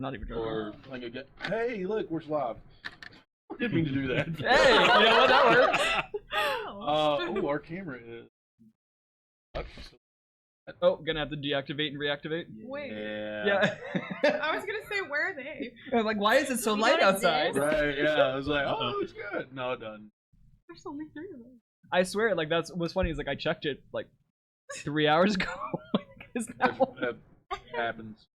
not even drunk. Or playing a game. Hey, look, we're live. Didn't mean to do that. Hey, you know what? That works. Oh, our camera is. Oh, gonna have to deactivate and reactivate. Wait. Yeah. I was gonna say, where are they? I was like, why is it so We light don't outside? exist. Right, yeah. I was like, oh, it's good. No, it doesn't. There's only 3 of them. I swear, like that's what's funny is like I checked it like 3 hours ago. It's now- That happens.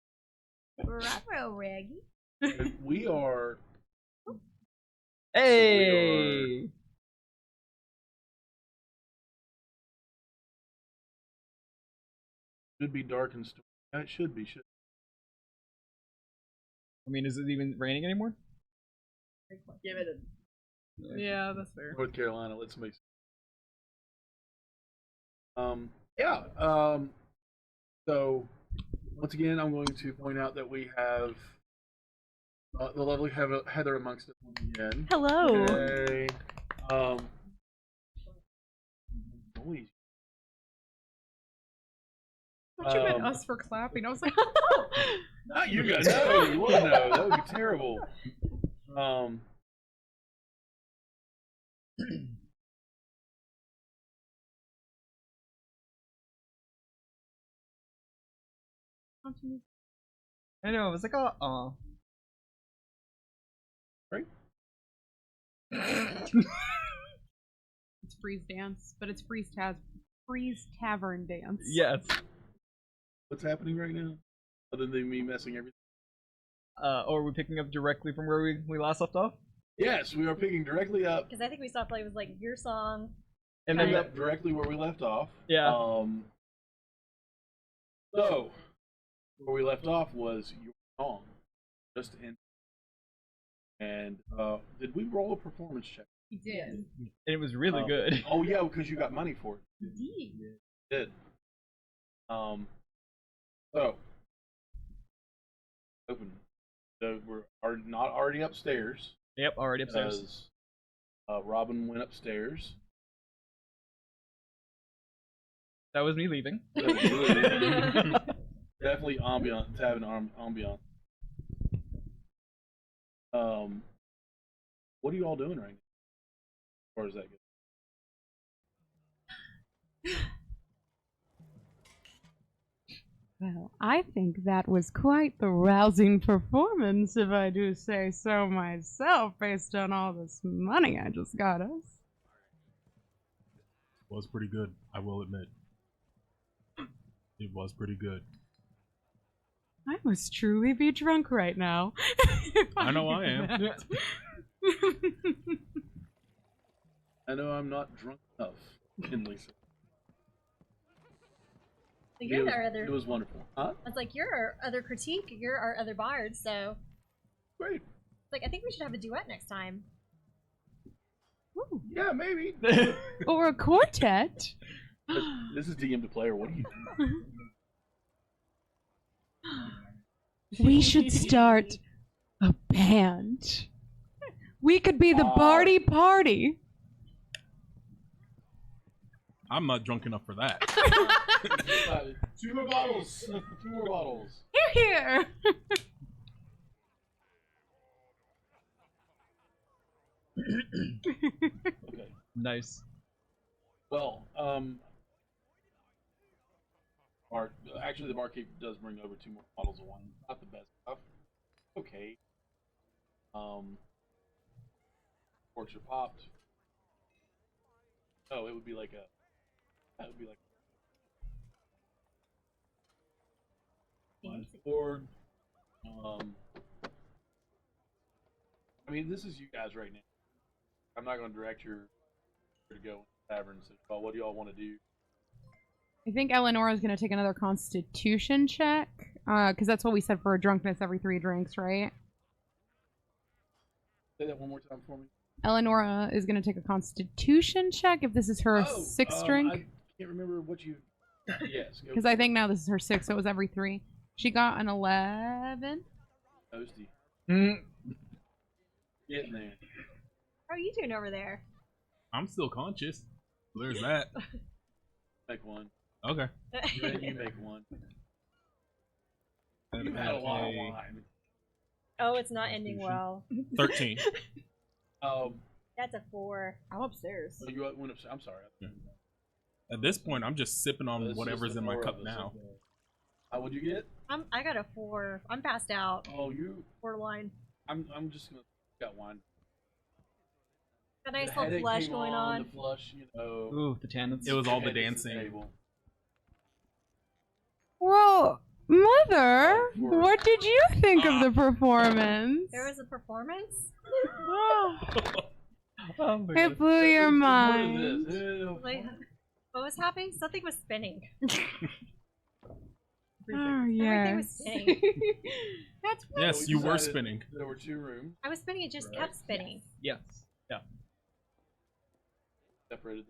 Bravo, Raggy. We are. Hey. Should be dark and stormy. Yeah, it should be. I mean, is it even raining anymore? Give it a. Yeah, that's fair. North Carolina, let's make yeah. So once again, I'm going to point out that we have the lovely Heather amongst us again. Hello. Hey. Holy. I thought you meant us for clapping. I was like, Not you guys. No, you wouldn't know. That would be terrible. I know. I was like, oh. Right? it's freeze dance, but it's freeze tavern dance. Yes. What's happening right now? Other than me messing everything. Or are we picking up directly from where we last left off? Yes, we are picking directly up. Because I think we stopped like it was like your song. And Picking then up directly where we left off. Yeah. So where we left off was your song, just in. And did we roll a performance check? He did. and it was really good. Oh yeah, because you got money for it. Indeed. You did. So open. So we're not already upstairs. Yep, already upstairs. Because Robin went upstairs. That was me leaving. Definitely ambient, having ambient. What are you all doing right now? As far as that goes. Well, I think that was quite the rousing performance, if I do say so myself, based on all this money I just got us. Was pretty good, I will admit. It was pretty good. I must truly be drunk right now. I know I am. I know I'm not drunk enough, Lisa. You're our other. It was wonderful. Huh? It's like you're our other critique. You're our other bard. So, Great. like, I think we should have a duet next time. Ooh. Yeah, maybe. Or a quartet. This is DM to player. What do you do? We should start a band. We could be the Barty Party. I'm not drunk enough for that. 2 more bottles. 2 more bottles. Here. Okay. Nice. Well, actually, the barkeep does bring over 2 more bottles of wine. Not the best stuff. Okay. Corks are popped. Oh, it would be like a. That would be like. Board. I mean, this is you guys right now. I'm not going to direct you to go in the tavern and say, "Oh, what do y'all want to do?" I think Eleonora's going to take another constitution check. Because that's what we said for a drunkenness every 3 drinks, right? Say that one more time for me. Eleonora is going to take a constitution check if this is her 6th drink. I can't remember what you. Yes. Because I think now this is her 6th, so it was every 3. She got an 11. Toasty. Mm. Getting there. How are you doing over there? I'm still conscious. There's that. Make one. Okay. You make one. You've had a lot of wine. Oh, it's not ending well. 13. That's a 4. I'm upstairs. So you went upstairs. I'm sorry. At this point, I'm just sipping This on is whatever's the in my four cup of us, now. okay. What'd you get? I got a 4. I'm passed out. Oh, you. Borderline. I'm just gonna got one. A nice The little headache flush came going on. The flush, you know. Ooh, the tannins. It was all the head hits dancing. table. Well, Mother, Oh, for- what did you think of the performance? There was a performance? Oh my It God. blew your What mind. is this? Like, what was happening? Something was spinning. Oh, Everything was yes. spinning. That's Yes, we you were decided spinning. There were 2 rooms I was spinning, it just Right. kept spinning. Yes. Yeah. separated.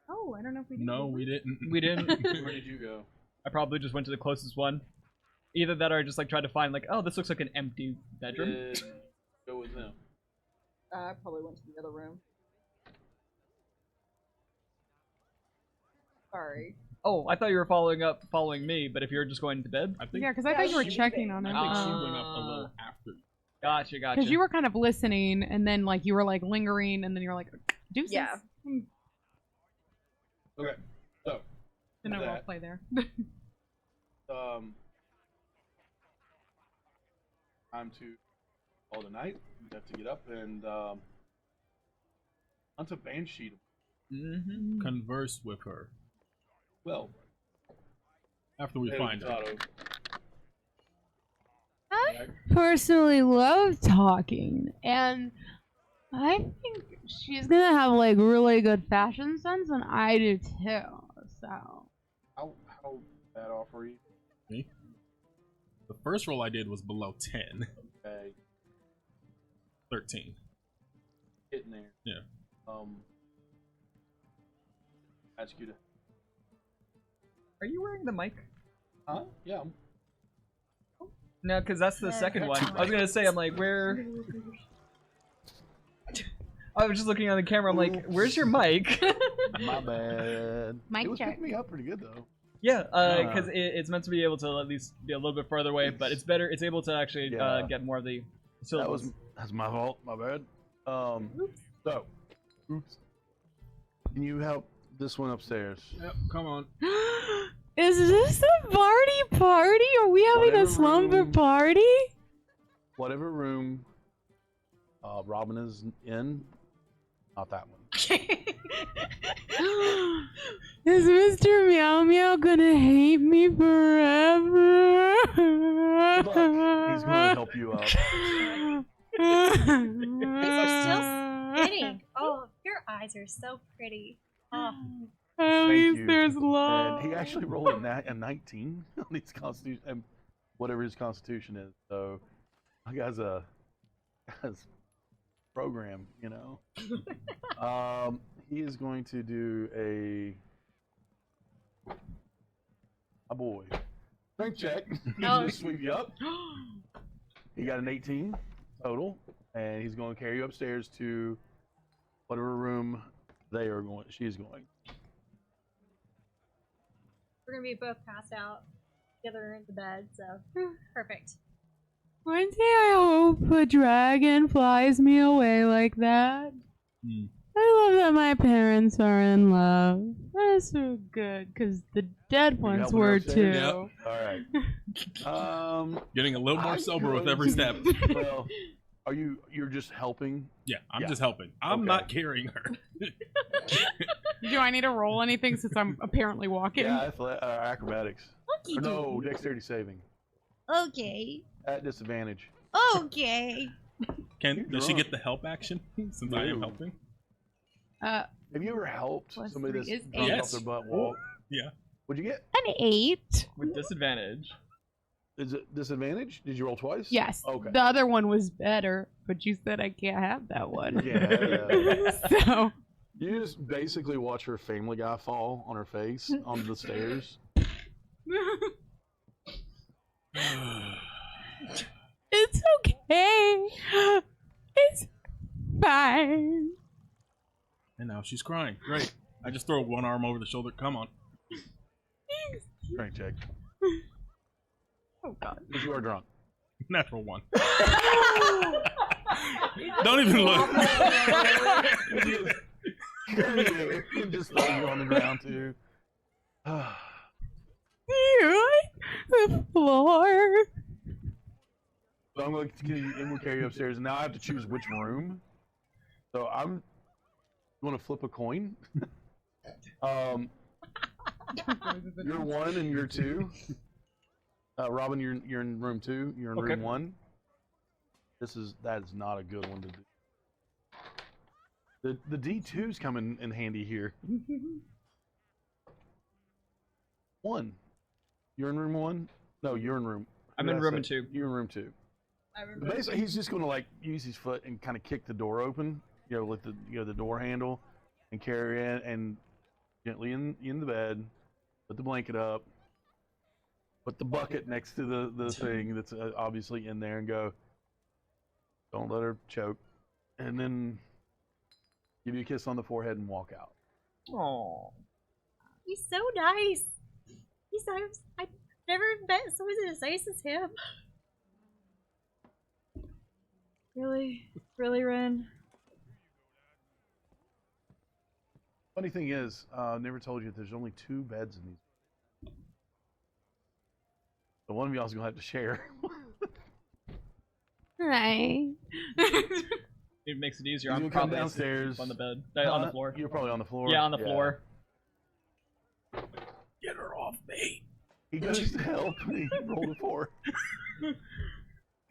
Oh, I don't know if we did. No, we didn't. We didn't. Where did you go? I probably just went to the closest one. Either that or I just like tried to find like, oh, this looks like an empty bedroom. Did go with them. I probably went to the other room. Sorry. Oh, I thought you were following me, but if you're just going to bed, I think, Yeah, because I thought you were she was checking there. on I it. think she Ah. went up a little after. gotcha. Because you were kind of listening, and then like you were like lingering, and then you're like, deuces. Yeah. Okay, so And no that- role play there. time to call the night. You have to get up and hunt a banshee. Mm-hmm. Converse with her Well, after we find her. potato. I personally love talking, and I think she's gonna have like really good fashion sense, and I do too. So How bad off are you? Me? The first roll I did was below 10. Okay, 13. getting there. Yeah. Ask you to. Are you wearing the mic? Huh? Yeah. No, because that's the Yeah, second that's one. I was gonna say, I'm like, where? I was just looking on the camera. I'm like, where's your mic? My bad. Mic it was check. picking me up pretty good though. Yeah, because it's meant to be able to at least be a little bit further away, but it's better. It's able to actually Yeah. get more of the syllables. That's my fault. My bad. So, oops. Can you help this one upstairs? Yep, come on. is this a party? Are we having Whatever a slumber room. party? Whatever room Robin is in, not that one. Is Mr. Meow Meow gonna hate me forever? Good luck. He's gonna help you out. These are still spinning. Oh, your eyes are so pretty. Oh, At Thank least you. there's love. And he actually rolled a 19 on his constitution, and whatever his constitution is. So, my guy's program, you know. He is going to do a boy strength check. Oh. Just sweep you up. He got an 18 total, and he's going to carry you upstairs to whatever room they are going. She's going. we're gonna be both passed out together in the bed, so perfect. One day I hope a dragon flies me away like that. Hmm. I love that my parents are in love. That's so good, because the dead ones helping her were upstairs? too. Yep. All right. Getting a little more I'm sober with going every step. Well, you're just helping? Yeah, I'm Yeah. just helping. I'm Okay. not carrying her. Do I need to roll anything since I'm apparently walking? Yeah, acrobatics. Or no, dexterity saving. Okay. At disadvantage. Okay. Does she get the help action since I am No. helping? Have you ever helped Plus somebody three that's is dropped eight. off their butt walk? Yeah. What'd you get? An 8. With disadvantage. Is it disadvantage? Did you roll twice? Yes. Okay. The other one was better, but you said I can't have that one. Yeah. So. You just basically watch her Family Guy fall on her face on the stairs. It's okay. It's fine. And now she's crying. Great. I just throw one arm over the shoulder. Come on. Strength check. Oh God. Because you are drunk. Natural one. Don't even look. Just throw you on the ground too. The floor. So I'm going to carry you upstairs, and now I have to choose which room. So I'm going to flip a coin. You're 1 and you're 2. Robin, you're in room 2. You're in room 1. That is not a good one to do. The D2's coming in handy here. 1. You're in room 1. No, you're in room. I'm in room 2. You're in room 2. Basically, he's just going to like use his foot and kind of kick the door open, with the door handle, and carry in and gently in the bed, put the blanket up, put the bucket next to the thing that's obviously in there, and go. Don't let her choke, and then give you a kiss on the forehead and walk out. Aww. He's so nice. I've never met someone as nice as him. Really? Really, Ren? Funny thing is, I never told you there's only 2 beds in these. So one of y'all's gonna have to share. Right. It makes it easier. He's I'm gonna come probably downstairs. on the bed. On the floor. You're probably on the floor. Yeah, on the floor. Get her off me. He goes to help. And he rolled a 4. Come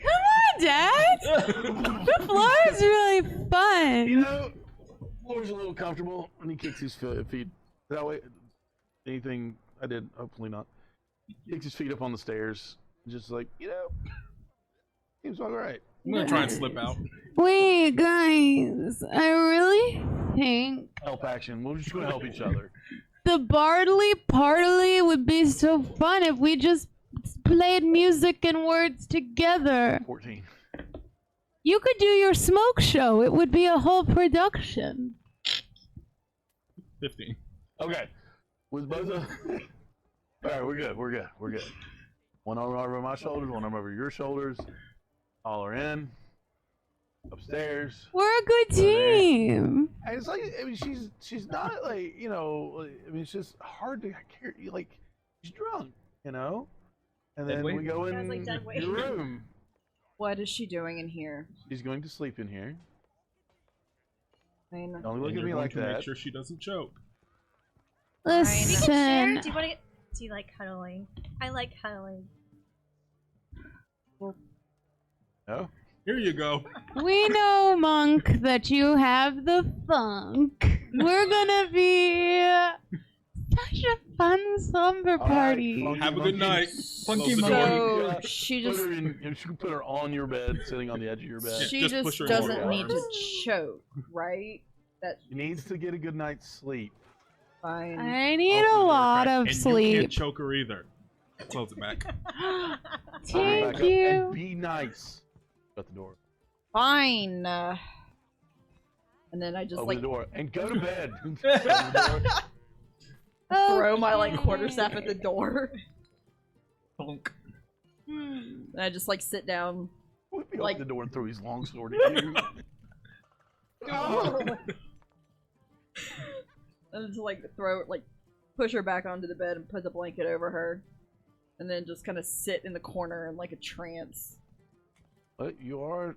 on, Dad. The floor is really fun. Floor's a little comfortable, and he kicks his feet. That way, anything I did, hopefully not. He kicks his feet up on the stairs, just like, seems all right. I'm gonna try and slip out. Wait, guys. I really think Help action. We're just gonna help each other. the Bardley Partly would be so fun if we just played music and words together. 14. You could do your smoke show. It would be a whole production. 15. Okay. With both of all right, we're good. One arm over my shoulders, one arm over your shoulders. All are in. Upstairs. We're a good team. And it's like, she's not like, it's just hard to carry, like, she's drunk, And then we go in like your room. What is she doing in here? She's going to sleep in here. I mean, Don't look And at you're me going like to that. Make sure she doesn't choke. Listen. Do you want to do you like cuddling? I like cuddling. No? Here you go. We know, Monk, that you have the funk. We're gonna be such a fun slumber party. Funky Have a good monkey. night. Funky Close the monkey. door. so she Put just her in, you should put her on your bed, sitting on the edge of your bed. she just push just her in doesn't her need to arms. choke, right? That's She needs to get a good night's sleep. fine. I need a Hopefully lot they're of cracked. And you sleep. can't choke her either. Close it back. Put her back Thank up you. And be nice. Shut the door. Fine. And then I just Open like the door and go to bed. Open the door. throw my like Okay. quarterstaff at the door. Bonk. Hmm. And I just like sit down. Would be Like- open the door and throw his long sword at you. And just like push her back onto the bed and put the blanket over her. And then just kind of sit in the corner in like a trance. But you are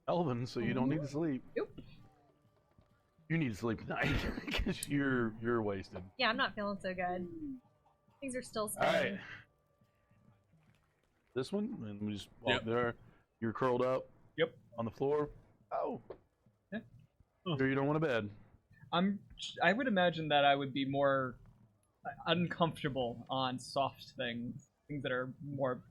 Elven, so you don't need to sleep. Yep. You need to sleep tonight because you're wasted. Yeah, I'm not feeling so good. Things are still All spinning. right. This one, and we just walk Yep. there. You're curled up. Yep. On the floor. Oh. Yeah. Sure you don't want a bed. I would imagine that I would be more uncomfortable on soft things that are more.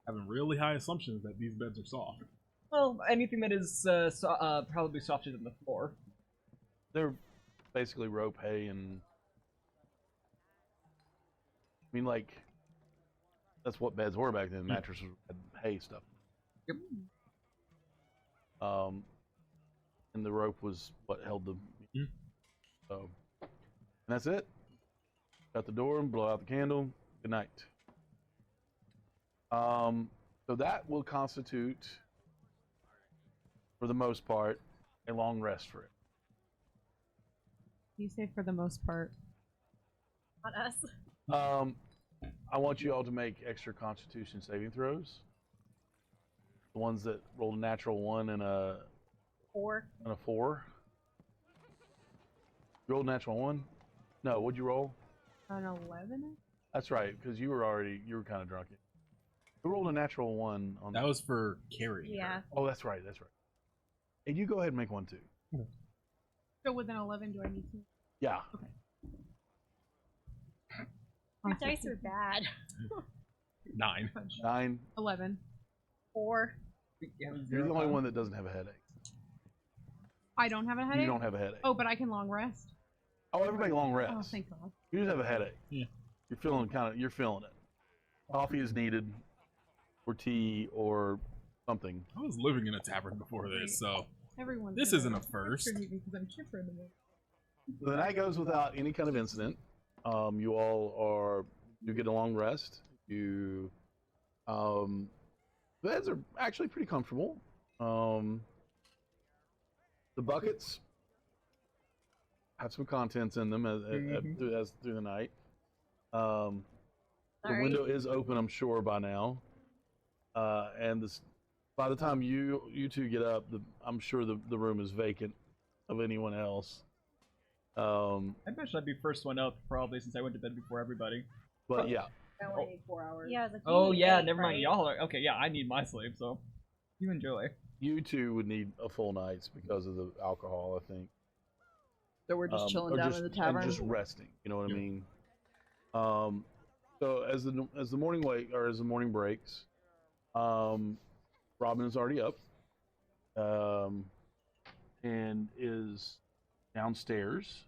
Having really high assumptions that these beds are soft. Well, anything that is probably softer than the floor. They're basically rope, hay, and I mean, like that's what beds were back then. Mattresses had hay stuff. Yep. And the rope was what held the. Mhm. So, and that's it. Shut the door and blow out the candle. Good night. So that will constitute, for the most part, a long rest for it. You say for the most part. On us. I want you all to make extra Constitution saving throws. The ones that roll a natural 1 and a 4. 4. You rolled a natural 1? No, what'd you roll? An 11? That's right, because you were kind of drunk. You rolled a natural 1 on That was for carrying. Yeah. her. Oh, that's right. And you go ahead and make one too. So with an 11, do I need to? Yeah. Your dice are bad. 9. 9. 11. 4. You're the only one that doesn't have a headache. I don't have a headache? You don't have a headache. Oh, but I can long rest? Oh, everybody long rest. Oh, thank God. You just have a headache. Yeah. You're feeling it. Coffee is needed, or tea, or something. I was living in a tavern before this, so Everyone's this gonna isn't a be first. extra heavy because I'm chipper in the morning. The night goes without any kind of incident. You get a long rest. Beds are actually pretty comfortable. The buckets have some contents in them as through the night. The window is open, I'm sure, by now. By the time you two get up, I'm sure the room is vacant of anyone else. I imagine I'd be first one up, probably, since I went to bed before everybody. But yeah, I only need 4 hours. Yeah, I was like, Oh, you yeah, ate, never mind. right? Y'all are... Okay, yeah, I need my sleep, so... You enjoy. you two would need a full night's because of the alcohol, I think. So we're just chilling Or down just- in the tavern. and just resting. You know what I Yeah. mean? So as the morning breaks, Robin is already up, and is downstairs.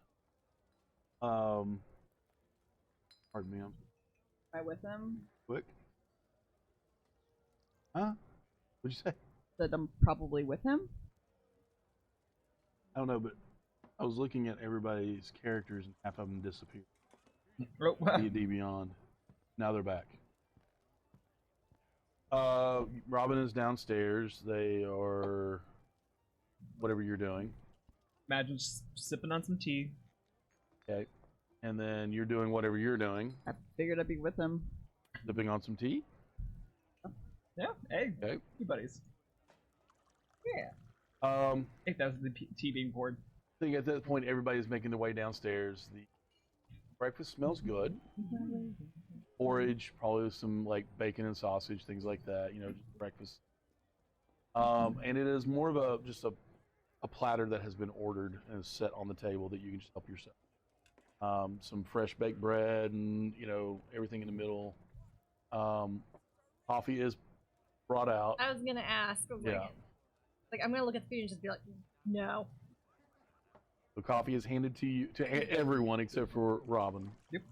Pardon me, I'm Am I with him? quick. Huh? What'd you say? That I'm probably with him. I don't know, but I was looking at everybody's characters and half of them disappeared. Oh, wow. D&D Beyond. Now they're back. Robin is downstairs. They are whatever you're doing. Imagine just sipping on some tea. Okay. And then you're doing whatever you're doing. I figured I'd be with him. Sipping on some tea. Yeah, hey, Okay. you buddies. Yeah. I I think that was the tea being poured. think at that point everybody's making their way downstairs. The breakfast smells good. Porridge, probably with some like bacon and sausage, things like that. You know, just breakfast. And it is more of just a platter that has been ordered and is set on the table that you can just help yourself. Some fresh baked bread and everything in the middle. Coffee is brought out. I was gonna ask. I was Yeah. like, I'm gonna look at the food and just be like, no. The coffee is handed to you everyone except for Robin. Yep.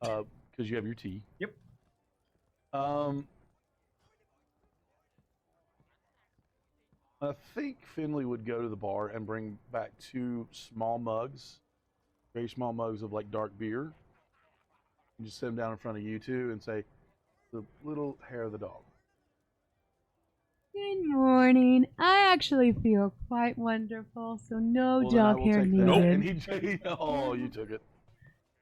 Because you have your tea. Yep. I think Finley would go to the bar and bring back 2 small mugs, very small mugs of like dark beer. And just sit them down in front of you two and say, "The little hair of the dog." Good morning. I actually feel quite wonderful, so no Well, then I dog will hair take that. needed. And oh, you took it.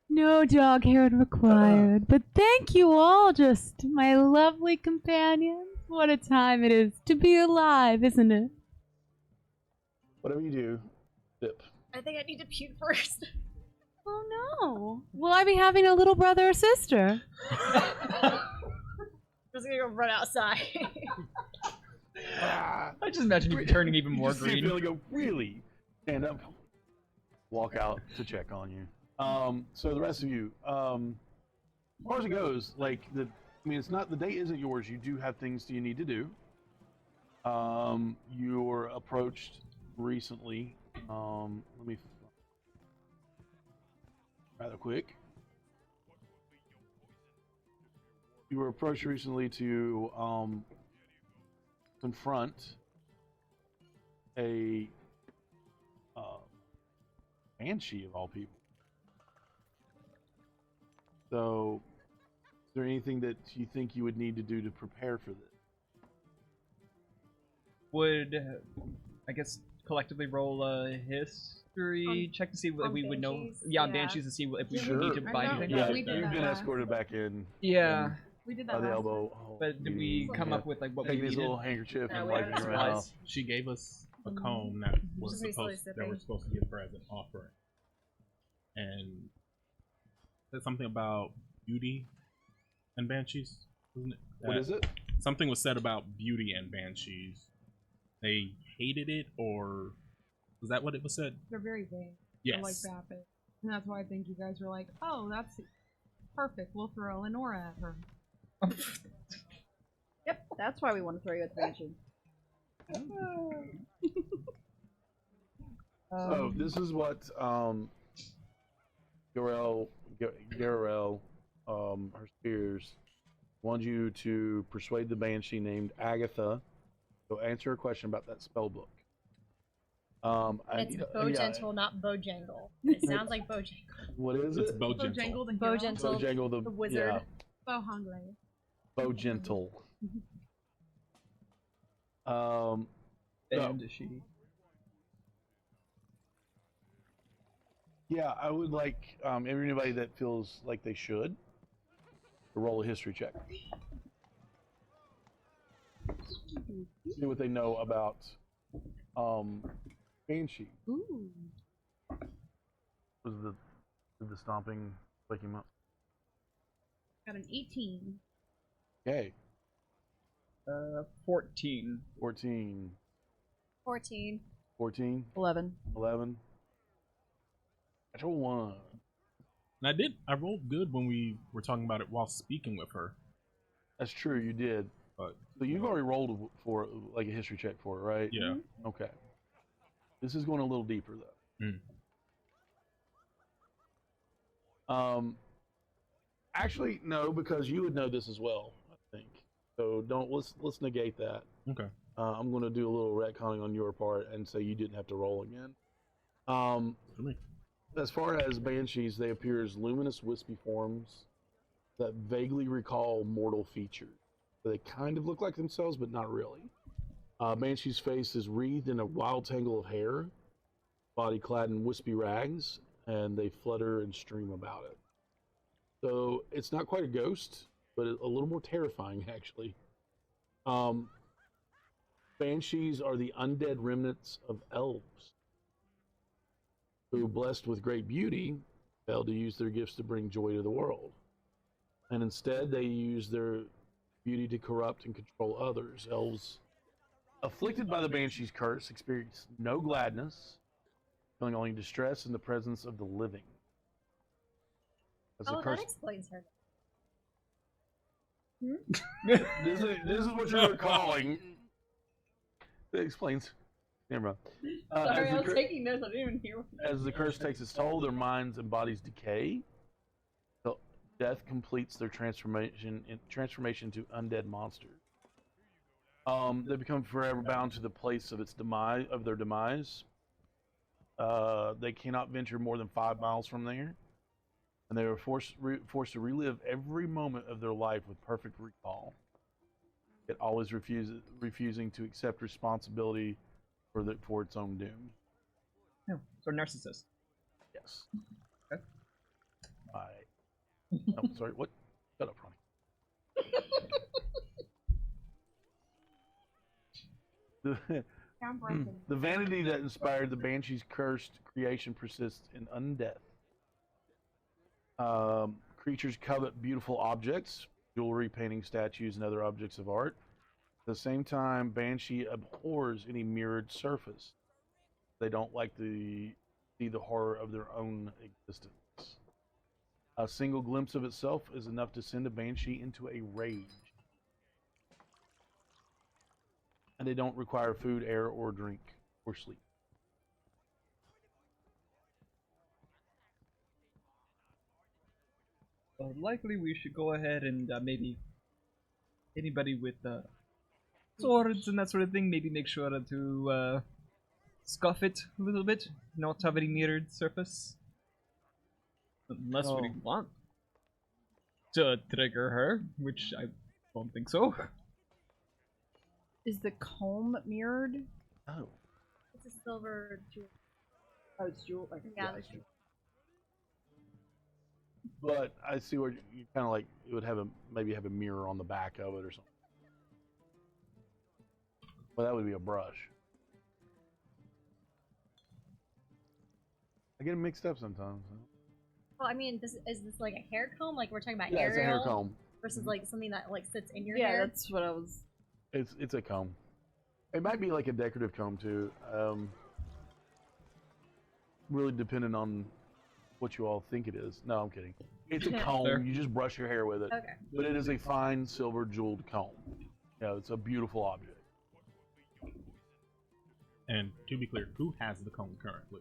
No dog hair required. But thank you all, just my lovely companions. What a time it is to be alive, isn't it? Whatever you do, sip. I think I need to puke first. Oh no. Will I be having a little brother or sister? I'm just gonna go run outside. Ah, I just imagine you turning even more you just see green. Finley go, really? Stand up, walk out to check on you. So the rest of you, as far as it goes, it's not, the day isn't yours. You do have things you need to do. You were approached recently. Let me rather quick. You were approached recently to confront a banshee of all people. So there anything that you think you would need to do to prepare for this? Would I guess collectively roll a history check to see if on we would know? Banshees? Yeah, on Yeah. Banshees to see if we Sure. would need to I buy know, anything. Yeah, we did you've that been last. escorted back in Yeah, We did by that the last. elbow. hole. but did we come Yeah. up with like what we Taking his needed? little handkerchief Yeah, and we wiping had her supplies. mouth. She gave us a comb that was Just be supposed slowly that we're sipping. supposed to give her as an offering, and said something about beauty and banshees, wasn't it? What is it? Something was said about beauty and banshees. They hated it, or was that what it was said? They're very vague. Yes. They're like vapid. And that's why I think you guys were like, oh, that's perfect. We'll throw Lenora at her. Yep, that's why we want to throw you at the Banshee. So this is what Garel, her spears, wants you to persuade the banshee named Agatha to answer a question about that spell book. It's Bojangle, not Bojangle. It sounds like Bojangle. What is It's it? Bojangle. and Bojangle. Bojangle the wizard. Yeah, Bohangle. Bogentle. No. And she. Yeah, I would like everybody that feels like they should to roll a history check. See what they know about Banshee. Ooh. Did the stomping wake him up? Got an 18. Okay, 14. 14. 14. 14, 11. 11. Natural 1. And I rolled good when we were talking about it while speaking with her. That's true, you did. But So you've already rolled for like a history check for it, right? yeah, Okay. This is going a little deeper though. Actually, no, because you would know this as well, I think. So let's negate that. okay. I'm going to do a little retconning on your part and say you didn't have to roll again. For me. As far as banshees, they appear as luminous, wispy forms that vaguely recall mortal features. They kind of look like themselves, but not really. Banshee's face is wreathed in a wild tangle of hair, body clad in wispy rags, and they flutter and stream about it. So it's not quite a ghost, but a little more terrifying, actually. Banshees are the undead remnants of elves who, blessed with great beauty, failed to use their gifts to bring joy to the world. And instead, they use their beauty to corrupt and control others. Elves afflicted by the Banshee's curse experience no gladness, feeling only distress in the presence of the living. As the Oh, curse... that explains her. this is what you're recalling. It explains. Never mind. Sorry, As I the was cur- taking notes. I didn't even hear. As the curse takes its toll, their minds and bodies decay. So death completes their transformation to undead monsters. They become forever bound to the place of their demise. They cannot venture more than 5 miles from there, and they are forced to relive every moment of their life with perfect recall. It always refusing to accept responsibility for its own doom. Yeah, so narcissist. Yes. Okay. Oh, sorry. What? Shut up, Ronnie. The vanity that inspired the Banshee's cursed creation persists in undeath. Creatures covet beautiful objects, jewelry, paintings, statues, and other objects of art. At the same time, Banshee abhors any mirrored surface. They don't like to see the horror of their own existence. A single glimpse of itself is enough to send a Banshee into a rage. And they don't require food, air, or drink, or sleep. Likely we should go ahead and maybe anybody with swords and that sort of thing, maybe make sure to scuff it a little bit, not have any mirrored surface. Unless we want. to trigger her, which I don't think so. Is the comb mirrored? Oh. It's a silver jewel. Oh, it's jewel. Okay. Yeah, there's jewel. But I see where you kind of like it would have a maybe have a mirror on the back of it or something. Well, that would be a brush. I get them mixed up sometimes. Well, I mean, is this like a hair comb? Like we're talking about Yeah, Ariel it's a hair comb. versus like something that like sits in your Yeah, hair. that's what I was. It's a comb. It might be like a decorative comb too. Really depending on what you all think it is. No, I'm kidding. It's a comb. Fair. You just brush your hair with it. Okay. But it is a fine silver jeweled comb. Yeah, it's a beautiful object. And to be clear, who has the comb currently?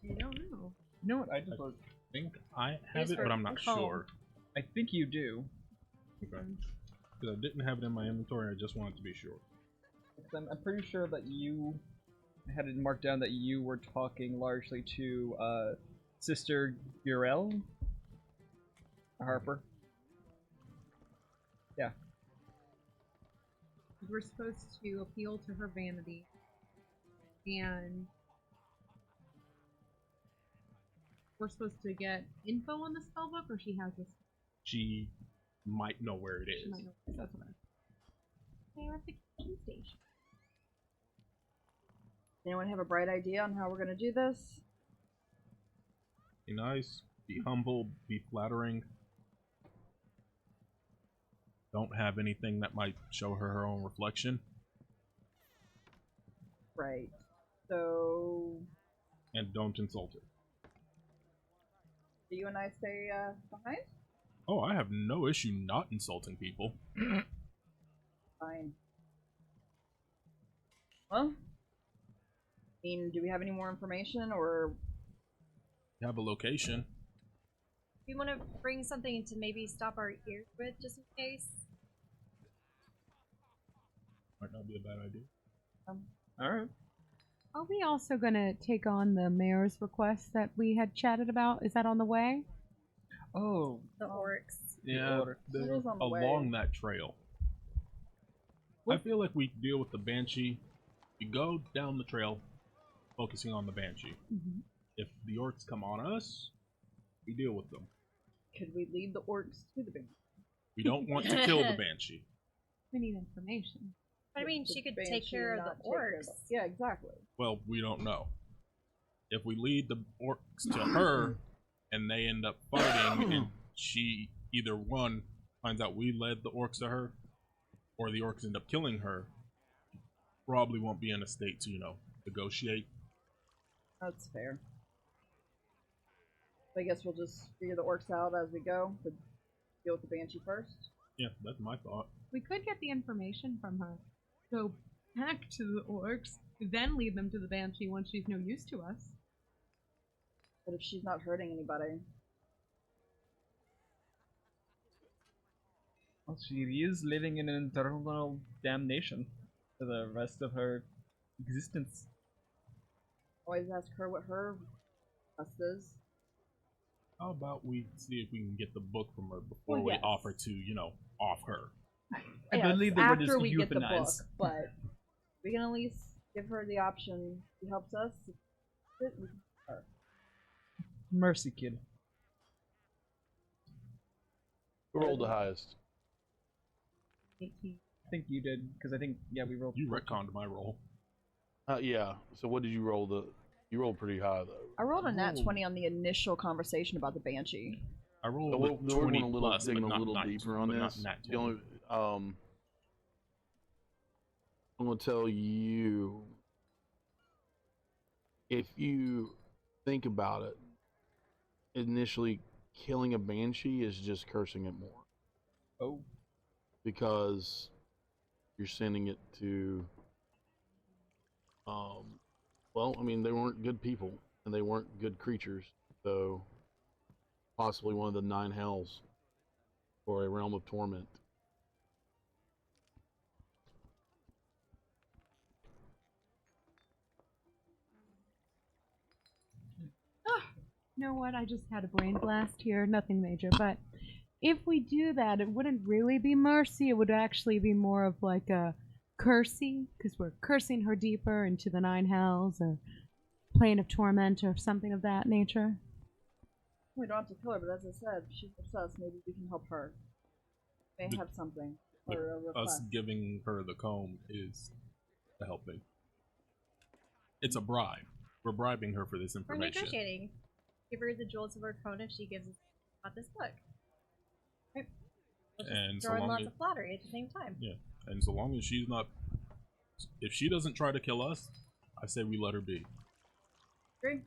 I don't know. You know what? I just I think I have Here's it, her but I'm not comb. sure. I think you do. Okay. Because I didn't have it in my inventory, I just wanted to be sure. I'm pretty sure that you had it marked down that you were talking largely to Sister Gurel Harper. Yeah. We're supposed to appeal to her vanity, and we're supposed to get info on the spellbook, or she has this. She might know where it She is. might know. That's what I. They're at the key station. Anyone have a bright idea on how we're gonna do this? Be nice, be humble, be flattering. Don't have anything that might show her own reflection. Right. So, And don't insult her. do you and I stay behind? Oh, I have no issue not insulting people. Fine. Well, I mean, do we have any more information, or You have a location. We want to bring something to maybe stop our ears with, just in case. Might not be a bad idea. Alright. Are we also gonna take on the mayor's request that we had chatted about? Is that on the way? Oh, The orcs. Yeah, order. It is on the along way. that trail. I feel like we deal with the Banshee. We go down the trail, focusing on the Banshee. Mm-hmm. If the orcs come on us, we deal with them. could we lead the orcs to the bank? We don't want to kill the Banshee. We need information. But I mean, The she could take banshee care of not the take care of orcs. them. Yeah, exactly. Well, we don't know. If we lead the orcs to her, and they end up fighting, and she either one finds out we led the orcs to her, or the orcs end up killing her, probably won't be in a state to, negotiate. That's fair. I guess we'll just figure the orcs out as we go, but deal with the banshee first. Yeah, that's my thought. We could get the information from her. Go back to the orcs, then lead them to the banshee once she's no use to us. But if she's not hurting anybody, well, she is living in an eternal damnation for the rest of her existence. always ask her what her quest is. How about we see if we can get the book from her before Well, we yes. offer to, off her? I Yes, believe they were after just we get the book, euthanized. but we can at least give her the option. She helps us. We can help her. Mercy, kid. Who rolled the highest? 18. I think you did, because I think, yeah, we rolled. You retconned my roll. Yeah. So what did you roll? You rolled pretty high though. I rolled a nat Ooh. 20 on the initial conversation about the banshee. I rolled So a we're 20 going a little, plus, digging but a not, little not, deeper on but not this. nat The only, 20. I'm gonna tell you, if you think about it, initially killing a banshee is just cursing it more Oh, because you're sending it to. Well, I mean, they weren't good people and they weren't good creatures, so possibly one of the 9 hells or a realm of torment. You know what? I just had a brain blast here. Nothing major, but if we do that, it wouldn't really be mercy. It would actually be more of like a cursey, because we're cursing her deeper into the nine hells or plane of torment or something of that nature. We don't have to kill her, but as I said, she's obsessed. Maybe we can help her. May have something or a request. Us giving her the comb is a helping. It's a bribe. We're bribing her for this We're information. negotiating. Give her the jewels of her crown if she gives us about this book. Right. We'll just And so throw in long lots as- of flattery at the same time. Yeah, and so long as she's not, if she doesn't try to kill us, I say we let her be. Agree.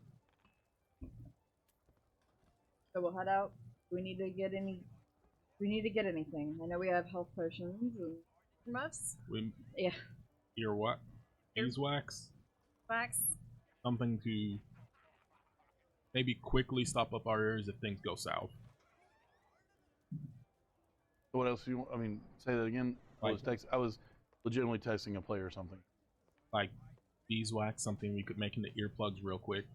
So we'll head out. Do we need to get any? Do we need to get anything? I know we have health potions and Muffs, We yeah. earwax, beeswax, wax. something to maybe quickly stop up our ears if things go south. What else do you want? I mean, say that again. I was legitimately testing a play or something. Like beeswax, something we could make into earplugs real quick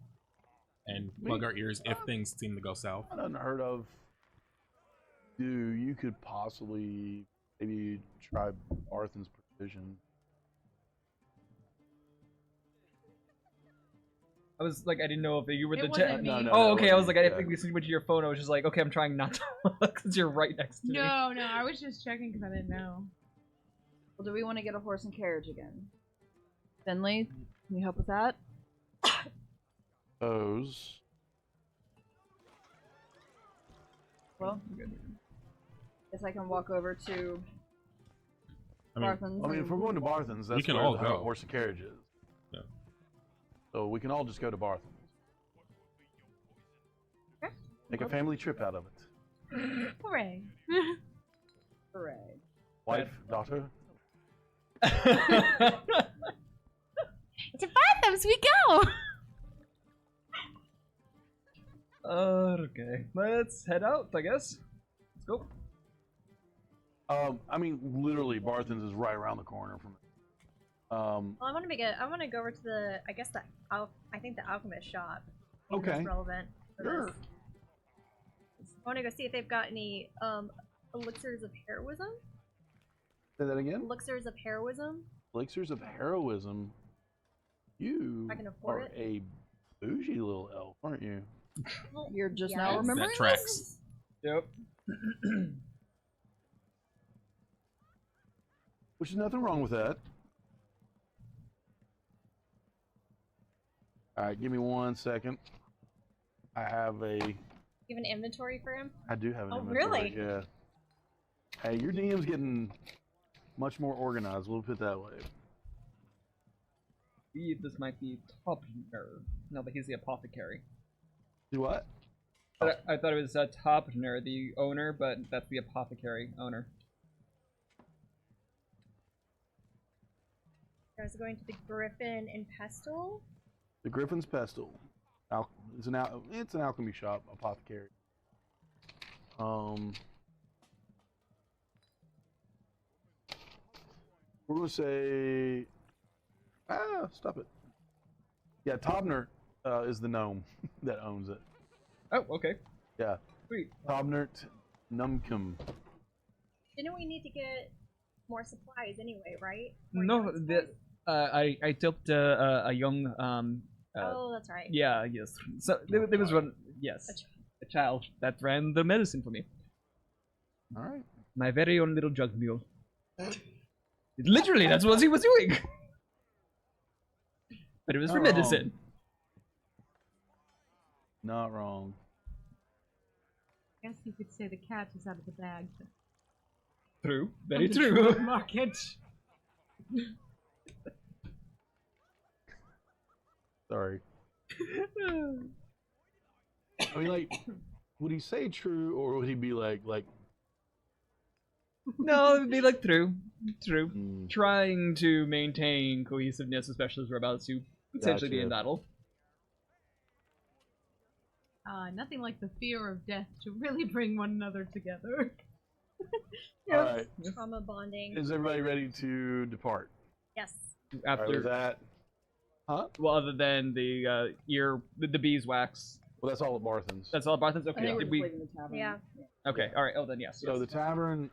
and plug our ears if things seem to go south. I hadn't heard of. You could possibly maybe try Arthan's precision. I was like, I didn't know if you were It the wasn't me. Oh, okay. I was like, I didn't yeah. think you went to your phone. I was just like, okay, I'm trying not to look because you're right next to me. No, I was just checking because I didn't know. Well, do we want to get a horse and carriage again? Finley, can you help with that? Those. Well, guess I can walk over to I mean, Barthen's. I mean, if we're going to Barthen's, that's can where all the go. horse and carriage is. Yeah. So we can all just go to Barthen's. Okay. Make a family trip out of it. Hooray. Hooray. Wife, daughter. To Fathoms we go! Okay, let's head out, I guess. Let's go. I mean, literally, Barthen's is right around the corner from it. Well, I want to go over to the, I guess I think the alchemist shop. I think Okay. That's relevant. For Sure. this. I want to go see if they've got any elixirs of heroism. Say that again. Elixirs of heroism. Elixirs of heroism. You I can afford are it. a bougie little elf, aren't you? Well, You're just yes. now That remembering tracks. this? Yep. Which is nothing wrong with that. All right, give me 1 second. I have a. You have an inventory for him? I do have an Oh, inventory. really? Yeah. Hey, your DM's getting much more organized. We'll put it that way. See if this might be Topner. No, but he's the apothecary. Do what? I thought it was Topner, the owner, but that's the apothecary owner. I was going to the Griffin and Pestle. The Griffin's Pestle. It's an alchemy shop, apothecary. We're gonna say. Stop it. Yeah, Tobner is the gnome that owns it. Oh, okay. Yeah, Sweet. Tobnert Numkum. Didn't we need to get more supplies anyway, right? No, More the I tipped a young oh, that's right. yeah, yes. So there was one, yes, a child that ran the medicine for me. All right. My very own little jug mule. Literally, that's what he was doing. But it was for Not wrong. medicine. Not wrong. Guess you could say the cat is out of the bag. True. Very On the true. trade market. Sorry. I mean, like, would he say true, or would he be like, No, it'd be like true. True. mm, Trying to maintain cohesiveness, especially as we're about to potentially be in Gotcha. battle. Nothing like the fear of death to really bring one another together. all right? Trauma bonding. Is everybody ready to depart? Yes. All right, with After, that, well, other than the the beeswax Well, that's all at Barthen's. That's all Barthen's? I Okay, think we're did just we... leaving the tavern. Yeah. Okay, alright, oh then yes. So yes. the tavern,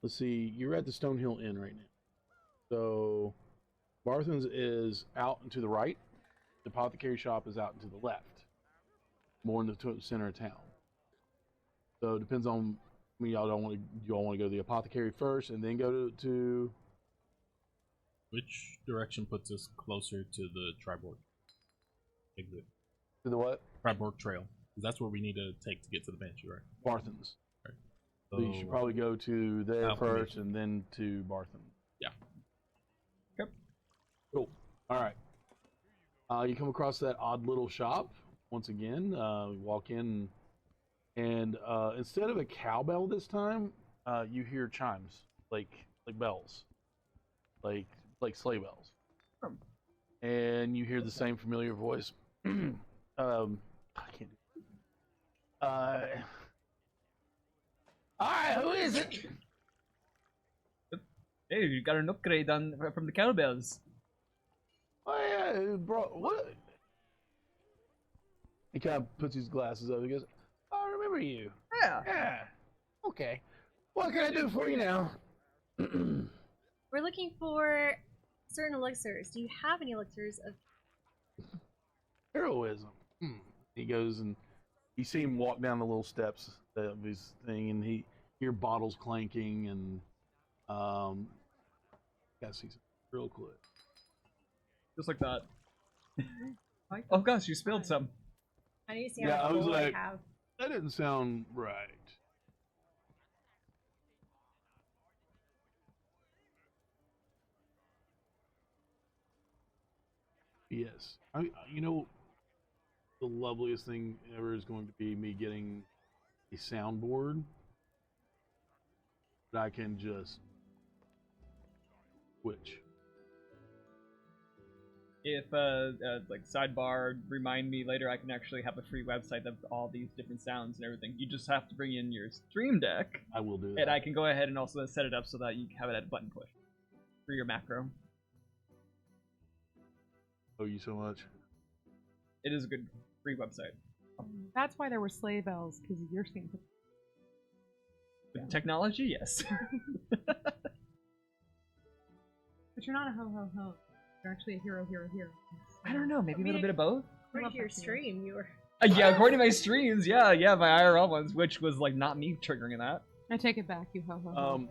let's see, you're at the Stonehill Inn right now. So Barthen's is out and to the right. The apothecary shop is out and to the left, more in the center of town. So it depends on. I mean, y'all want to go to the apothecary first and then go to Which direction puts us closer to the Triborg exit? the what? Triborg Trail. 'Cause that's where we need to take to get to the Banshee, right? Barthen's. So, So you should probably go to there Out first and then to Barthen. Yeah. Yep. Cool. All right. You come across that odd little shop once again. You walk in, and instead of a cowbell this time, you hear chimes like bells, like sleigh bells, and you hear the same familiar voice. I can't. All right, who is it? Hey, you got an upgrade on from the cowbells. Oh yeah, bro. What? He kind of puts his glasses up. He goes, "Oh, I remember you. Yeah. Yeah. Okay. What can I do for you now?" We're looking for certain elixirs. Do you have any elixirs of? Heroism. He goes and you see him walk down the little steps of his thing, and he hear bottles clanking, and gotta see some real quick. Just like that. Oh gosh, you spilled some. I need to see Yeah, how I much was gold I like- have. That didn't sound right. Yes. You know, the loveliest thing ever is going to be me getting a soundboard that I can just switch. If like sidebar, remind me later, I can actually have a free website of all these different sounds and everything. You just have to bring in your Stream Deck, I will do that. and I can go ahead and also set it up so that you have it at button push for your macro. owe you so much. It is a good free website. That's why there were sleigh bells, because you're seeing. With technology, yes. But you're not a ho ho ho. You're actually a hero. I don't know, maybe a little bit of both. According to your stream, you were. Yeah, according to my streams, yeah, my IRL ones, which was like not me triggering that. I take it back, you ho ho ho.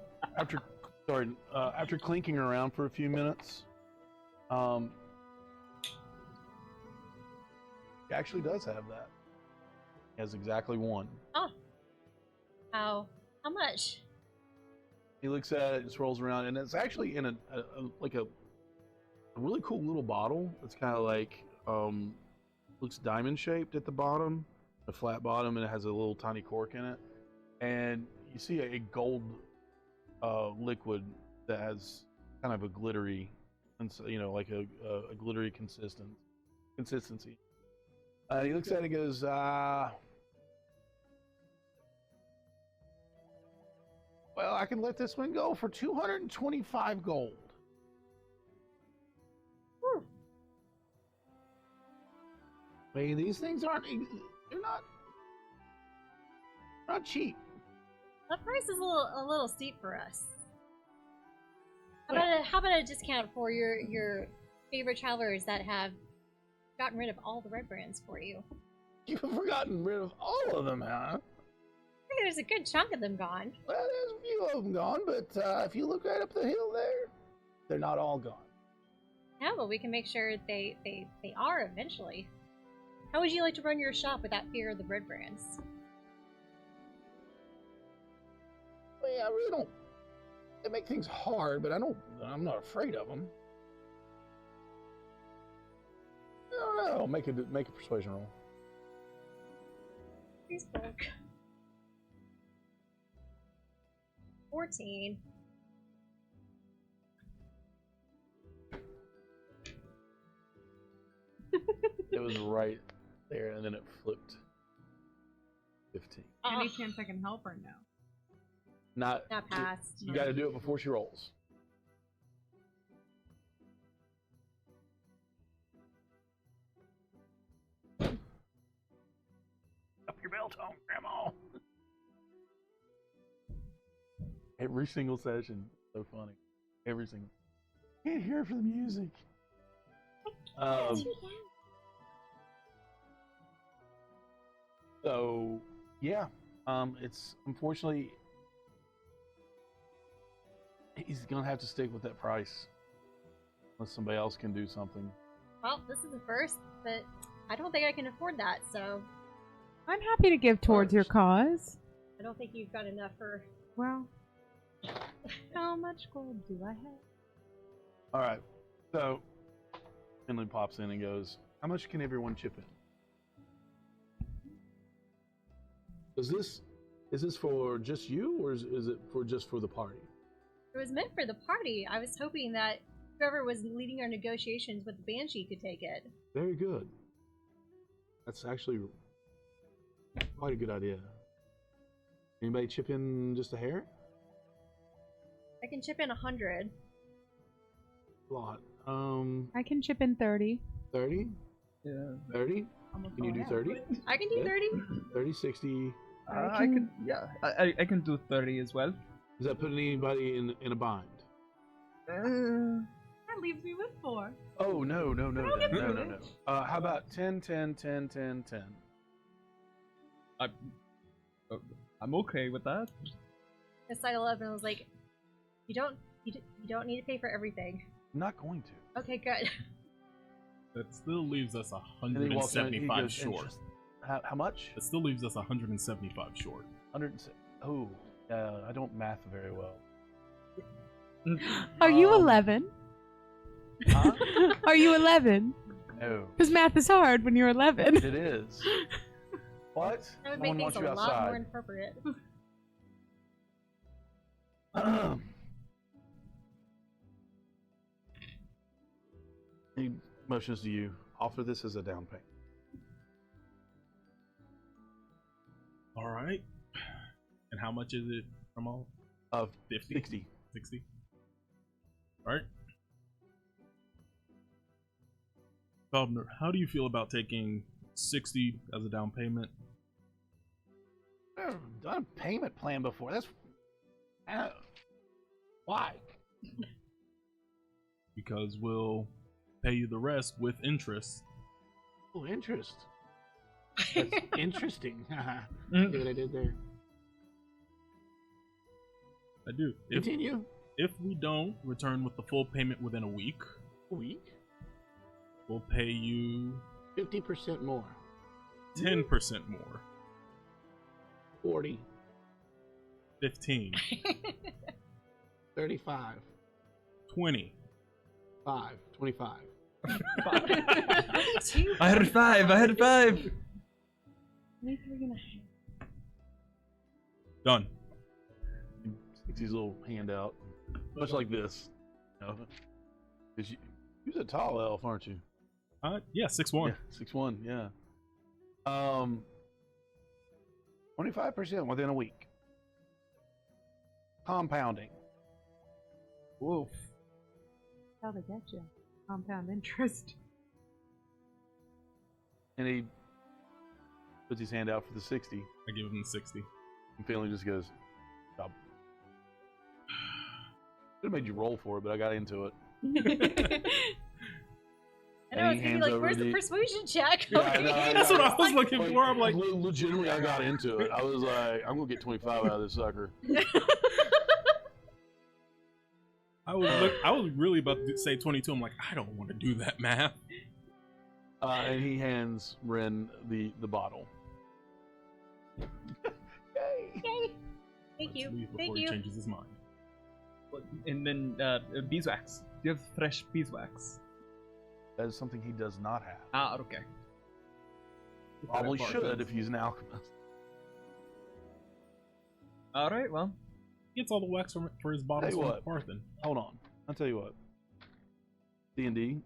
After clinking around for a few minutes, he actually does have that. He has exactly one. Oh. How much? He looks at it, just rolls around, and it's actually in a really cool little bottle. It's kind of like looks diamond shaped at the bottom, a flat bottom, and it has a little tiny cork in it. And you see a gold liquid that has kind of a glittery, like a glittery consistency. He looks at it and goes, well, I can let this one go for 225 gold. Whew. I mean, these things they're not cheap. That price is a little steep for us. How about a discount for your favorite travelers that have gotten rid of all the red brands for you? You've forgotten rid of all of them, huh? I think there's a good chunk of them gone. Well, there's a few of them gone, but if you look right up the hill there, they're not all gone. No, but we can make sure they are eventually. How would you like to run your shop without fear of the red brands? Well, yeah, I really don't. They make things hard, but I'm not afraid of them. I don't know. Make a persuasion roll. Please, book. 14. It was right there, and then it flipped. 15. Any chance I can help or no? Not Not passed. You got to do it before she rolls. your bell tone, Grandma. Every single session, so funny. Every single. Can't hear it for the music. So yeah, it's unfortunately he's gonna have to stick with that price unless somebody else can do something. Well, this is the first, but I don't think I can afford that, so I'm happy to give towards your cause. I don't think you've got enough for... Well, how much gold do I have? All right, so Finley pops in and goes, "How much can everyone chip in? Is this for just you, or is it for just for the party?" It was meant for the party. I was hoping that whoever was leading our negotiations with the Banshee could take it. Very good. That's actually quite a good idea. Anybody chip in just a hair? I can chip in 100. A lot. I can chip in 30. 30? Yeah. 30? Can you do 30? I can do Yeah. 30. 30, 60. I can. Yeah. I can do 30 as well. Does that put anybody in a bind? That leaves me with 4. Oh, no. How about 10, 10, 10, 10, 10? I'm okay with that. I sidled up and was like, you don't need to pay for everything. I'm not going to. Okay, good. That still leaves us And then he walks in and he 175 goes, short. How much? It still leaves us 175 short. 106. Oh, I don't math very well. Are you 11? Huh? Are you 11? No. Because math is hard when you're 11. It is. What? That would No make one things wants a you lot more outside. appropriate. He motions to you. Offer this as a down payment. All right. And how much is it from all? Of 50? 60. 60. All right. Governor, how do you feel about taking 60 as a down payment? I've never done a payment plan before. That's why? Because we'll pay you the rest with interest. Oh, interest. That's interesting. See what I did there? I do. Continue. If we don't return with the full payment within a week, A week? we'll pay you 50% more. 10% more. 40. 15. 35. 20. 5. 25. I heard 5. I heard 5. Done. Sticks his little hand out. Much like this. You know? 'Cause you're a tall elf, aren't you? Yeah, 6'1". Yeah, 6'1", yeah. 25% within a week. Compounding. Woof. How they get you? Compound interest. And he puts his hand out for the 60. I give him the 60. And Finley just goes, "Stop." Could have made you roll for it, but I got into it. I know, And it's he gonna be hands like, over where's the the- persuasion check? Yeah, I know, I That's know. what I was looking for. I'm like, Legitimately, I got into it. I was like, I'm gonna get 25 out of this sucker. I was really about to say 22. I'm like, I don't want to do that math. And he hands Ren the bottle. Yay! Yay. Thank Let's you. leave before Thank he you. changes his mind. And then beeswax. Do you have fresh beeswax? That is something he does not have. Ah, okay. Probably should if he's an alchemist. All right. Well, He gets all the wax for his bottles Tell you from Parthen. Hold on. I'll tell you what. D&D.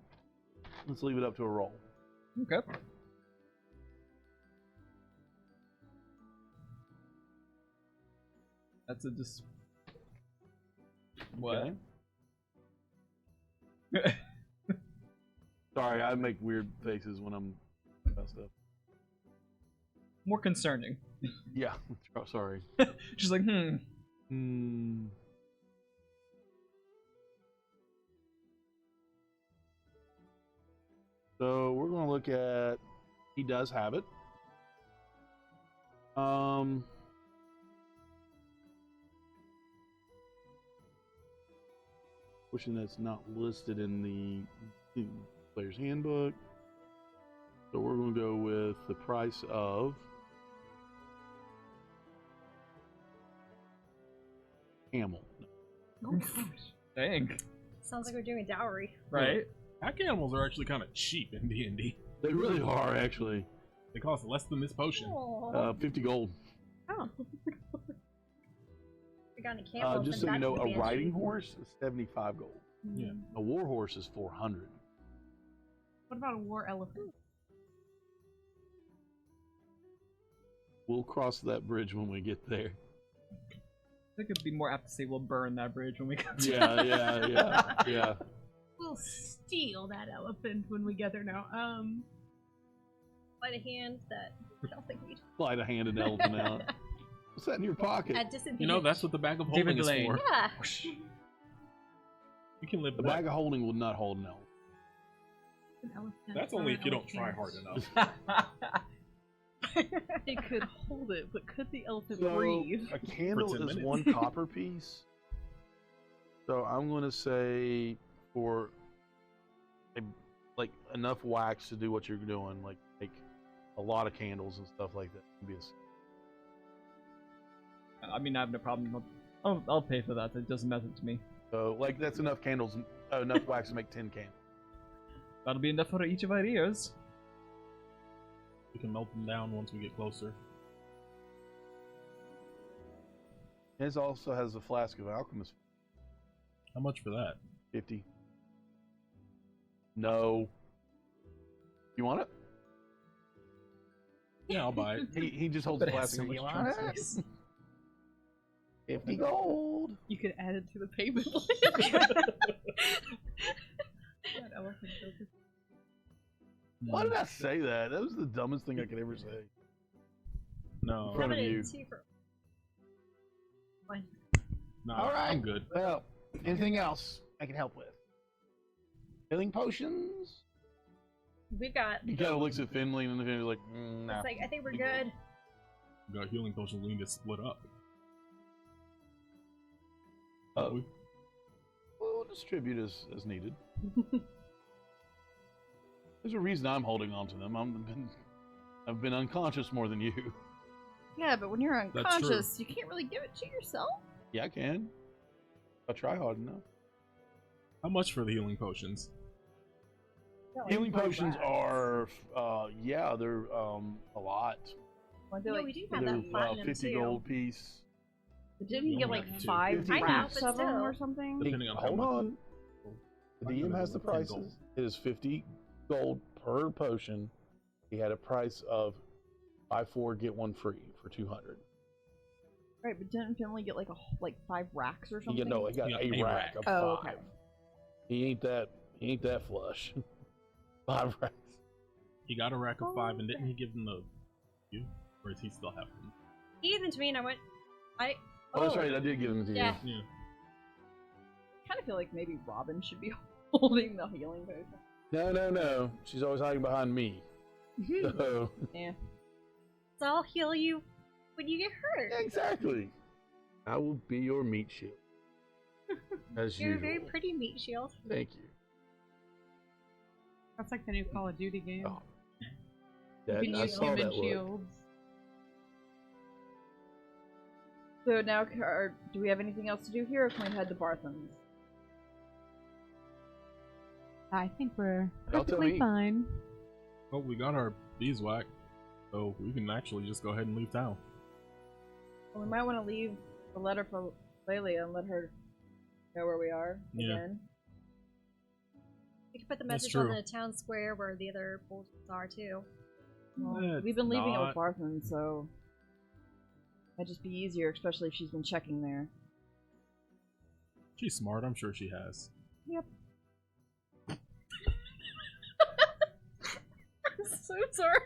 Let's leave it up to a roll. okay. That's a just. What? Okay? Sorry, I make weird faces when I'm messed up. more concerning. Yeah. Oh, sorry. She's like, So we're going to look at. He does have it. Portion that's not listed in the player's handbook. So we're going to go with the price of camel. dang, Sounds like we're doing dowry. right? Pack animals are actually kind of cheap in D&D. They really are, actually. They cost less than this potion. 50 gold. Oh. We got any camels. Just and so you know, that's a the riding banshee. horse is 75 gold. Yeah. A war horse is 400. What about a war elephant? We'll cross that bridge when we get there. I think it'd be more apt to say we'll burn that bridge when we get to Yeah. We'll steal that elephant when we get there now. By the hand that I don't think we Slide a hand and elephant out. What's that in your pocket? at disadvantage. You know, that's what the bag of David holding is Lane. for. Yeah. You can live The with bag of holding will not hold an elephant. An elephant That's or only an if you don't try elephant. hard enough. It could hold it, but could the elephant So, breathe? a candle For 10 is minutes. 1 copper piece. So I'm going to say for like enough wax to do what you're doing, like make a lot of candles and stuff like that. Can be I mean, I have no problem. I'll pay for that. It doesn't matter to me. so like that's enough candles, enough wax to make 10 candles. That'll be enough for each of our ears. We can melt them down once we get closer. His also has a flask of alchemist. How much for that? 50. No. You want it? Yeah, I'll buy it. He just holds But the it has flask. so and much goes, junk space. 50 gold. You could add it to the payment plan. That elephant focus. Why did I say that? That was the dumbest thing I could ever say. No, In front of Have it in you. two for- Fine. no, All right. I'm good. Well, anything else I can help with? Healing potions? We've got. He kind of looks at Finley and Finley's like, nah. It's like I think we're good. We got healing potions. We need to split up. Oh. We'll distribute as needed. There's a reason I'm holding on to them. I've been unconscious more than you. Yeah, but when you're true. unconscious, you can't really give it to yourself. Yeah, I can. I try hard enough. How much for the healing potions? Got, like, Healing 5 potions racks. are, they're a lot. Aren't they Yeah, like, we do have There's that platinum 50 too. gold piece. didn't We you get only like have two. 5 I know, racks but of them still. or something? Depending on how Hold much. on. The Might DM be has the 10 gold. prices. It is 50 gold per potion. He had a price of buy 4 get 1 free for 200. Right, but didn't Finley get like 5 racks or He something? got He got a a rack rack. of Oh, 5. okay. He ain't that flush. 5 racks. He got a rack of 5, and didn't he give them you? Or does he still have them? He gave them to me, and I went. Oh, that's right. I did give them to you. Yeah. Yeah. I kind of feel like maybe Robin should be holding the healing potion. No. She's always hiding behind me. So, Yeah. So I'll heal you when you get hurt. exactly. I will be your meat shield. As You're a usual. very pretty meat shield. Thank you. That's like the new Call of Duty game. Oh. You can I use saw human that look. shields. So now, do we have anything else to do here, or can we head to Bartham's? I think we're Don't tell perfectly me. fine. Well, we got our beeswax, so we can actually just go ahead and leave town. Well, we might want to leave a letter for Lelia and let her know where we are Yeah. again. We can put the That's message on true. the town square where the other bulletins are too. Well, That's we've been leaving it not- with Bartham, so that'd just be easier, especially if she's been checking there. She's smart. I'm sure she has. Yep. I'm so sorry.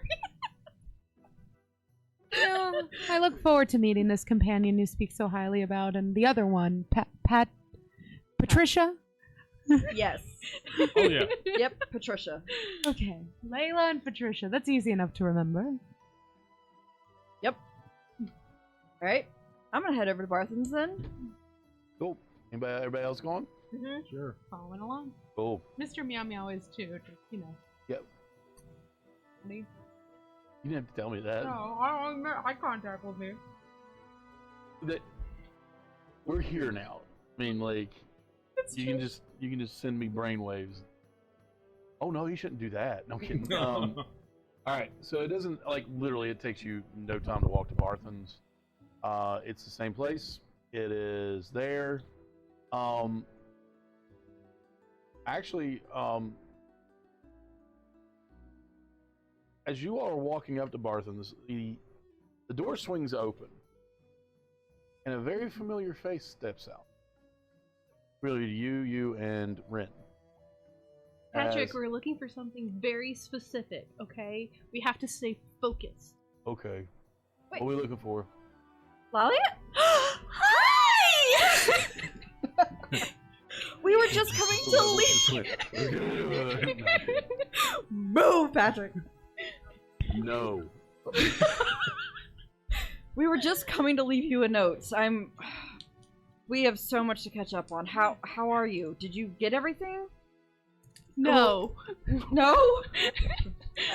No, I look forward to meeting this companion you speak so highly about, and the other one, Patricia? Yes. Oh yeah. Yep, Patricia. Okay, Layla and Patricia. That's easy enough to remember. Alright. I'm gonna head over to Barthen's then. Cool. Everybody else going? Sure. Following along. Cool. Mr. Meow Meow is too, just, you know. Yep. Me? You didn't have to tell me that. No, I don't eye contact with me. That we're here now. I mean, like, you can just send me brainwaves. Oh no, you shouldn't do that. No I'm kidding. All right, so it doesn't like literally. It takes you no time to walk to Barthen's. It's the same place. It is there. Actually, as you all are walking up to Barthen's, the door swings open, and a very familiar face steps out. Really, you, and Ren. Patrick, we're looking for something very specific, okay? We have to stay focused. Okay. Wait. What are we looking for? Lalia? Hi! We were just coming to leave. Move, Patrick. No. We were just coming to leave you a note. We have so much to catch up on. How are you? Did you get everything? No. No?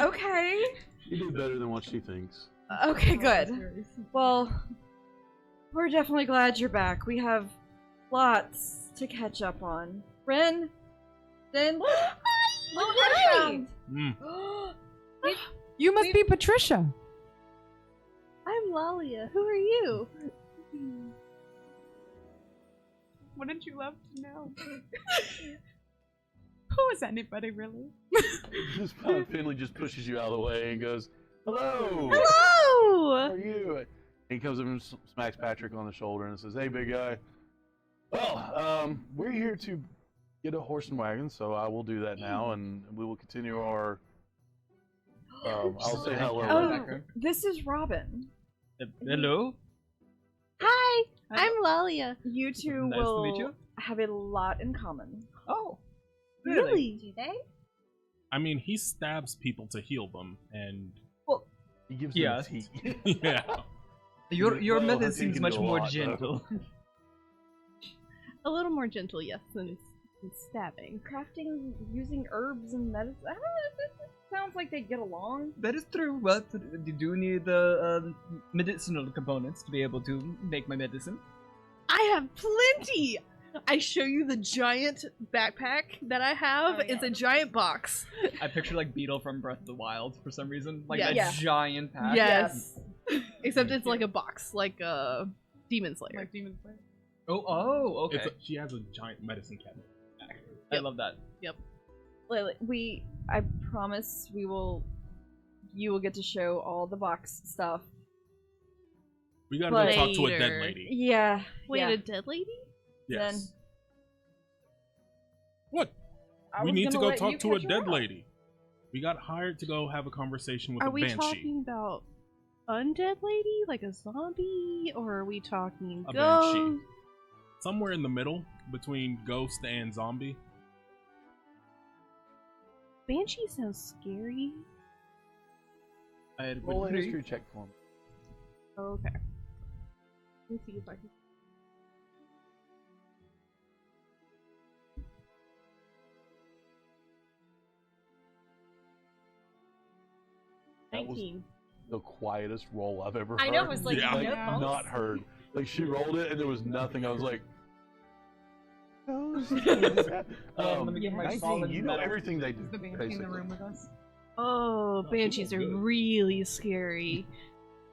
Okay. You do better than what she thinks. Okay, good. Well, we're definitely glad you're back. We have lots to catch up on. Ren? Then... Oh, hi! You must be Patricia. I'm Lalia. Who are you? Wouldn't you love to know? Who is anybody, really? This Finley just pushes you out of the way and goes, "Hello. How Hello! are you?" And he comes up and smacks Patrick on the shoulder and says, "Hey, big guy. Well, we're here to get a horse and wagon, so I will do that now, and we will continue our. I'll say hello. Oh, this is Robin. Hello. Hi, I'm Lalia. You two Nice to will meet you. have a lot in common. Oh. Really? Do they? I mean, he stabs people to heal them, and He gives Yes. them tea. yeah. Your Well, method her seems taking much a more lot, though. gentle. A little more gentle, yes, than stabbing. Crafting using herbs and medicine. I don't know. It sounds like they get along. That is true, but you do need the medicinal components to be able to make my medicine. I have plenty! I show you the giant backpack that I have. Oh, yeah. It's a giant box. I picture like Beetle from Breath of the Wild for some reason, like Yeah. that Yeah. giant pack. Yes. Except it's like a box, like Demon Slayer. Like Demon Slayer. Oh, okay. She has a giant medicine cabinet. I love that. Lily, I promise you will get to show all the box stuff. We gotta go talk to a dead Later. lady. Yeah. Wait, yeah. a dead lady? Yes. Then- What? I We was need to gonna go let you talk to a catch her dead up. lady. We got hired to go have a conversation with Are a we banshee. talking about undead lady, like a zombie, or are we talking A ghost? banshee. Somewhere in the middle between ghost and zombie. Banshee sounds scary. I would Roll a agree. history check for me. Oh, okay. Let's see if I can. That was 19. the quietest roll I've ever heard. I know, it was like, Yeah. Like, nope, almost. not heard. Like she rolled it and there was nothing. I was like, Let me get my 19, solid you know metal. everything they do. Is the banshee in basically. the room with us? Oh, banshees are good. really scary.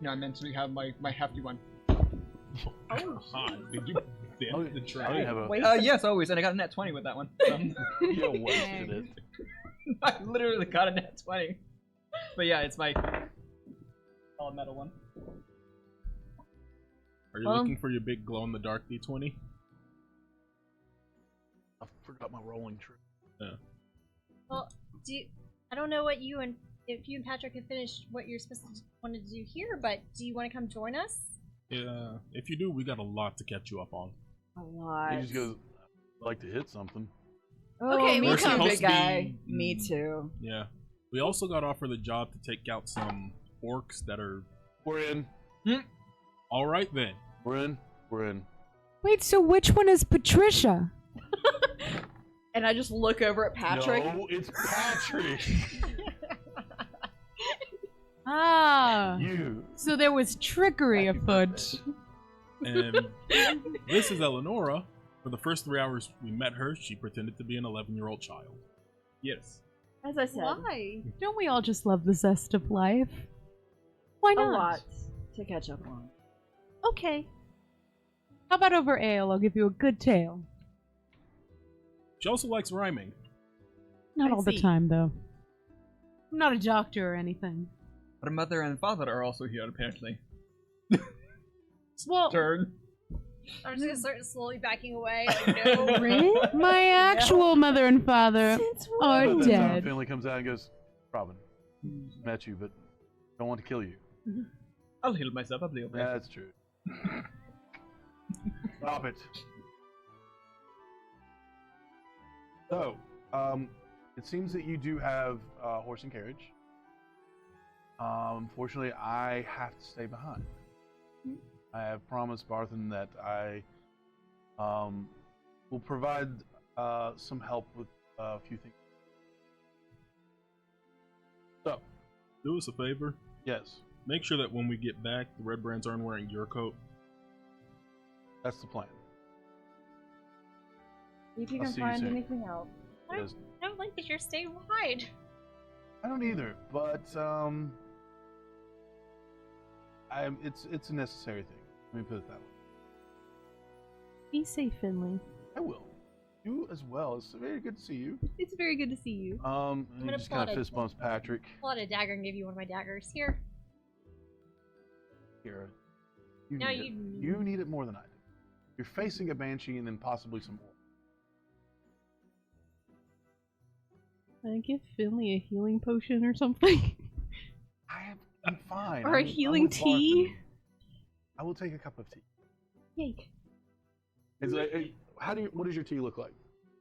No, I meant to have my hefty one. Oh, God. Did you Oh, dip the I tray? didn't have a. Wait. Yes, always, and I got a nat 20 with that one. You wasted it. I literally got a nat 20. But yeah, it's my solid metal one. Are you looking for your big glow-in-the-dark D20? I forgot my rolling trick. Well, I don't know what you and if you and Patrick have finished what you're supposed to wanted to do here, but do you want to come join us? Yeah, if you do, we got a lot to catch you up on. A lot. He just goes, "I'd like to hit something." Oh, Okay, me we'll too, come. big Supposed to be- guy. Me too. Yeah. We also got offered the job to take out some orcs that are. We're in. All right then. We're in. We're in. Wait, so which one is Patricia? And I just look over at Patrick. No, it's Patrick. Ah. You. So there was trickery afoot. And this is Eleonora. For the first 3 hours we met her, she pretended to be an 11-year-old child. Yes. As I said, Why? Don't we all just love the zest of life? Why a not? lot to catch up on. Okay. How about over ale? I'll give you a good tale. She also likes rhyming. Not I all the see. time, though. I'm not a doctor or anything. Her mother and father are also here, apparently. Well, Turn. I'm just gonna start slowly backing away. Like, no. My actual mother and father are But then dead. Finley comes out and goes, "Robin, met you, but don't want to kill you." I'll heal myself, I'll be okay. Yeah, that's true. Stop it. So, it seems that you do have horse and carriage. Unfortunately, I have to stay behind. I have promised Barthen that I will provide some help with a few things. So, Do us a favor. yes, Make sure that when we get back, the Red Brands aren't wearing your coat. that's the plan. See if you I'll can see you find soon. anything else. Yes. I don't like that you're staying behind. I don't either, but it's a necessary thing. Let me put it that way. Be safe, Finley. I will. You as well. It's very good to see you. it's very good to see you. And he gonna just kind plot of a- fist bumps Patrick. Pull out a dagger and give you one of my daggers. Here. Here, you Now need it. You need it more than I do. You're facing a banshee and then possibly some more. I give Finley a healing potion or something. I'm fine. Or a I'm healing with tea. Barthen. I will take a cup of tea. Yay. It's like, what does your tea look like?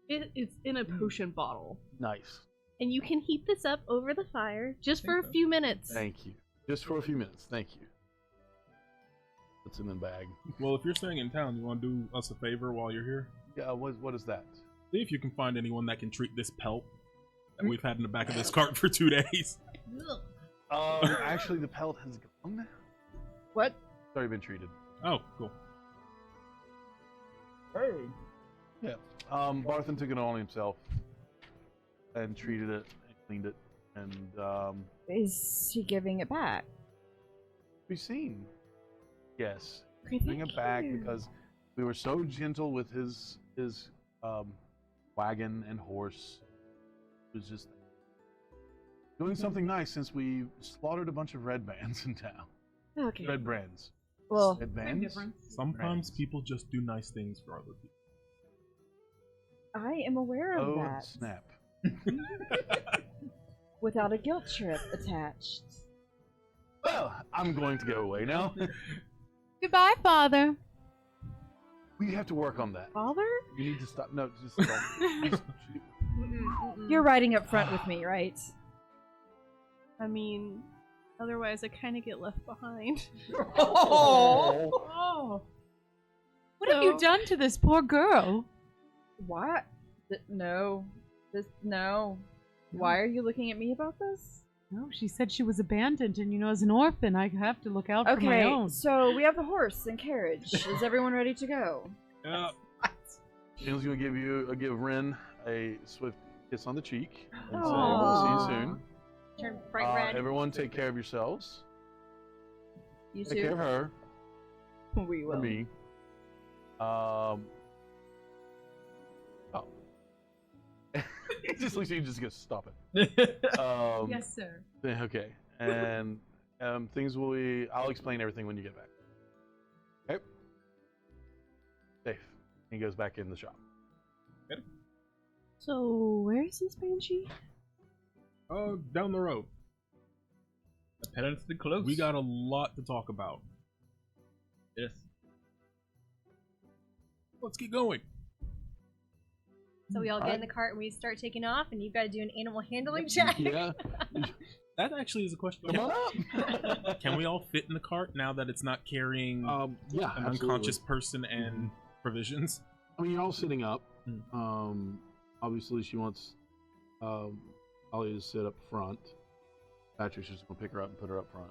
It's in a potion bottle. Nice. And you can heat this up over the fire just for a few minutes. Thank you. Just for a few minutes. Thank you. Puts in the bag. Well, if you're staying in town, you want to do us a favor while you're here? Yeah. What is that? See if you can find anyone that can treat this pelt that we've had in the back of this cart for 2 days. Ugh. Actually, the pelt has gone. What? It's already been treated. Oh, cool. Hey. Yeah. Barthen took it on himself and treated it and cleaned it, and Is he giving it back? we've seen. Yes. Okay, Bring thank it back you. because we were so gentle with his wagon and horse. It was just doing something nice since we slaughtered a bunch of red bands in town. Okay. Red brands. Well, Red bands. Sometimes Brands. people just do nice things for other people. I am aware of Oh that. snap! Without a guilt trip attached. Well, I'm going to go away now. Goodbye, Father. We have to work on that. Father? You need to stop. No, just don't. Just- You're riding up front with me, right? I mean, otherwise I kind of get left behind. Oh. Oh. What have you done to this poor girl? What? No. No. Why are you looking at me about this? No, she said she was abandoned, and as an orphan, I have to look out for my Okay, own. so we have the horse and carriage. Is everyone ready to go? Yeah. Jim's gonna give Ren a swift kiss on the cheek and say, Aw. "We'll see you soon." Turn bright red. Everyone, take care of yourselves. You Take care of too? her. We For will. me. Oh. He just looks at you, just goes, "Stop it." Yes, sir. Okay, and things will be. I'll explain everything when you get back. Okay. Safe. He goes back in the shop. So, where is this banshee? Down the road. apparently close. We got a lot to talk about. Yes. Let's get going. So we all get in the cart and we start taking off, and you gotta do an animal handling check. Yeah. That actually is a question. Come on up. Can we all fit in the cart now that it's not carrying Yeah, an absolutely. unconscious person and provisions? I mean, you're all sitting up. Obviously, she wants Ollie to sit up front. Patrick's just gonna pick her up and put her up front.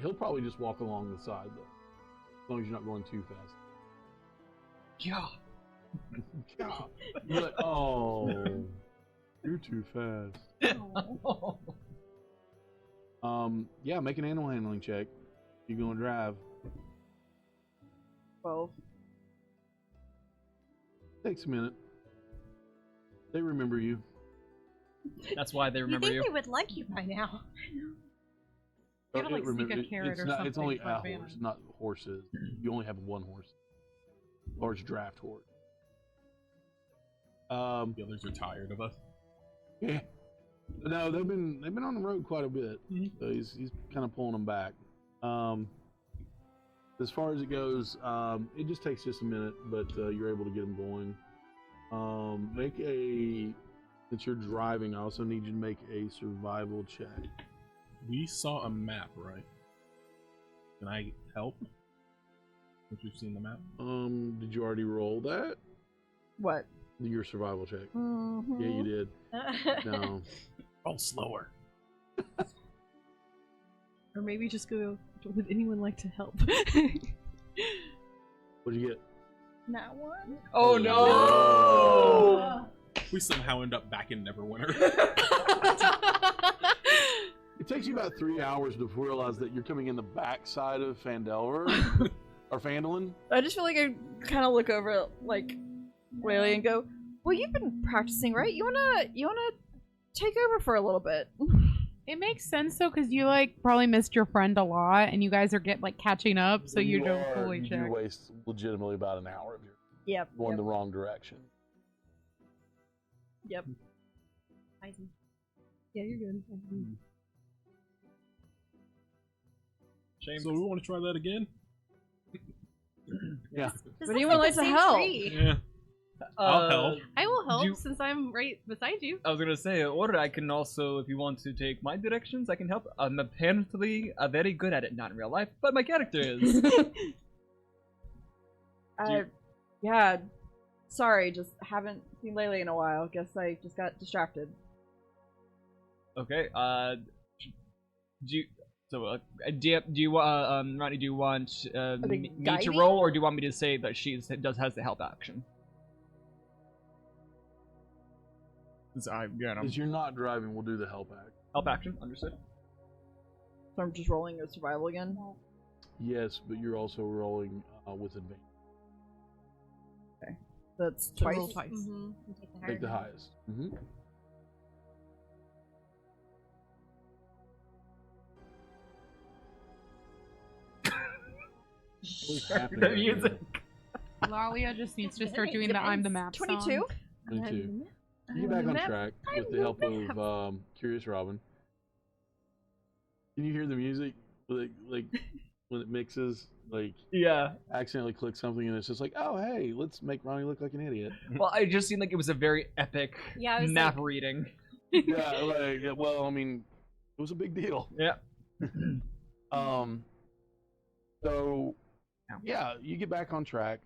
He'll probably just walk along the side though, as long as you're not going too fast. Yeah. God. But, oh, you're too fast. Yeah, make an animal handling check. You're gonna drive. 12. Takes a minute. They remember you. That's why they You remember think you. they would like you by now? You gotta, like, sneak a carrot or It's something only for a advantage. horse, not horses. You only have one horse. Large draft horse. The others are tired of us. Yeah. No, they've been on the road quite a bit. So he's kind of pulling them back. As far as it goes, it just takes just a minute, but you're able to get them going. Since you're driving, I also need you to make a survival check. We saw a map, right? Can I help? Since we've seen the map. Did you already roll that? What? Your survival check. Mm-hmm. Yeah, you did. No. Oh, slower. Or maybe just go, would anyone like to help? What'd you get? Not one. Oh no! We somehow end up back in Neverwinter. It takes you about 3 hours to realize that you're coming in the backside of Phandelver or Phandalin. I just feel like I kind of look over at, like, Whaley and go, well, you've been practicing, right? You wanna take over for a little bit? It makes sense though, because you like probably missed your friend a lot, and you guys are catching up, so you don't fully You check. do waste legitimately about an hour of your Yep. going the wrong direction. Yep. Yeah, you're good. Shame. So we want to try that again? Yeah. This Would you looks like the to same help? tree. Yeah. I'll help. I will help You- since I'm right beside you. I was gonna say, or I can also, if you want to take my directions, I can help. I'm apparently very good at it, not in real life, but my character is. Yeah. Sorry, just haven't seen Laylee in a while. Guess I just got distracted. Okay. Ronnie, do you want they me to guiding? roll, or do you want me to say that she has the help action? Since As you're not driving, we'll do the help act. help action, understood. So I'm just rolling a survival again. Yes, but you're also rolling with advantage. That's So twice. roll twice. Mm-hmm. Take the higher Take the number. highest. Mm-hmm. The music. Lalia just needs to start doing the I'm the map 22. song. 22. You get back on track with the help of Curious Robin. Can you hear the music? Like when it mixes, like Yeah. accidentally click something and it's just like, oh hey, let's make Ronnie look like an idiot. Well, I just seemed like it was a very epic Yeah, I was map like- reading. Yeah, like well, I mean, it was a big deal. Yeah. So yeah, you get back on track.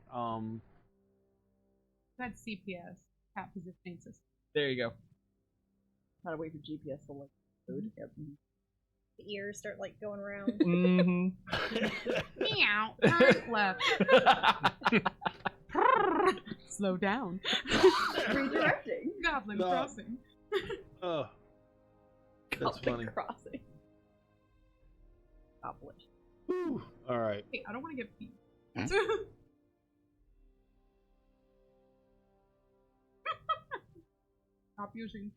That's CPS, cat positioning system. There you go. How to wait for GPS to like load. Yep. The ears start like going around. Mm-hmm. Meow. Turn left. Slow down. Redirecting. Goblin No. crossing. Oh, that's Goblin funny. Crossing. Accomplish. Whew. All right. Hey, I don't want to get beat. Stop using.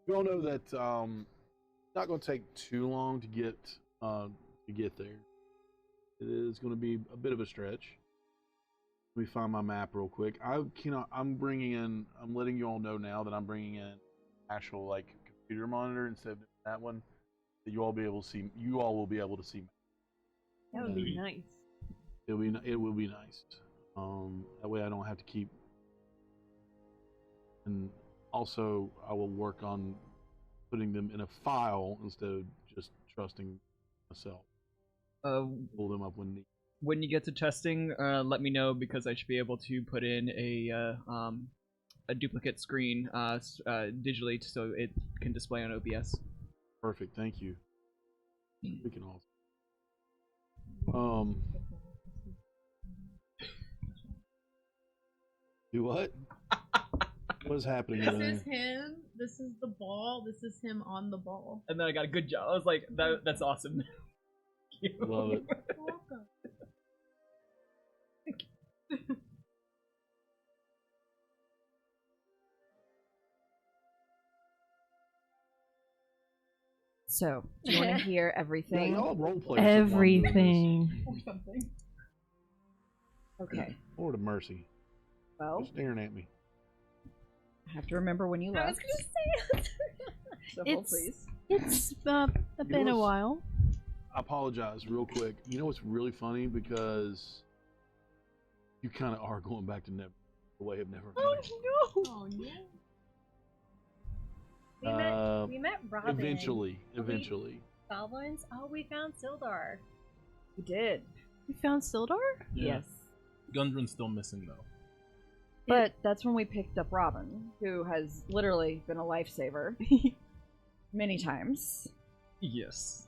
You all know that it's not going to take too long to get there. It is going to be a bit of a stretch. Let me find my map real quick. I'm bringing in. I'm letting you all know now that I'm bringing in actual like computer monitor instead of that one. That you all be able to see. You all will be able to see. That would be nice. It will be nice. That way I don't have to keep. And also, I will work on putting them in a file instead of just trusting myself. Pull them up when needed. When you get to testing, let me know because I should be able to put in a duplicate screen digitally so it can display on OBS. Perfect, thank you. We can all. Do what? What is happening over This there? is him. This is the ball. This is him on the ball. And then I got a good job. I was like, that's awesome. Love it. Welcome. So, do you want to hear Yeah, everything? y'all role play or something while I'm doing this. Everything. Or something. Okay. Lord of mercy. Well, You're staring at me. I have to remember when you I was left. gonna say So hold, It's- please. It's been a while. I apologize real quick. You know what's really funny? Because you kind of are going back to never the way of never. Oh no! we met Robin. Eventually. Goblins. Oh, we found Sildar. We did. We found Sildar? Yeah. Yes. Gundren's still missing though. But that's when we picked up Robin, who has literally been a lifesaver many times. Yes.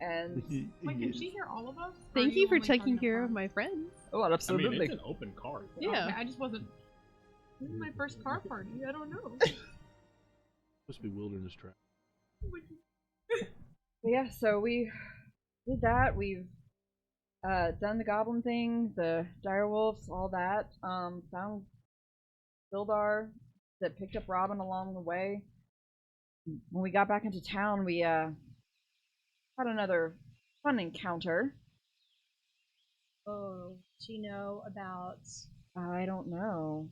And Like, can she hear all of us? Or Thank are you for only taking talking to care of Barb? my friends. Oh, I mean, absolutely. it's an open card. Yeah. Okay, I just wasn't. This is my first car party. I don't know. Supposed to be wilderness track. but yeah, so we did that. We've done the goblin thing, the direwolves, all that. Found Sildar that picked up Robin along the way. When we got back into town, we had another fun encounter. Oh, does she know about? I don't know.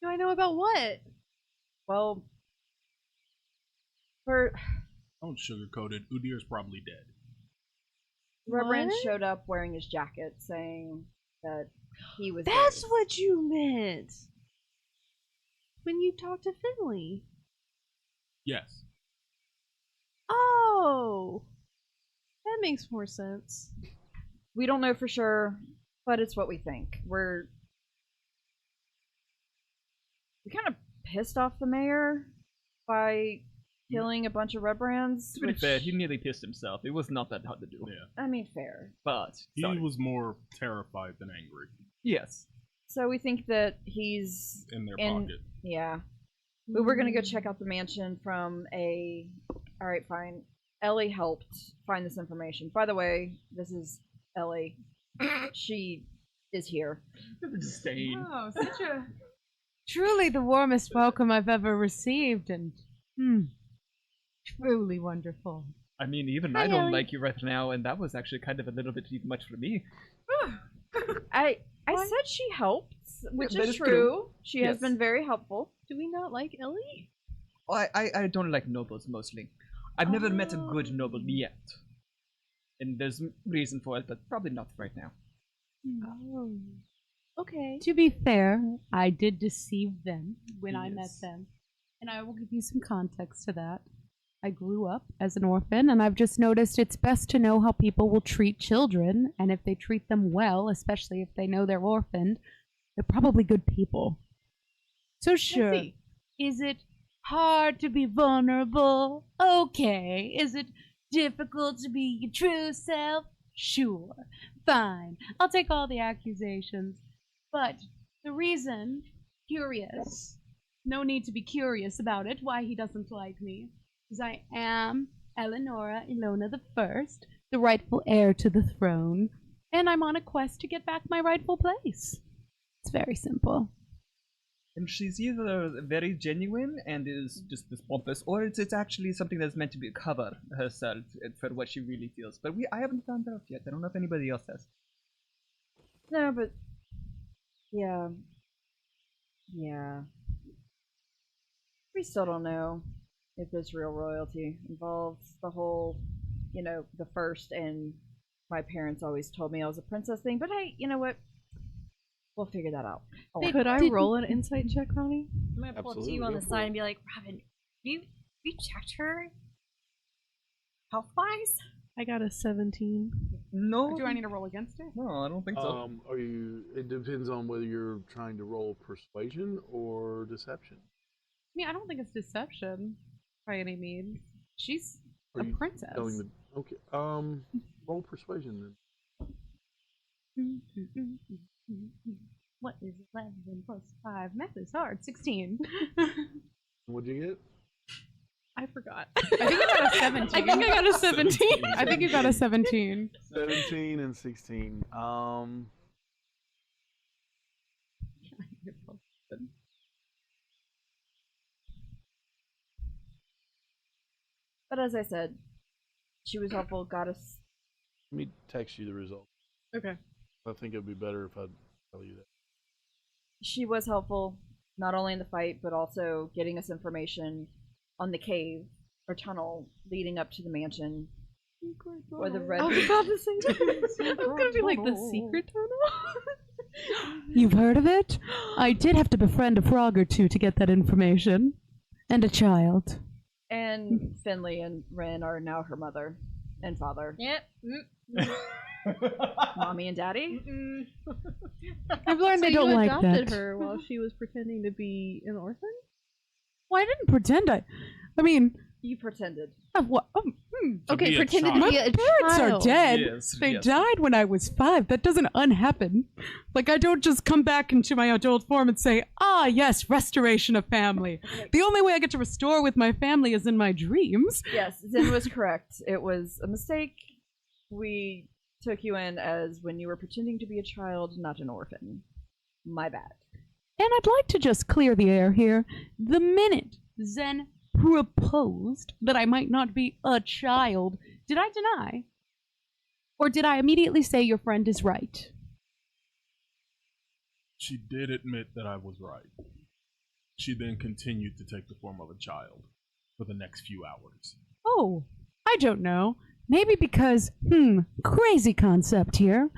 Do I know about what? Well, for Don't sugarcoat it. Udir's probably dead. Reverend What? showed up wearing his jacket, saying that he was. That's theirs. what you meant when you talked to Finley. Yes. Oh, that makes more sense. We don't know for sure, but it's what we think. We kind of pissed off the mayor by killing a bunch of red brands. To be which, fair, he nearly pissed himself. It was not that hard to do. Yeah. I mean, fair. But He sorry. was more terrified than angry Yes. So we think that he's in their in. pocket. Yeah. We were gonna go check out the mansion from a. All right, fine. Ellie helped find this information. By the way, this is Ellie. She is here. The disdain. Oh, such a. Truly the warmest welcome I've ever received, and truly wonderful. I mean, even Hi, I don't Ellie. like you right now, and that was actually kind of a little bit too much for me. I said she helped, which that is is true. true. She has Yes. been very helpful. Do we not like Ellie? I don't like nobles mostly. I've never met a good noble yet. And there's reason for it, but probably not right now. Oh, okay. To be fair, I did deceive them when I met Yes. them. And I will give you some context to that. I grew up as an orphan, and I've just noticed it's best to know how people will treat children, and if they treat them well, especially if they know they're orphaned, they're probably good people. So sure, see. is it hard to be vulnerable? Okay. Is it difficult to be your true self? Sure. Fine. I'll take all the accusations. But the reason, curious, no need to be curious about it, why he doesn't like me, is I am Eleonora Ilona the First, the rightful heir to the throne, and I'm on a quest to get back my rightful place. It's very simple. And she's either very genuine and is just this pompous, or it's actually something that's meant to be cover herself for what she really feels. But I haven't found out yet. I don't know if anybody else has. No, but Yeah. Yeah. We still don't know if there's real royalty involved. The whole, the first and my parents always told me I was a princess thing, but hey, you know what? We'll figure that out. Could I roll an insight check, Ronnie? I'm gonna pull up to Absolutely, you on go the for side it. and be like, Robin, you checked her health wise? I got a 17. No. Do I need to roll against it? No, I don't think so. Are you? It depends on whether you're trying to roll persuasion or deception. I mean, I don't think it's deception by any means. She's Are a you princess. telling the okay? Roll persuasion then. What is 11 plus 5? Math is hard. 16. What'd you get? I forgot. I think I got a 17. I think I got a 17. I think you got a 17. 17 and 16. But as I said, she was helpful, got us. Let me text you the result. Okay. I think it'd be better if I tell you that. She was helpful, not only in the fight, but also getting us information on the cave or tunnel leading up to the mansion. Or the red. I was about to say that. I was gonna be like the secret tunnel. You've heard of it? I did have to befriend a frog or two to get that information. And a child. And Finley and Ren are now her mother and father. Yep. Mommy and daddy? I've learned So they don't you like adopted that. her while she was pretending to be an orphan? Well, I didn't pretend. I mean, You pretended. what? To Okay, be a pretended to child. be a Parents are child. dead. Yes, They yes. died when I was 5. That doesn't unhappen. Like, I don't just come back into my adult form and say, ah, yes, restoration of family. The only way I get to restore with my family is in my dreams. Yes, Zen was correct. It was a mistake. We took you in as when you were pretending to be a child, not an orphan. My bad. And I'd like to just clear the air here. The minute Zen proposed that I might not be a child, did I deny? Or did I immediately say your friend is right? She did admit that I was right. She then continued to take the form of a child for the next few hours. Oh, I don't know. Maybe because, crazy concept here.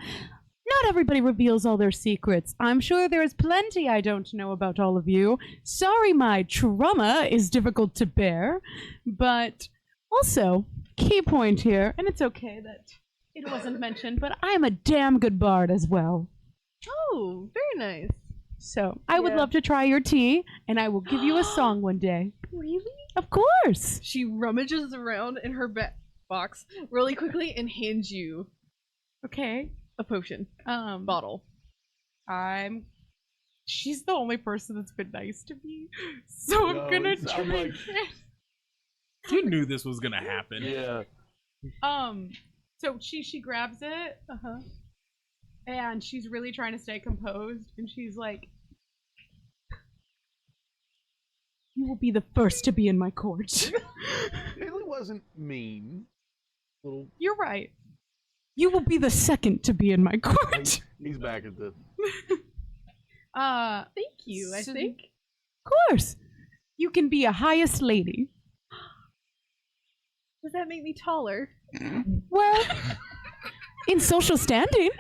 Not everybody reveals all their secrets. I'm sure there is plenty I don't know about all of you. Sorry my trauma is difficult to bear. But also, key point here, and it's okay that it wasn't mentioned, but I'm a damn good bard as well. Oh, very nice. So, I would Yeah. love to try your tea, and I will give you a song one day. Really? Of course! She rummages around in her box really quickly and hands you Okay. a potion Um, bottle. She's the only person that's been nice to me, so I'm gonna it's- I'm drink like- it. You knew this was gonna happen. Yeah. So she grabs it, and she's really trying to stay composed, and she's like, "You will be the first to be in my court." It wasn't mean. Little. You're right. You will be the second to be in my court. He's back at the. Thank you, I So- think. Of course. You can be a highest lady. Does that make me taller? Well, in social standing.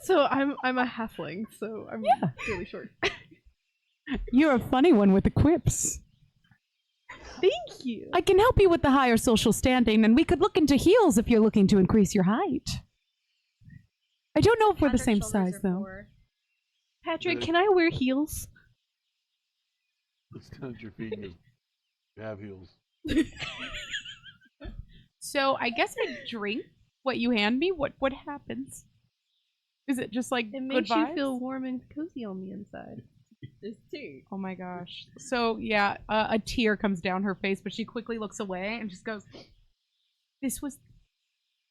So I'm a halfling, so I'm Yeah. really short. You're a funny one with the quips. Thank you. I can help you with the higher social standing, and we could look into heels if you're looking to increase your height. I don't know if we're the Patrick's same shoulders size, are though. forward. Patrick, can I wear heels? Let's touch your feet. And you have heels. So I guess I drink what you hand me. What happens? Is it just like It good makes you vibes? feel warm and cozy on the inside. There's two. Oh my gosh. So yeah, a tear comes down her face, but she quickly looks away and just goes, "This was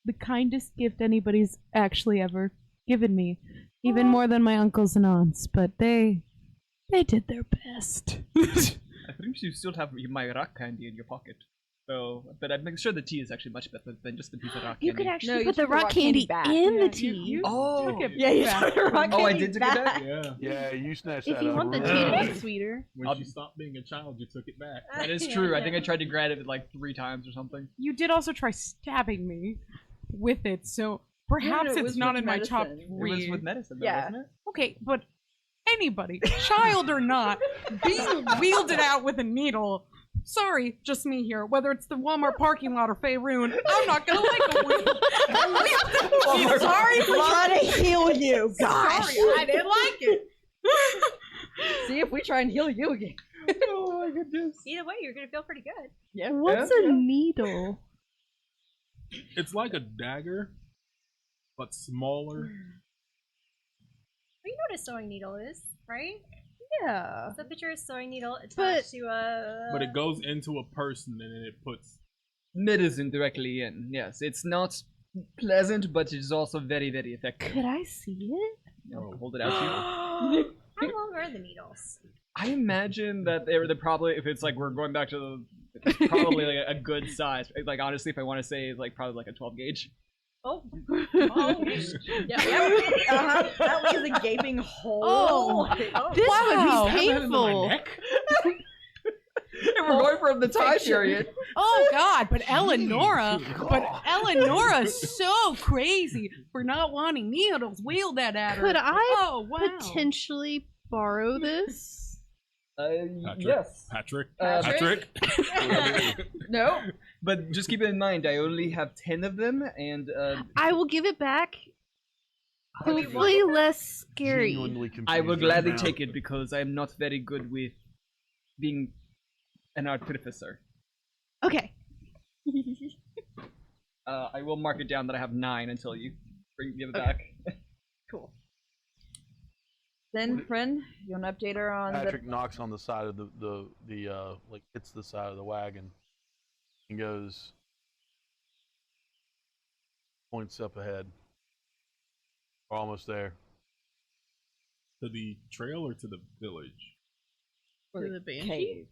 the kindest gift anybody's actually ever given me, even more than my uncles and aunts. But they did their best." I think you still have my rock candy in your pocket. So, but I'm sure the tea is actually much better than just the piece of rock You candy. could actually No, you put the took the rock rock candy candy back. in Yeah, the tea. you Oh, took it Yeah, you back. took the rock Oh, I candy did take it back? Yeah. Yeah, you snatched If that you up. want the real tea to quick. be sweeter. When I'll- she stopped being a child, you took it back. That is Yeah, true. I yeah. think I tried to grab it like 3 times or something. You did also try stabbing me with it, so perhaps it it's was not with in my top medicine. It was 3. with medicine, though, Yeah. wasn't it? Okay, but anybody, child or not, being wielded out with a needle. Sorry, just me here. Whether it's the Walmart parking lot or Faerun, I'm not gonna like a wheel. Sorry for trying to heal you. Gosh. Sorry, I didn't like it. See if we try and heal you again. Oh my goodness. Either way, you're gonna feel pretty good. Yeah. What's Yeah. a needle? It's like a dagger, but smaller. You know what a sewing needle is, right? Yeah. So picture a sewing needle attached But- to a. But it goes into a person and then it puts. Medicine directly in. Yes, it's not pleasant, but it is also very, very effective. Could I see it? I'll hold it out to you. How long are the needles? I imagine that they're probably, if it's like we're going back to the, it's probably like a good size. Like honestly, if I want to say, like probably like a 12 gauge. Oh, Yeah. Uh-huh. That leaves a gaping hole. Oh, this Wow. would be Have that into my painful. neck? And we're going from the time period. Oh God, but Eleonora, Jeez. but Eleonora's so crazy for not wanting needles wheeled that at her. Could I Oh wow. potentially borrow this? Patrick. Yes. Patrick. Patrick? No. But just keep in mind, I only have 10 of them, and I will give it back. Okay, Hopefully less scary. Genuinely confused I will right gladly now. take it because I'm not very good with being an artificer. Okay. I will mark it down that I have 9 until you give it back. Cool. Then, friend, you want to update her on Patrick knocks on the side of the like hits the side of the wagon and goes, points up ahead. We're almost there. To the trail or to the village? the, To the banshee? cave?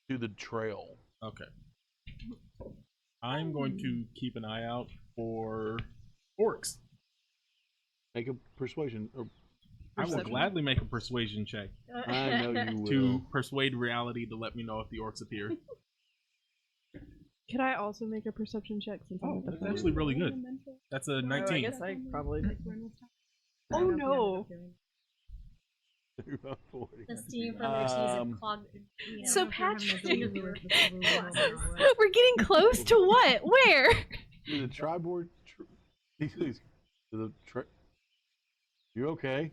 To the trail. Okay. I'm going to keep an eye out for orcs. Make a persuasion. Or I will gladly make a persuasion check I know you will. to persuade reality to let me know if the orcs appear. Could I also make a perception check since I'm Oh, at the that's front? actually really good. That's a Oh, I 19. guess I probably. Oh no! The steam from their season clogged. You know, So if you're having Patrick, a baby. we're getting close to what? Where? To the triboard. To the You okay?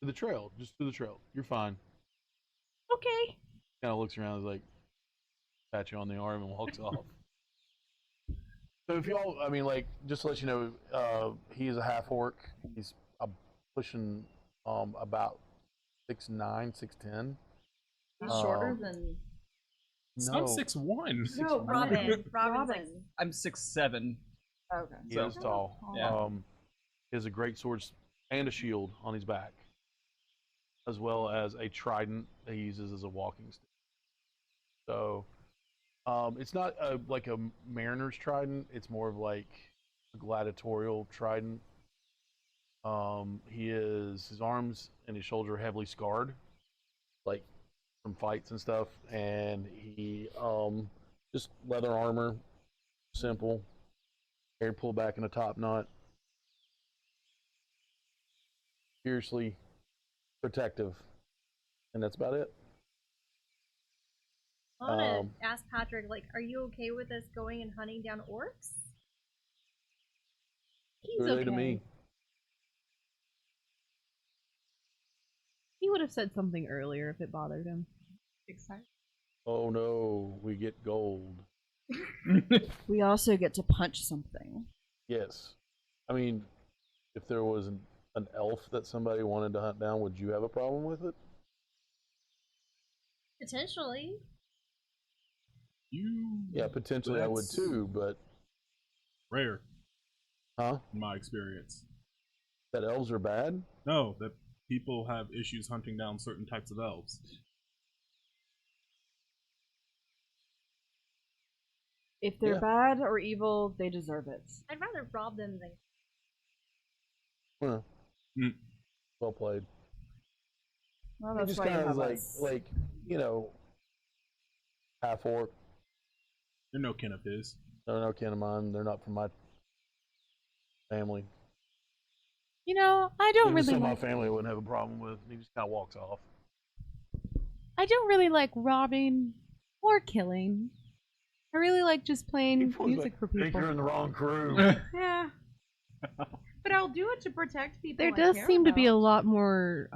To the trail. Just to the trail. You're fine. Okay. Kind of looks around, is like, pat you on the arm and walks off. So if y'all, I mean, like, just to let you know, he is a half orc. He's pushing about 6'9", 6'10". He's shorter than. No, I'm 6'1". No, Robin. Robin's like, I'm 6'7". Okay. he is tall. Yeah. He has a great sword and a shield on his back, as well as a trident that he uses as a walking stick. So, it's not like a mariner's trident. It's more of like a gladiatorial trident. His arms and his shoulder are heavily scarred, like from fights and stuff. And he just leather armor, simple, hair pulled back in a top knot. Fiercely protective, and that's about it. I want to ask Patrick, like, are you okay with us going and hunting down orcs? He's Who are they okay. to me? He would have said something earlier if it bothered him. Oh no, we get gold. We also get to punch something. Yes. I mean, if there was an elf that somebody wanted to hunt down, would you have a problem with it? Potentially. Yeah, potentially I would That's too, but Rare, huh? in my experience. That elves are bad? No, that people have issues hunting down certain types of elves. If they're Yeah. bad or evil, they deserve it. I'd rather rob them than. Well, Mm. well played. Well, It that's just why you kind of have like, us. like, you know, half orc. They're no kin of his. They're no kin of mine. They're not from my family. You know, I don't Even really some of my like. family wouldn't have a problem with. He just kind of walks off. I don't really like robbing or killing. I really like just playing music for I think people. you're in the wrong crew. Yeah. But I'll do it to protect people. There I does care seem to be a about. lot more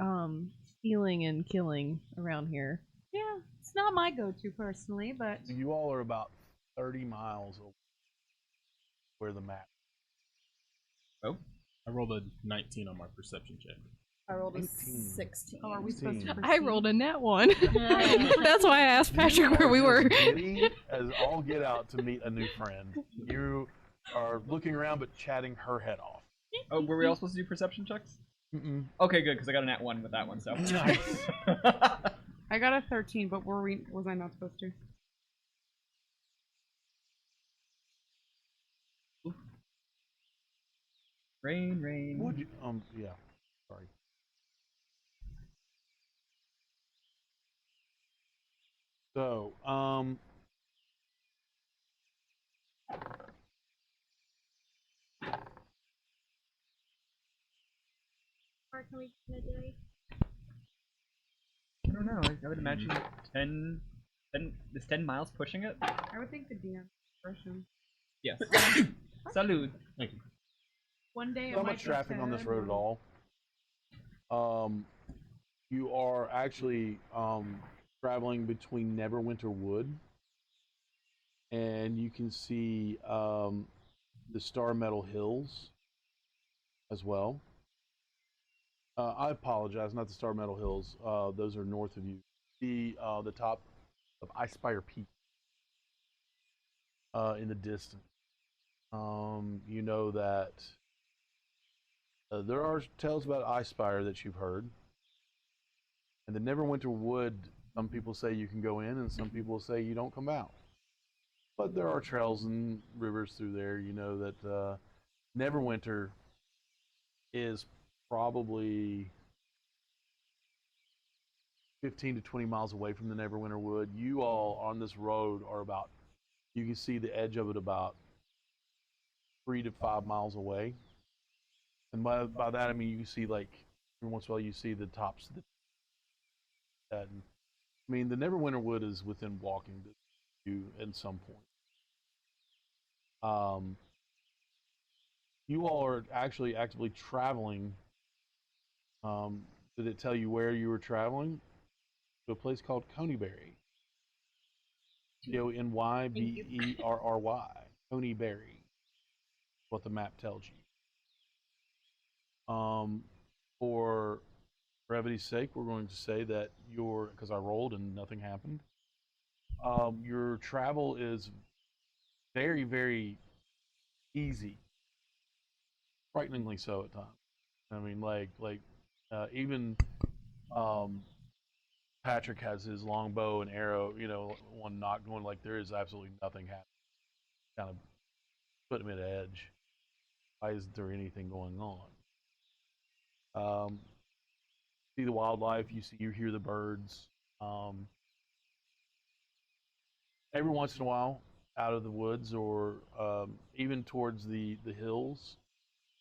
stealing and killing around here. Yeah, it's not my go-to personally, but You all are about 30 miles away where the map. Oh, I rolled a 19 on my perception check. I rolled a 18. 16. oh, are we supposed to 16. proceed? I rolled a net one. That's why I asked Patrick where we were. Giddy as all get out to meet a new friend. You are looking around but chatting her head off. oh, were we all supposed to do perception checks? Mm-mm. Okay, good, because I got a nat 1 with that one, so. Nice. I got a 13, but was I not supposed to? Rain, rain. Would you? Yeah. Sorry. So, Or can we in a day? I don't know. I would imagine 10. Is 10 miles pushing it? I would think the DM version. Yes. Salud. Thank you. One day. not much traffic on this road at all. You are actually traveling between Neverwinter Wood, and you can see the Star Meadow Hills as well. I apologize, not the Star Meadow Hills. Those are north of you. The top of Icespire Peak in the distance. You know that there are tales about Icespire that you've heard. And the Neverwinter Wood, some people say you can go in, and some people say you don't come out. But there are trails and rivers through there. You know that Neverwinter is probably 15 to 20 miles away from the Neverwinter Wood. You all on this road are about, you can see the edge of it about 3 to 5 miles away. And by that, I mean, you can see, like, every once in a while, you see the tops of the. I mean, the Neverwinter Wood is within walking distance of you at some point. You all are actually actively traveling. Did it tell you where you were traveling? To a place called Coneyberry. Coneyberry. Coneyberry. What the map tells you. For brevity's sake, we're going to say that because I rolled and nothing happened. Your travel is very, very easy, frighteningly so at times. I mean, even Patrick has his long bow and arrow, one knock going, like there is absolutely nothing happening. Kind of put him at edge. Why isn't there anything going on? See the wildlife, you hear the birds. Every once in a while, out of the woods or even towards the hills,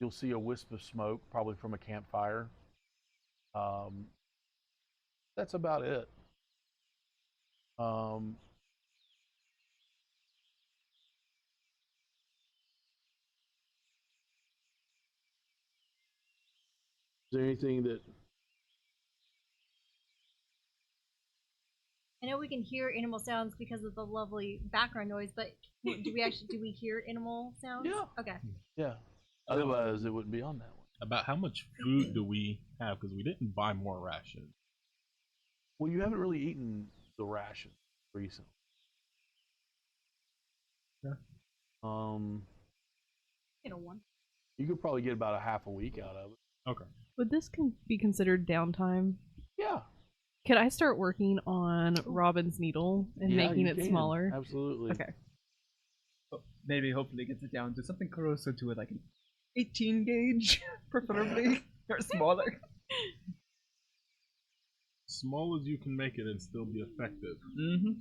you'll see a wisp of smoke, probably from a campfire. That's about it. Is there anything that I know we can hear animal sounds because of the lovely background noise, but do we hear animal sounds? Yeah. Okay. Yeah. Otherwise, it wouldn't be on that one. About how much food do we have? Because we didn't buy more rations. Well, you haven't really eaten the ration recently. Yeah. One. You could probably get about a half a week out of it. Okay. Would this be considered downtime? Yeah. Could I start working on Robin's needle and Yeah, making you it can. smaller? Absolutely. Okay. maybe hopefully gets it down to something closer to like an 18 gauge, preferably, or smaller. Small as you can make it and still be effective. Mm-hmm.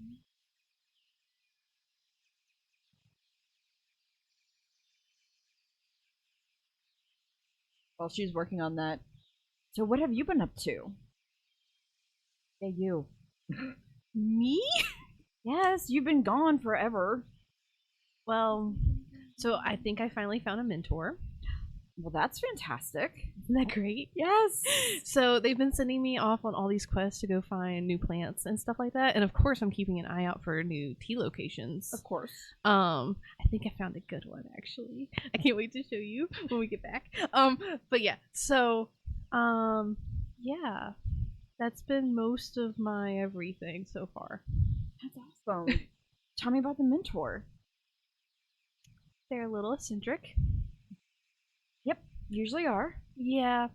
While she's working on that, so what have you been up to? Yeah, you. Me? Yes, you've been gone forever. Well, so I think I finally found a mentor. Well, that's fantastic. Isn't that great? Yes. So they've been sending me off on all these quests to go find new plants and stuff like that. And of course I'm keeping an eye out for new tea locations. Of course. I think I found a good one actually. I can't wait to show you when we get back. But yeah, so yeah. That's been most of my everything so far. That's awesome. Tell me about the mentor. They're a little eccentric. Yep, usually are. Yeah.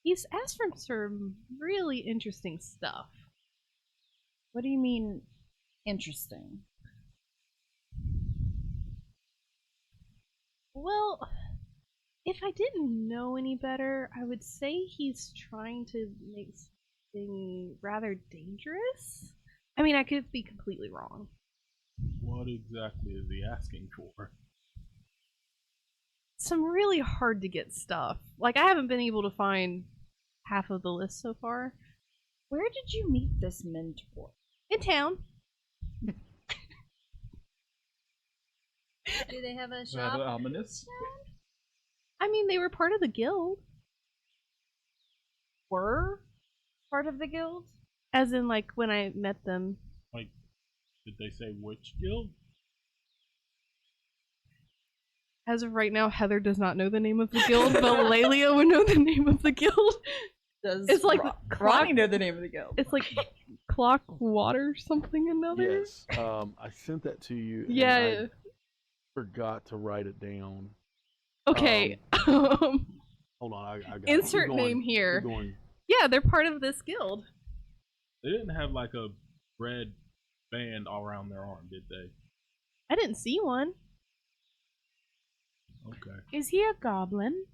He's asked for some really interesting stuff. What do you mean, interesting? Well, if I didn't know any better, I would say he's trying to make something rather dangerous. I mean, I could be completely wrong. What exactly is he asking for? Some really hard to get stuff. Like, I haven't been able to find half of the list so far. Where did you meet this mentor? In town. Do they have a Rather shop? ominous. I mean, they were part of the guild. Were part of the guild? As in, like, when I met them. Like, did they say which guild? As of right now, Heather does not know the name of the guild, but Lelia would know the name of the guild. It's like Ronnie know the name of the guild. It's like Clock Water something another. Yes. I sent that to you. And Yeah. I forgot to write it down. Okay. Hold on. I got it. Insert Keep going. name here. Keep going. Yeah, they're part of this guild. They didn't have like a red band all around their arm, did they? I didn't see one. Okay. Is he a goblin?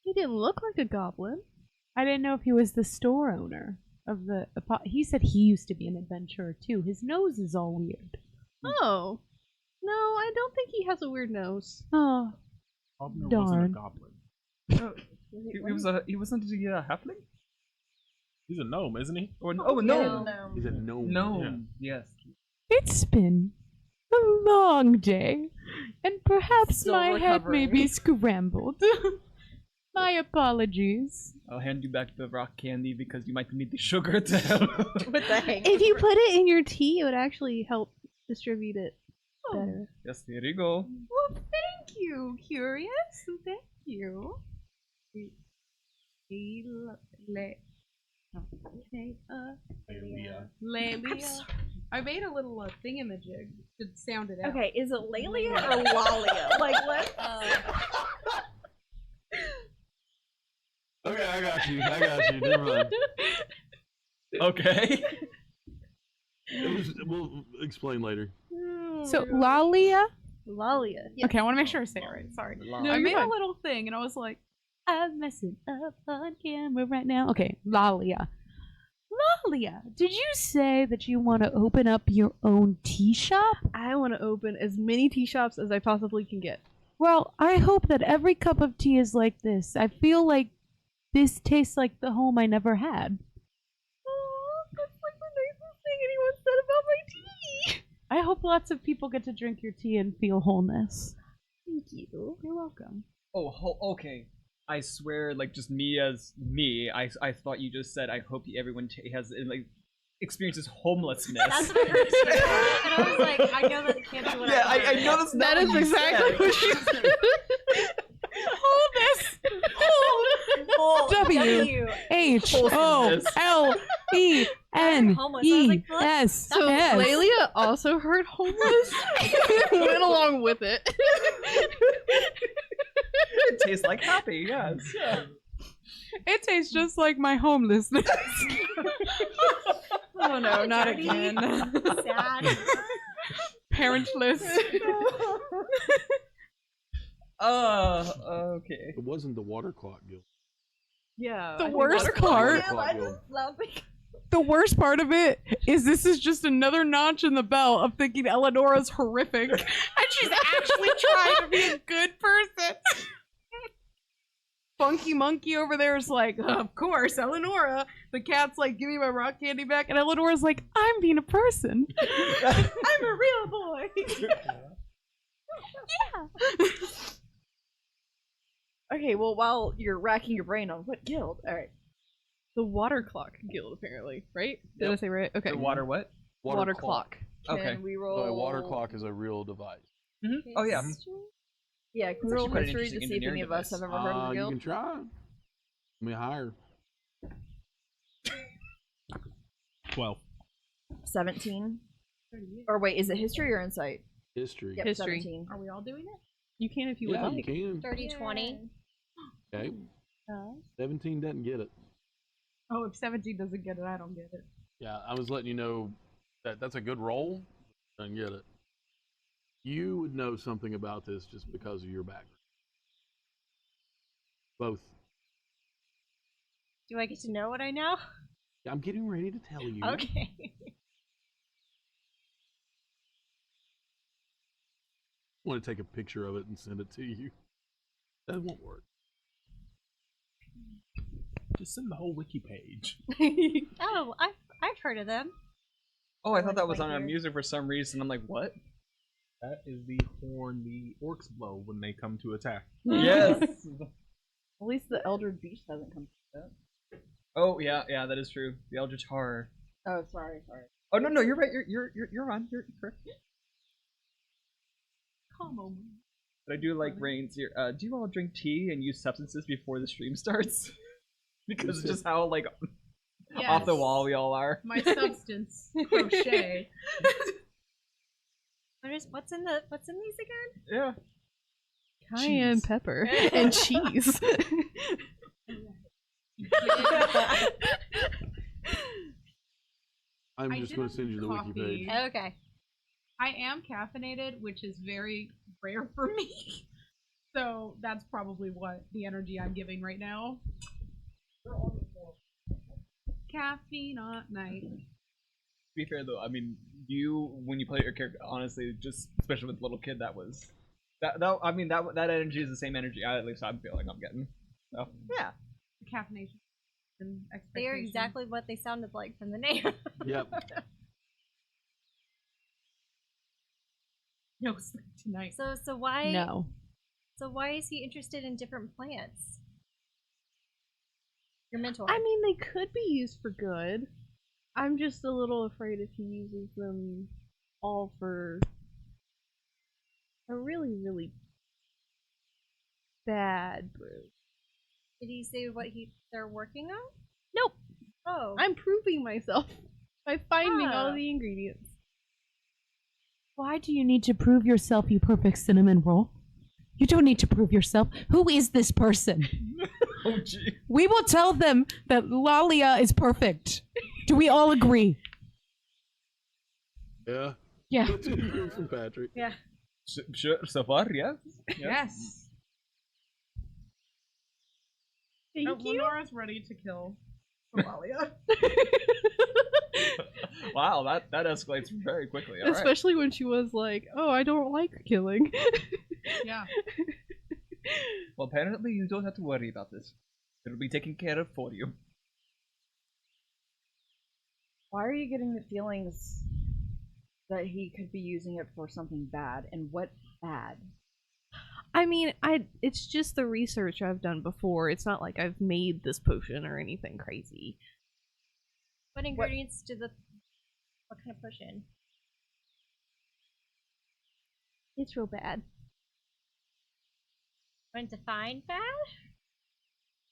He didn't look like a goblin. I didn't know if he was the store owner of the. He said he used to be an adventurer too. His nose is all weird. Oh. No, I don't think he has a weird nose. Oh, Hobner wasn't a darn. goblin. He wasn't a halfling? He's a gnome, isn't he? Or oh no. He's a gnome. No. Yes. it's been a long day, and perhaps Still my head may recovering. be scrambled. My apologies. I'll hand you back the rock candy because you might need the sugar to help. With the hang. If you put it in your tea, it would actually help distribute it better. Yes, there you go. Well, thank you, Curious. Thank you. Lelia. Lelia. I made a little thingamajig to sound it out. Okay, is it Lelia or Lalia? Like, what? Okay, I got you. Never mind. Okay. We'll explain later. So, Lalia? Lalia. Okay, I want to make sure I say it right. Sorry. No, I made a little thing, and I was like, I'm messing up on camera right now. Okay, Lalia. Lalia, did you say that you want to open up your own tea shop? I want to open as many tea shops as I possibly can get. Well, I hope that every cup of tea is like this. I feel like this tastes like the home I never had. Oh, that's like the nicest thing anyone said about my tea. I hope lots of people get to drink your tea and feel wholeness. Thank you. You're welcome. Oh, okay. I swear, like, just me as me, I thought you just said, I hope everyone has, like, experiences homelessness. That's what I heard too. And I was like, I know that can't be what Yeah, I I know that's not That what is you exactly said. what she said. Wholeness! Full W H O Wholesomeness. L E N Homeless. I was E like, what? S So S. Lelia also heard homeless and went along with it. It tastes like happy, yes. Yeah. It tastes just like my homelessness. Oh no, not Dirty. again. Sad. Parentless. Okay. It wasn't the water clock guild. Yeah. The I think worst water part- clock- Water clock guild. The worst part of it is this is just another notch in the belt of thinking Eleonora's horrific, and she's actually trying to be a good person. Funky Monkey over there is like, of course, Eleonora. The cat's like, give me my rock candy back, and Eleonora's like, I'm being a person. I'm a real boy. Yeah. Okay, well, while you're racking your brain on what guild, alright. The Water Clock Guild, apparently, right? Did I Yep. say right? Okay. The water what? Water Clock. Can Okay. we So roll? a water clock is a real device. Oh yeah. Yeah, can we It's roll actually quite an history to interesting see if engineering any of us device. have ever heard of the You guild? can try. Let me hire. 12. 17. Or wait, is it history or insight? History. Yep, History. 17. Are we all doing it? You can if you Yeah, would you like. can. 30, 20. Okay. 17 doesn't get it. Oh, if 17 doesn't get it, I don't get it. Yeah, I was letting you know that that's a good roll. Doesn't get it. You would know something about this just because of your background. Both. Do I get to know what I know? I'm getting ready to tell you. Okay. I want to take a picture of it and send it to you. That won't work. Just send the whole wiki page. Oh, I've heard of them. Oh, I thought that was Right on our here. music for some reason. I'm like, what? That is the horn the orcs blow when they come to attack. Yes. At least the Eldred Beast hasn't come to that. Oh yeah, yeah, that is true. The Eldritch Horror. Oh, sorry. Oh no, you're right. You're on. You're correct. Calm moment. But I do like Rain's here. Do you all drink tea and use substances before the stream starts? Because it's just how like off the wall we all are. My substance, crochet. What's in these again? Yeah. Cayenne Cheese. pepper and cheese. I'm I just did going have to send you the wiki coffee. page. Okay. I am caffeinated, which is very rare for me. So that's probably what the energy I'm giving right now. Caffeine at night. To be fair though, I mean, when you play your character, honestly, just especially with little kid, that that energy is the same energy at least I'm feeling I'm getting. So yeah. The caffeination and They are expectation. exactly what they sounded like from the name. Yep. No sleep tonight. So why? No. So why is he interested in different plants? Your mentor. I mean, they could be used for good. I'm just a little afraid if he uses them all for a really, really bad brew. Did he say what they're working on? Nope. Oh. I'm proving myself by finding all Ah. the ingredients. Why do you need to prove yourself, you perfect cinnamon roll? You don't need to prove yourself. Who is this person? Oh gee. We will tell them that Lalia is perfect. Do we all agree? Yeah. Yeah. From Patrick. Yeah. Sure, so far, yeah. Yes. Thank you. Lenora's ready to kill Somalia. Wow, that escalates very quickly. All right. Especially when she was like, "Oh, I don't like killing." Yeah. Well, apparently you don't have to worry about this. It'll be taken care of for you. Why are you getting the feelings that he could be using it for something bad? And what bad? I mean, it's just the research I've done before. It's not like I've made this potion or anything crazy. What ingredients do what kind of potion? It's real bad. Want to find bad?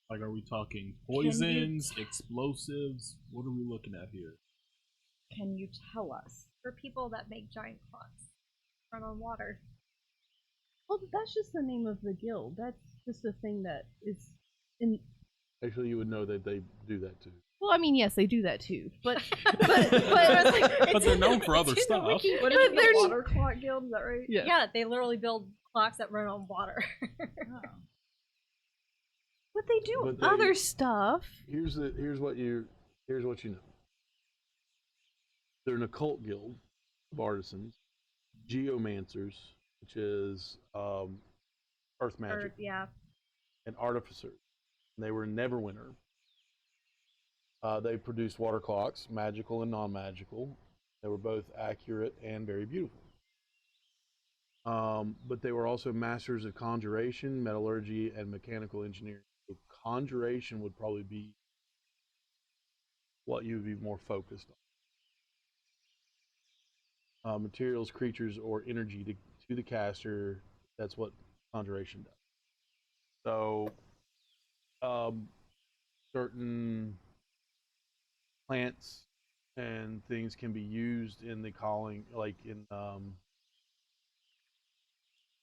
Like, are we talking poisons, explosives? What are we looking at here? Can you tell us? For people that make giant clocks run on water. Well, that's just the name of the guild. That's just a thing that is in Actually, you would know that they do that too. Well, I mean, yes, they do that too, but But they're known for other stuff. What is But it, the there's- Water Clock Guild? Is that right? Yeah, they literally build clocks that run on water. But they do But they- other stuff. Here's what you know. They're an occult guild of artisans, geomancers, which is earth magic, Yeah. and artificers. And they were Neverwinter. They produced water clocks, magical and non-magical. They were both accurate and very beautiful. But they were also masters of conjuration, metallurgy, and mechanical engineering. So conjuration would probably be what you would be more focused on. Materials, creatures, or energy to the caster. That's what conjuration does. So, certain plants and things can be used in the calling, like in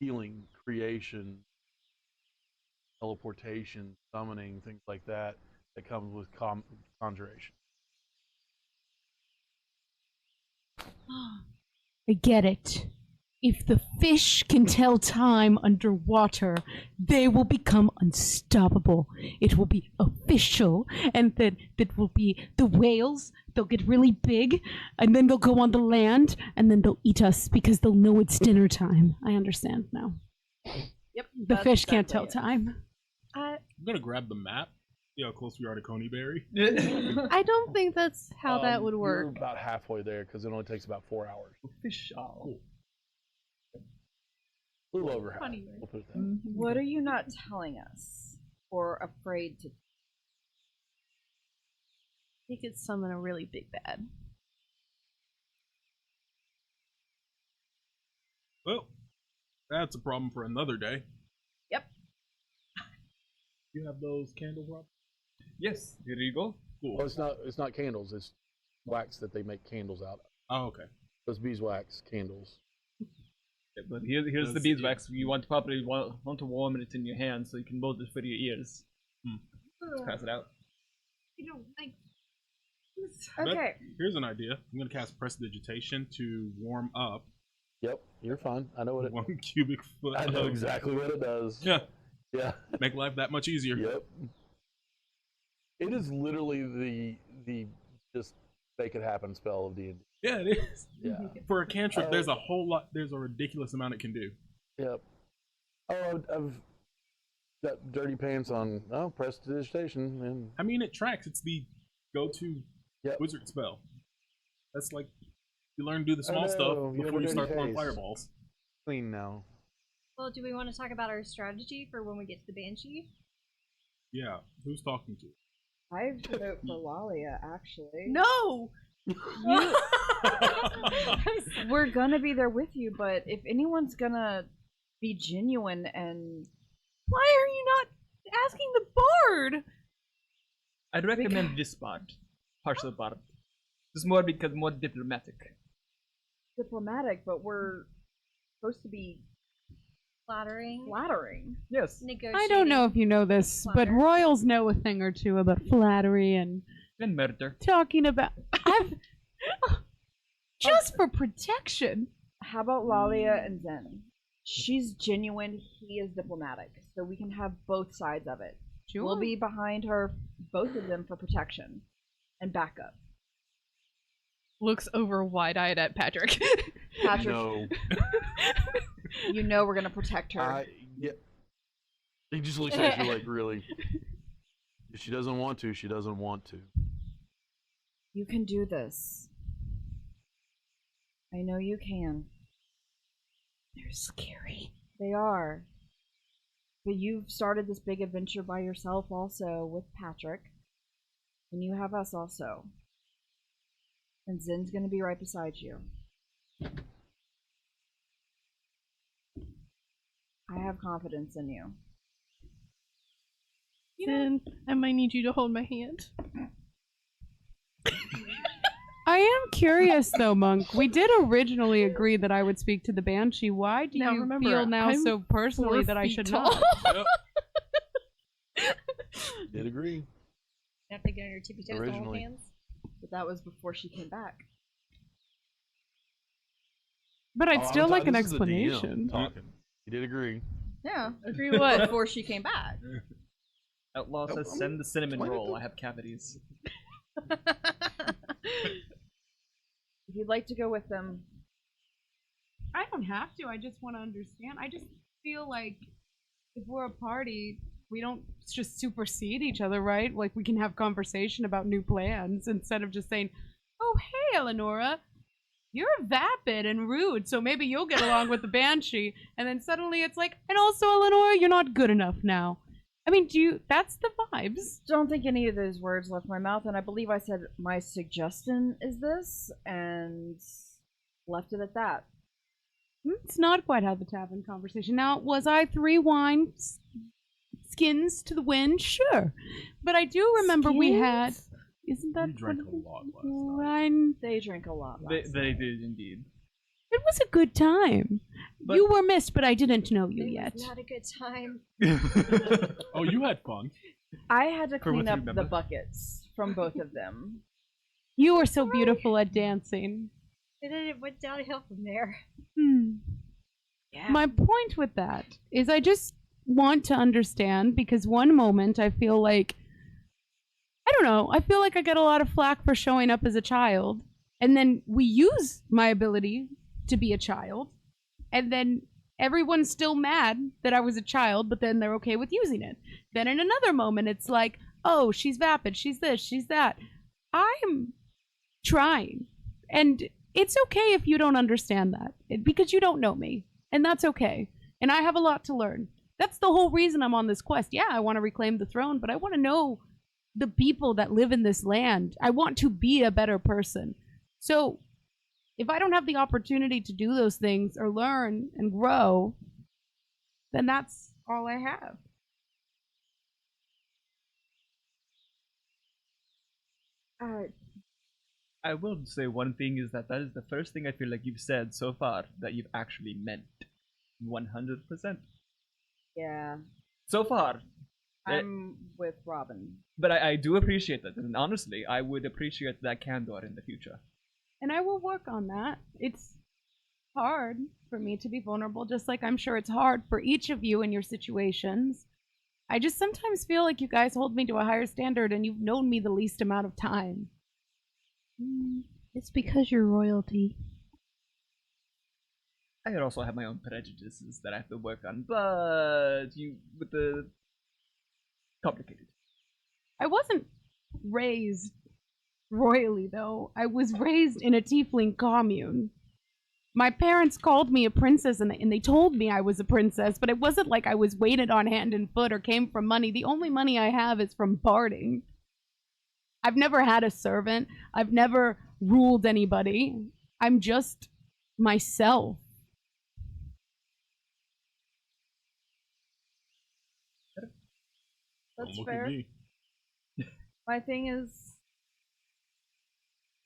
healing, creation, teleportation, summoning, things like that. That comes with conjuration. I get it. If the fish can tell time underwater, they will become unstoppable. It will be official, and then that will be the whales. They'll get really big, and then they'll go on the land, and then they'll eat us because they'll know it's dinner time. I understand now. Yep. The that's fish can't tell exactly it. time. I'm gonna grab the map. See how close we are to Coneyberry. I don't think that's how that would You're work. about halfway there because it only takes about 4 hours. Official. A little over half. Funny, right? We'll put it that way. What are you not telling us? Or afraid to? They could summon a really big bad. Well, that's a problem for another day. Yep. You have those candles, Rob? Yes, here you go. Cool. Well, it's not candles. It's wax that they make candles out of. Oh, okay. Those beeswax candles. Yeah, but here's the Let's beeswax. You want to warm it in your hands so you can hold it for your ears. Let's pass it out. You don't like Okay. Here's an idea. I'm gonna cast Prestidigitation to warm up Yep, you're fine. I know what it. 1 cubic foot. I know of- exactly what it does. Yeah, Yeah. make life that much easier. Yep. It is literally the just make it happen spell of D&D. Yeah, it is. Yeah. For a cantrip, there's a whole lot. There's a ridiculous amount it can do. Yep. Oh, I've got dirty pants on. Oh, prestidigitation and I mean, it tracks. It's the go-to Yep. wizard spell. That's like you learn to do the I small know, stuff you have before a you dirty start throwing face. fireballs. clean now. Well, do we want to talk about our strategy for when we get to the Banshee? Yeah, who's talking to? I vote for Lalia, actually. No! We're gonna be there with you, but if anyone's gonna be genuine and Why are you not asking the bard? I'd recommend this part. Partial part. Just more because more diplomatic. diplomatic, but we're supposed to be Flattering. flattering. Yes. Negotiating. I don't know if you know this, but Flatter. royals know a thing or two about flattery and And murder. talking about. I've just for protection. How about Lalia and Zen? She's genuine, he is diplomatic, so we can have both sides of it. Sure. We'll be behind her, both of them, for protection and backup. Looks over wide-eyed at Patrick. Patrick, No. you know we're gonna protect her. Yeah. He just looks at you like, really? If she doesn't want to, she doesn't want to. You can do this. I know you can. They're scary. They are. But you've started this big adventure by yourself also with Patrick. And you have us also. And Zen's gonna be right beside you. I have confidence in you. Then I might need you to hold my hand. I am curious though, Monk. We did originally agree that I would speak to the Banshee. Why do Now you remember, feel now I'm so personally 4 that I feet should tall. not? Did agree. Have to get on your tippy toes and hold Originally. hands. But that was before she came back. But I'd Oh, still I'm like an this is the DM explanation. talking. He did agree. Yeah. Agree what? Before she came back. Outlaw Nope, says, I'm send the cinnamon explaining roll. to- I have cavities. If you'd like to go with them, I don't have to. I just want to understand. I just feel like if we're a party, we don't just supersede each other, right? Like we can have conversation about new plans instead of just saying, "Oh, hey, Eleonora, you're vapid and rude, so maybe you'll get along with the banshee." And then suddenly it's like, "And also, Eleonora, you're not good enough now." I mean, that's the vibes. don't think any of those words left my mouth, and I believe I said my suggestion is this, and left it at that. It's not quite how the tavern conversation. Now, was I 3 wine skins to the wind? Sure. But I do remember we had. Isn't that We drank what a lot last night. wine? They drink a lot. They, last they night. did indeed. It was a good time. But- You were missed, but I didn't know you It yet. was not a good time. Oh, you had fun. I had to For what clean you up the remember. buckets from both of them. You were so beautiful at dancing. And then it went downhill from there. Yeah. My point with that is I just want to understand because one moment I feel like I don't know, I feel like I get a lot of flack for showing up as a child, and then we use my ability to be a child, and then everyone's still mad that I was a child, but then they're okay with using it. Then in another moment it's like, "Oh, she's vapid, she's this, she's that." I'm trying. And it's okay if you don't understand that because you don't know me. And that's okay. And I have a lot to learn. That's the whole reason I'm on this quest. Yeah, I want to reclaim the throne, but I want to know the people that live in this land. I want to be a better person. So if I don't have the opportunity to do those things or learn and grow, then that's all I have. I will say one thing is that is the first thing I feel like you've said so far that you've actually meant. 100%. Yeah. So far. I'm with Robin. But I do appreciate that. And honestly, I would appreciate that candor in the future. And I will work on that. It's hard for me to be vulnerable, just like I'm sure it's hard for each of you in your situations. I just sometimes feel like you guys hold me to a higher standard and you've known me the least amount of time. It's because you're royalty. I also have my own prejudices that I have to work on, but with the complicated. I wasn't raised royally, though. I was raised in a tiefling commune. My parents called me a princess and they told me I was a princess, but it wasn't like I was waited on hand and foot or came from money. The only money I have is from barding. I've never had a servant. I've never ruled anybody. I'm just myself. That's Don't look fair. at me. My thing is,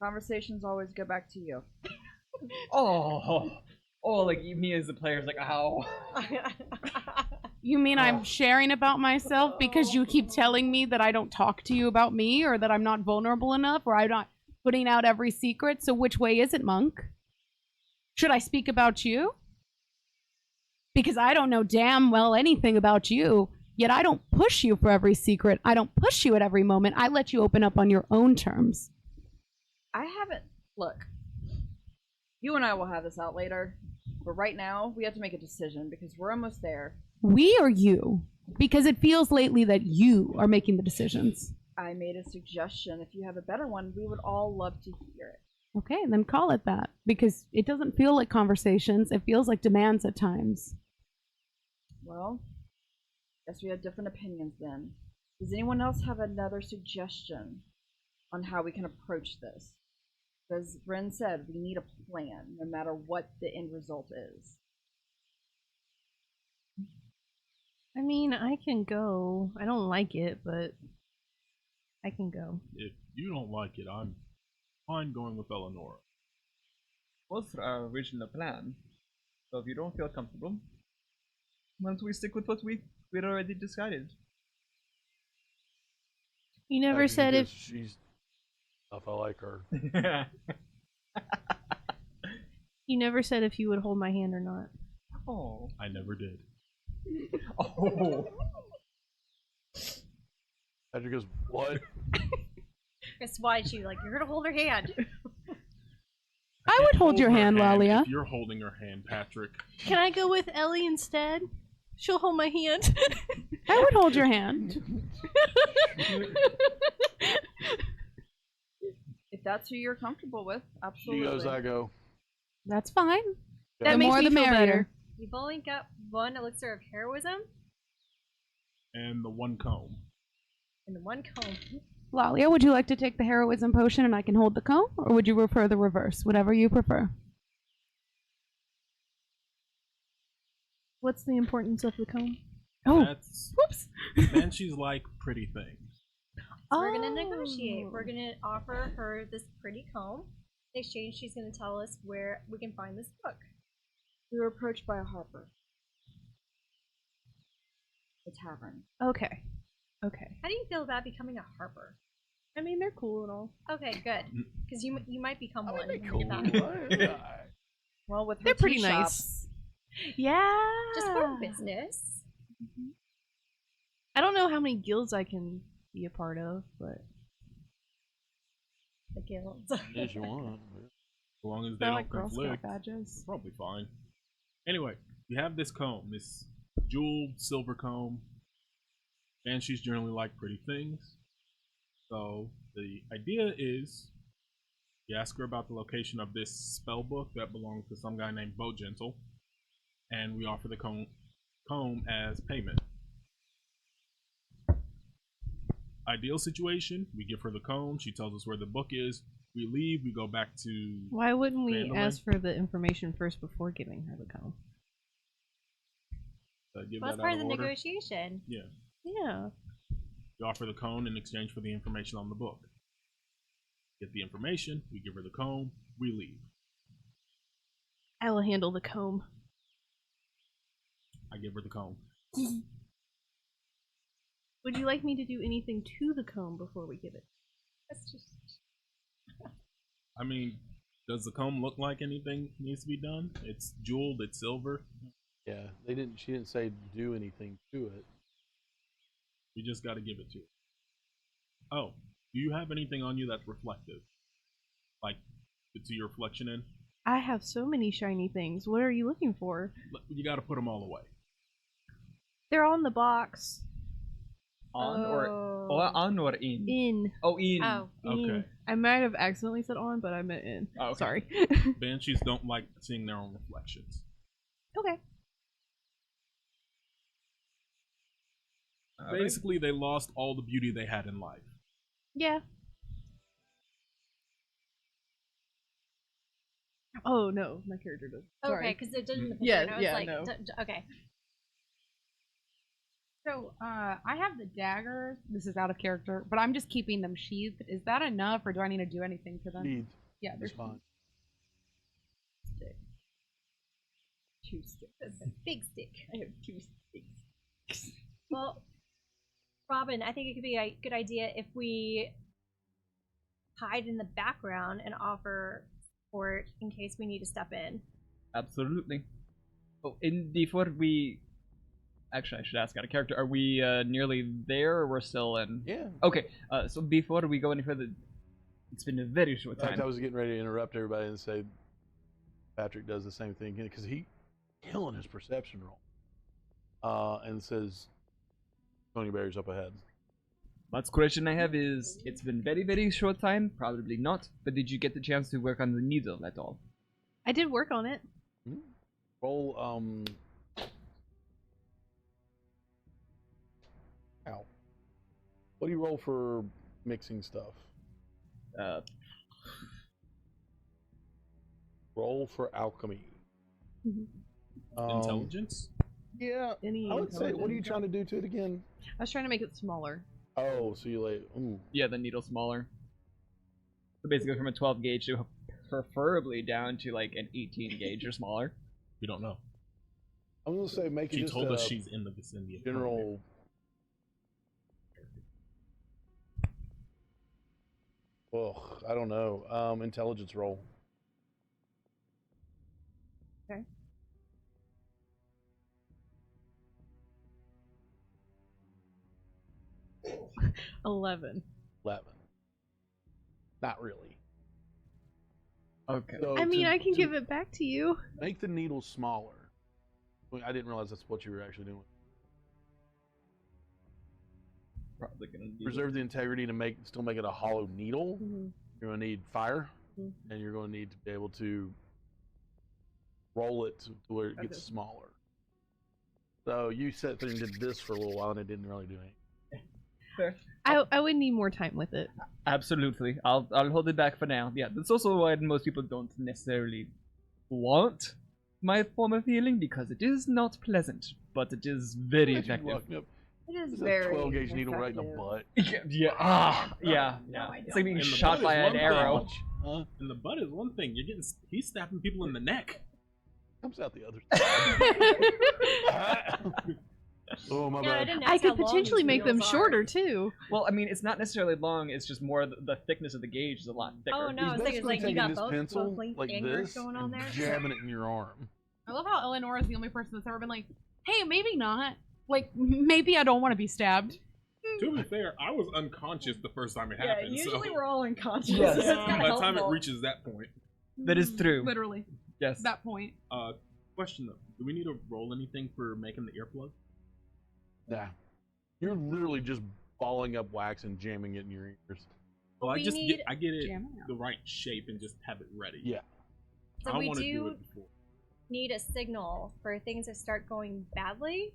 conversations always go back to you. Like me as a player is like, ow. You mean I'm sharing about myself because you keep telling me that I don't talk to you about me or that I'm not vulnerable enough or I'm not putting out every secret? So which way is it, Monk? Should I speak about you? Because I don't know damn well anything about you, yet I don't push you for every secret. I don't push you at every moment. I let you open up on your own terms. I haven't. Look, you and I will have this out later, but right now we have to make a decision because we're almost there. We or you? Because it feels lately that you are making the decisions. I made a suggestion. If you have a better one, we would all love to hear it. Okay, then call it that. Because it doesn't feel like conversations. It feels like demands at times. Well, guess we have different opinions then. Does anyone else have another suggestion on how we can approach this? As Ren said, we need a plan, no matter what the end result is. I mean, I can go. I don't like it, but I can go. If you don't like it, I'm fine going with Eleanor. Was our original plan. So if you don't feel comfortable, why don't we stick with what we'd already decided? You never said if she's tough. I like her. you never said if you would hold my hand or not. Oh. I never did. Oh. Patrick goes, what? Guess why she like you're gonna hold her hand. I would hold your her hand, Lalia. If you're holding her hand, Patrick. Can I go with Ellie instead? She'll hold my hand. I would hold your hand. If that's who you're comfortable with, She absolutely. goes, I go. That's fine. That The makes more me the feel merrier. better. We've only got one elixir of heroism And the one comb. and the one comb. Lalia, would you like to take the heroism potion and I can hold the comb? Or would you prefer the reverse? Whatever you prefer. What's the importance of the comb? Oh, That's whoops. Banshees like pretty things. So we're gonna negotiate. We're gonna offer her this pretty comb. In exchange, she's gonna tell us where we can find this book. We were approached by a harper. The tavern. Okay. Okay. How do you feel about becoming a harper? I mean, they're cool and all. Okay, good. Because you might become one. That'd be when cool. you get back. Well, with her They're pretty tea nice. shops, Yeah. Just for business. I don't know how many guilds I can be a part of, but The guilds. Yes, you want. As long as they They're don't like Girl Scout conflict, badges. probably fine. Anyway, we have this comb, this jeweled silver comb. Banshees generally like pretty things. So the idea is you ask her about the location of this spell book that belongs to some guy named Bogentle, and we offer the comb as payment. Ideal situation, we give her the comb, she tells us where the book is, we leave, we go back to why wouldn't we Phandelver. ask for the information first before giving her the comb? Give Well, that's that part out of of the order. negotiation. Yeah. Yeah. We offer the cone in exchange for the information on the book. Get the information, we give her the comb, we leave. I will handle the comb. I give her the comb. Would you like me to do anything to the comb before we give it? That's just. I mean, does the comb look like anything needs to be done? It's jeweled, it's silver. Yeah, they didn't. She didn't say do anything to it. We just got to give it to her. Oh, do you have anything on you that's reflective? Like, to see your reflection in? I have so many shiny things. What are you looking for? You got to put them all away. They're on the box. On or in? In. Oh, in. Oh. Okay. In. I might have accidentally said on, but I meant in. Oh, okay. Sorry. Banshees don't like seeing their own reflections. Okay. Basically, they lost all the beauty they had in life. Yeah. Oh no, my character does. Sorry. Okay, because it didn't. in the Yeah, picture, and I was yeah, like, no. Okay. So, I have the daggers. This is out of character, but I'm just keeping them sheathed. Is that enough, or do I need to do anything to them? Need. Yeah, they're It's fine. two sticks. That's a big stick. I have 2 sticks. Well, Robin, I think it could be a good idea if we hide in the background and offer support in case we need to step in. Absolutely. Oh, before we... Actually, I should ask out of character. Are we nearly there, or we're still in? Yeah. Okay, so before we go any further, it's been a very short In fact, time. I was getting ready to interrupt everybody and say Patrick does the same thing because he killing his perception roll. And says Tony Berry's up ahead. Last question I have is, it's been very, very short time, probably not, but did you get the chance to work on the needle at all? I did work on it. Roll Ow. What do you roll for mixing stuff? Roll for alchemy. Intelligence? Yeah. Any I would say, what are you intelligence? trying to do to it again? I was trying to make it smaller. Oh, so you like, ooh. Yeah, the needle smaller. So basically from a 12 gauge to preferably down to like an 18 gauge or smaller. We don't know. I'm gonna say make it She just told a us she's in the vicinity of general. Ugh, I don't know. Intelligence roll. Okay. $11. 11. Not really. Okay. So I mean, to- I can to give it back to you. Make the needle smaller. Well, I didn't realize that's what you were actually doing. Probably gonna need Preserve the integrity to still make it a hollow needle. Mm-hmm. You're going to need fire, Mhm. and you're going to need to be able to roll it to where it gets Okay. smaller. So you sat there and did this for a little while, and it didn't really do anything. Fair. I would need more time with it. Absolutely. I'll hold it back for now. Yeah, that's also why most people don't necessarily want my form of healing, because it is not pleasant, but it is very Imagine effective. walking up, It is there's a very 12 gauge needle right in the effective. butt. Yeah. It's like being And the shot butt by is an one arrow. thing. And the butt is one thing. He's stabbing people in the neck. Comes out the other side. Oh, my Yeah, I bad. didn't I ask could how long potentially these make them needles are. shorter too. Well, I mean, it's not necessarily long. It's just more the thickness of the gauge is a lot thicker. Oh no, He's I was thinking basically like you taking got this both pencil length like fingers this going on and there. jamming it in your arm. I love how Eleanor is the only person that's ever been like, hey, maybe not. Like, maybe I don't want to be stabbed. To be fair, I was unconscious the first time it Yeah, happened. usually so we're all unconscious. Yes. It's kinda by the time it helpful. reaches that point, That is true. Literally, Yes. that point. question though, do we need to roll anything for making the earplug? Nah. You're literally just balling up wax and jamming it in your ears. Well, We I need- get it Jam it out. the right shape and just have it ready. Yeah. So I we want to do do it before. need a signal for things to start going badly.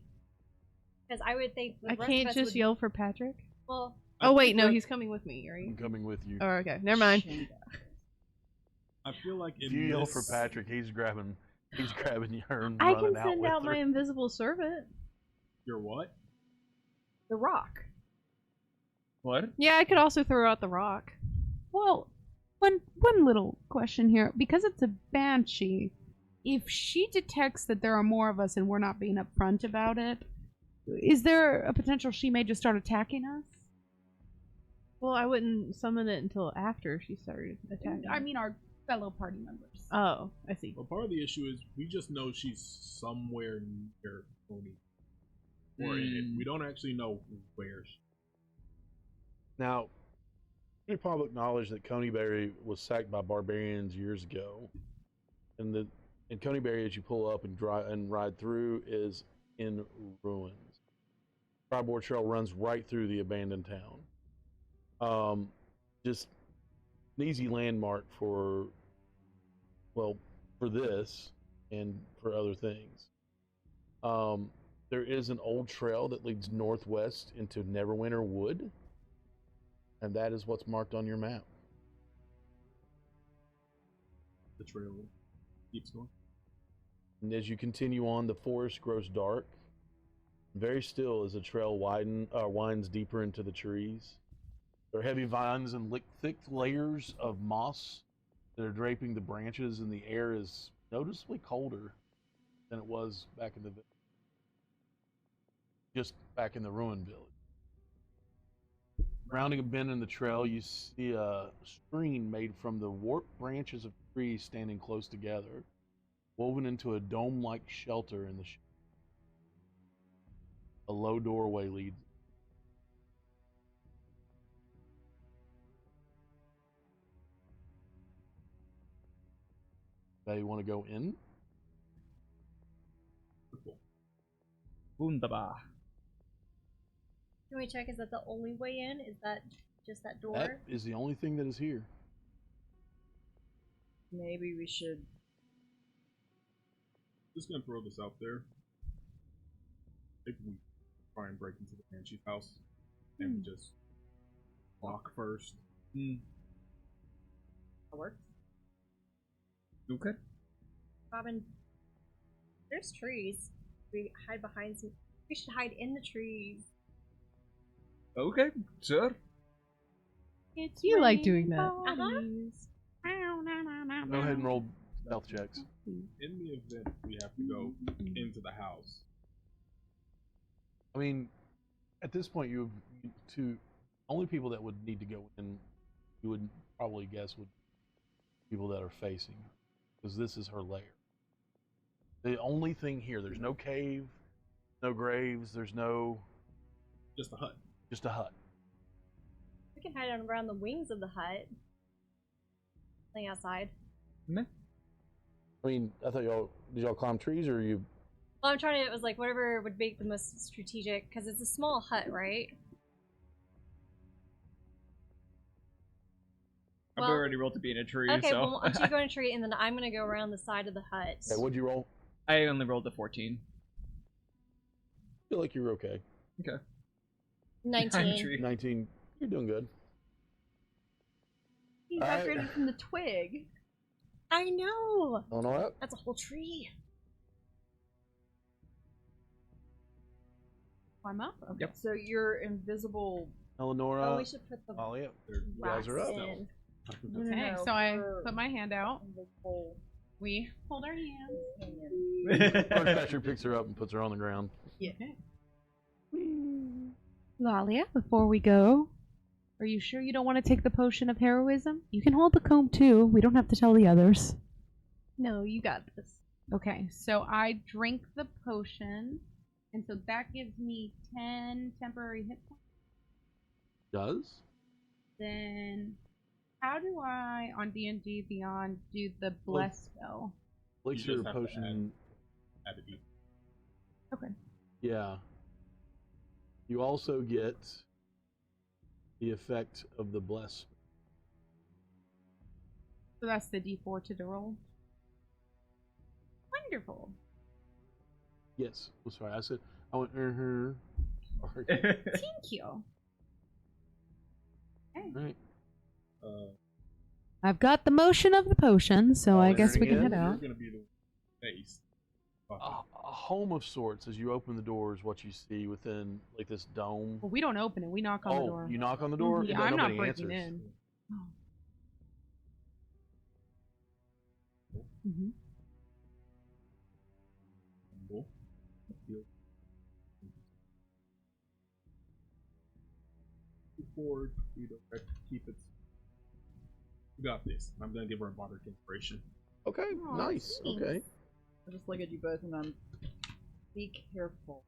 Because I would think the I rest can't of us just would, yell for Patrick. Well, Oh wait, no, that- he's coming with me, right? I'm coming with you. Oh, okay, never mind. I feel like If in you yell this- for Patrick, he's grabbing her and I running can send with out her. my invisible servant. You're what? The rock. What? Yeah, I could also throw out the rock. Well, one little question here. Because it's a banshee, if she detects that there are more of us and we're not being upfront about it, is there a potential she may just start attacking us? Well, I wouldn't summon it until after she started attacking. I mean, our fellow party members. Oh, I see. Well, part of the issue is we just know she's somewhere near Tony. Or in it. We don't actually know where she Now, pretty public knowledge that Coneyberry was sacked by barbarians years ago, and Coneyberry, as you pull up and ride through, is in ruins. Tribord Trail runs right through the abandoned town. Just an easy landmark for this and for other things. There is an old trail that leads northwest into Neverwinter Wood, and that is what's marked on your map. the trail keeps going. And as you continue on, the forest grows dark, very still as the trail winds deeper into the trees. There are heavy vines and thick layers of moss that are draping the branches, and the air is noticeably colder than it was back in the ruined village. Rounding a bend in the trail, you see a screen made from the warped branches of trees standing close together, woven into a dome-like shelter in the a low doorway leads. They want to go in? Wunderbar. can we check? Is that the only way in? Is that just that door? That is the only thing that is here. Maybe we should. Just gonna throw this out there. If we try and break into the Banshee's house and just walk first. That works. Okay. Robin, there's trees. We hide behind some. We should hide in the trees. Okay, sure. It's You like doing that. parties. Go ahead and roll stealth checks. In the event we have to go into the house, I mean, at this point, only people that would need to go in you would probably guess would people that are facing, because this is her lair. The only thing here, there's no cave, no graves, there's no, Just a hut. just a hut. We can hide around the wings of the hut. Laying outside. I mean, I thought did y'all climb trees or you? Well, I'm trying to. It was like whatever would make the most strategic, because it's a small hut, right? I've Well- already rolled to be in a tree, Okay, so. well, why don't you go in a tree, and then I'm gonna go around the side of the hut. Okay, what'd you roll? I only rolled a 14. I feel like you're okay. Okay. 19. Tree. 19. You're doing good. He's Alright. upgraded from the twig. I know. On up. That's a whole tree. Climb up. Okay. Yep. So you're invisible. Eleonora. Oh, we should put the Ollie, you wax guys are up. in. Okay, No, so I for put my hand out. invisible We hold our hands. hanging. First Patrick picks her up and puts her on the ground. Yeah. Lalia, before we go, are you sure you don't want to take the potion of heroism? You can hold the comb too. We don't have to tell the others. No, you got this. Okay, so I drink the potion, and so that gives me 10 temporary hit points. Does? Then, how do I, on D&D Beyond, do the bless spell? Elixir just have to potion. Had to be. Okay. Yeah. You also get the effect of the bless. So that's the D4 to the roll. Wonderful. Yes. Oh, sorry, I said I went. Sorry. Thank you. Right. I've got the motion of the potion, so I guess we can head again? out. You're gonna be the face. A home of sorts. As you open the door, is what you see within like this dome. Well, we don't open it. We knock on the Oh, door. you knock on the door. Yeah, No, I'm not nobody breaking answers. in. Mm-hmm. Forward, keep it. You got this. I'm gonna give her a bardic inspiration. Okay. Aw, Nice. thanks. Okay. I just look at you both and I'm. Be careful.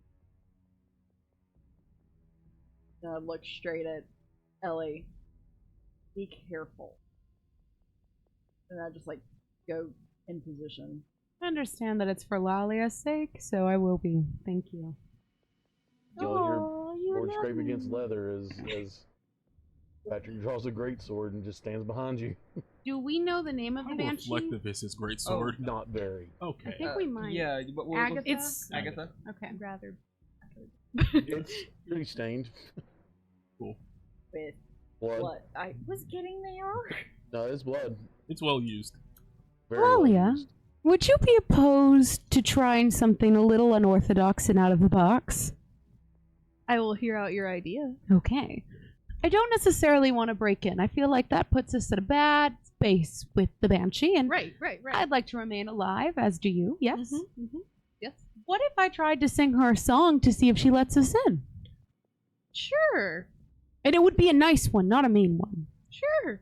And I look straight at Ellie. Be careful. And I just like go in position. I understand that it's for Lalia's sake, so I will be. Thank you. You'll hear board scrape against leather as Patrick draws a great sword and just stands behind you. Do we know the name of the How banshee? reflective is his great sword? Not very. I Okay. think we might. Yeah, what Agatha? It's Agatha? Okay. rather. It's pretty stained. Cool. With Blood. what I was getting there. No, it's blood. It's well used. Very well Lalia, used. would you be opposed to trying something a little unorthodox and out of the box? I will hear out your idea. Okay. I don't necessarily want to break in. I feel like that puts us at a bad space with the Banshee, and Right. I'd like to remain alive, as do you, yes? Yes. What if I tried to sing her a song to see if she lets us in? Sure. And it would be a nice one, not a mean one. Sure.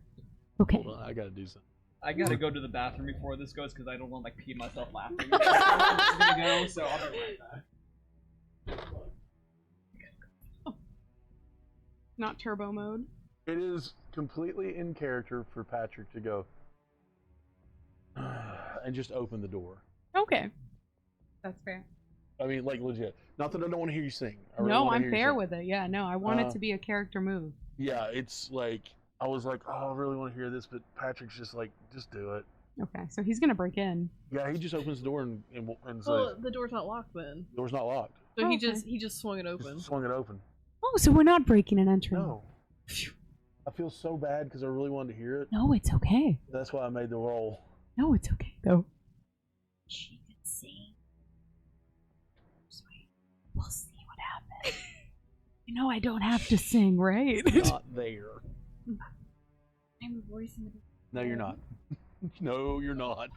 Okay. Hold on, I gotta do something. I gotta go to the bathroom before this goes because I don't want to like pee myself laughing. I'm just gonna go, so I'll be right back. Not turbo mode. It is completely in character for Patrick to go and just open the door. Okay. That's fair. I mean, like legit. Not that I don't want to hear you sing. I really No, wanna I'm hear you fair sing. with it. Yeah, no, I want it to be a character move. Yeah, it's like I was like, oh, I really want to hear this, but Patrick's just like, just do it. Okay, so he's gonna break in. Yeah, he just opens the door and says, Well, the door's not locked then. the door's not locked. So Oh, he okay. just swung it Just open. swung it open. Oh, so we're not breaking and entering. No. I feel so bad because I really wanted to hear it. No, it's okay. That's why I made the roll. No, it's okay, though. She can sing. Sweet. We'll see what happens. You know I don't have to sing, right? Not there. I'm a voice in the. No, you're not. No, you're not.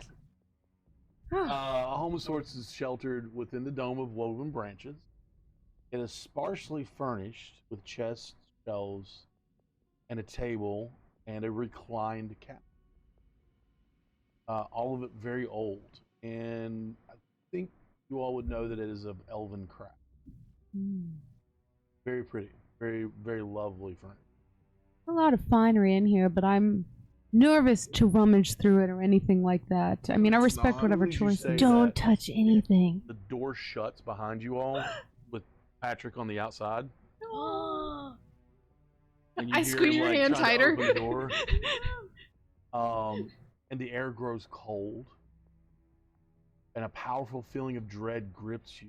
A home of sorts is sheltered within the dome of woven branches. It is sparsely furnished with chests, shelves, and a table and a reclined couch. All of it very old, and I think you all would know that it is of elven craft. Very pretty, very, very lovely furniture. A lot of finery in here, but I'm nervous to rummage through it or anything like that. I mean, I respect Not whatever only did you choice. say Don't that, touch anything. the door shuts behind you all with Patrick on the outside. And you I hear squeeze him, your like, hand try to tighter. open the door. And the air grows cold, and a powerful feeling of dread grips you.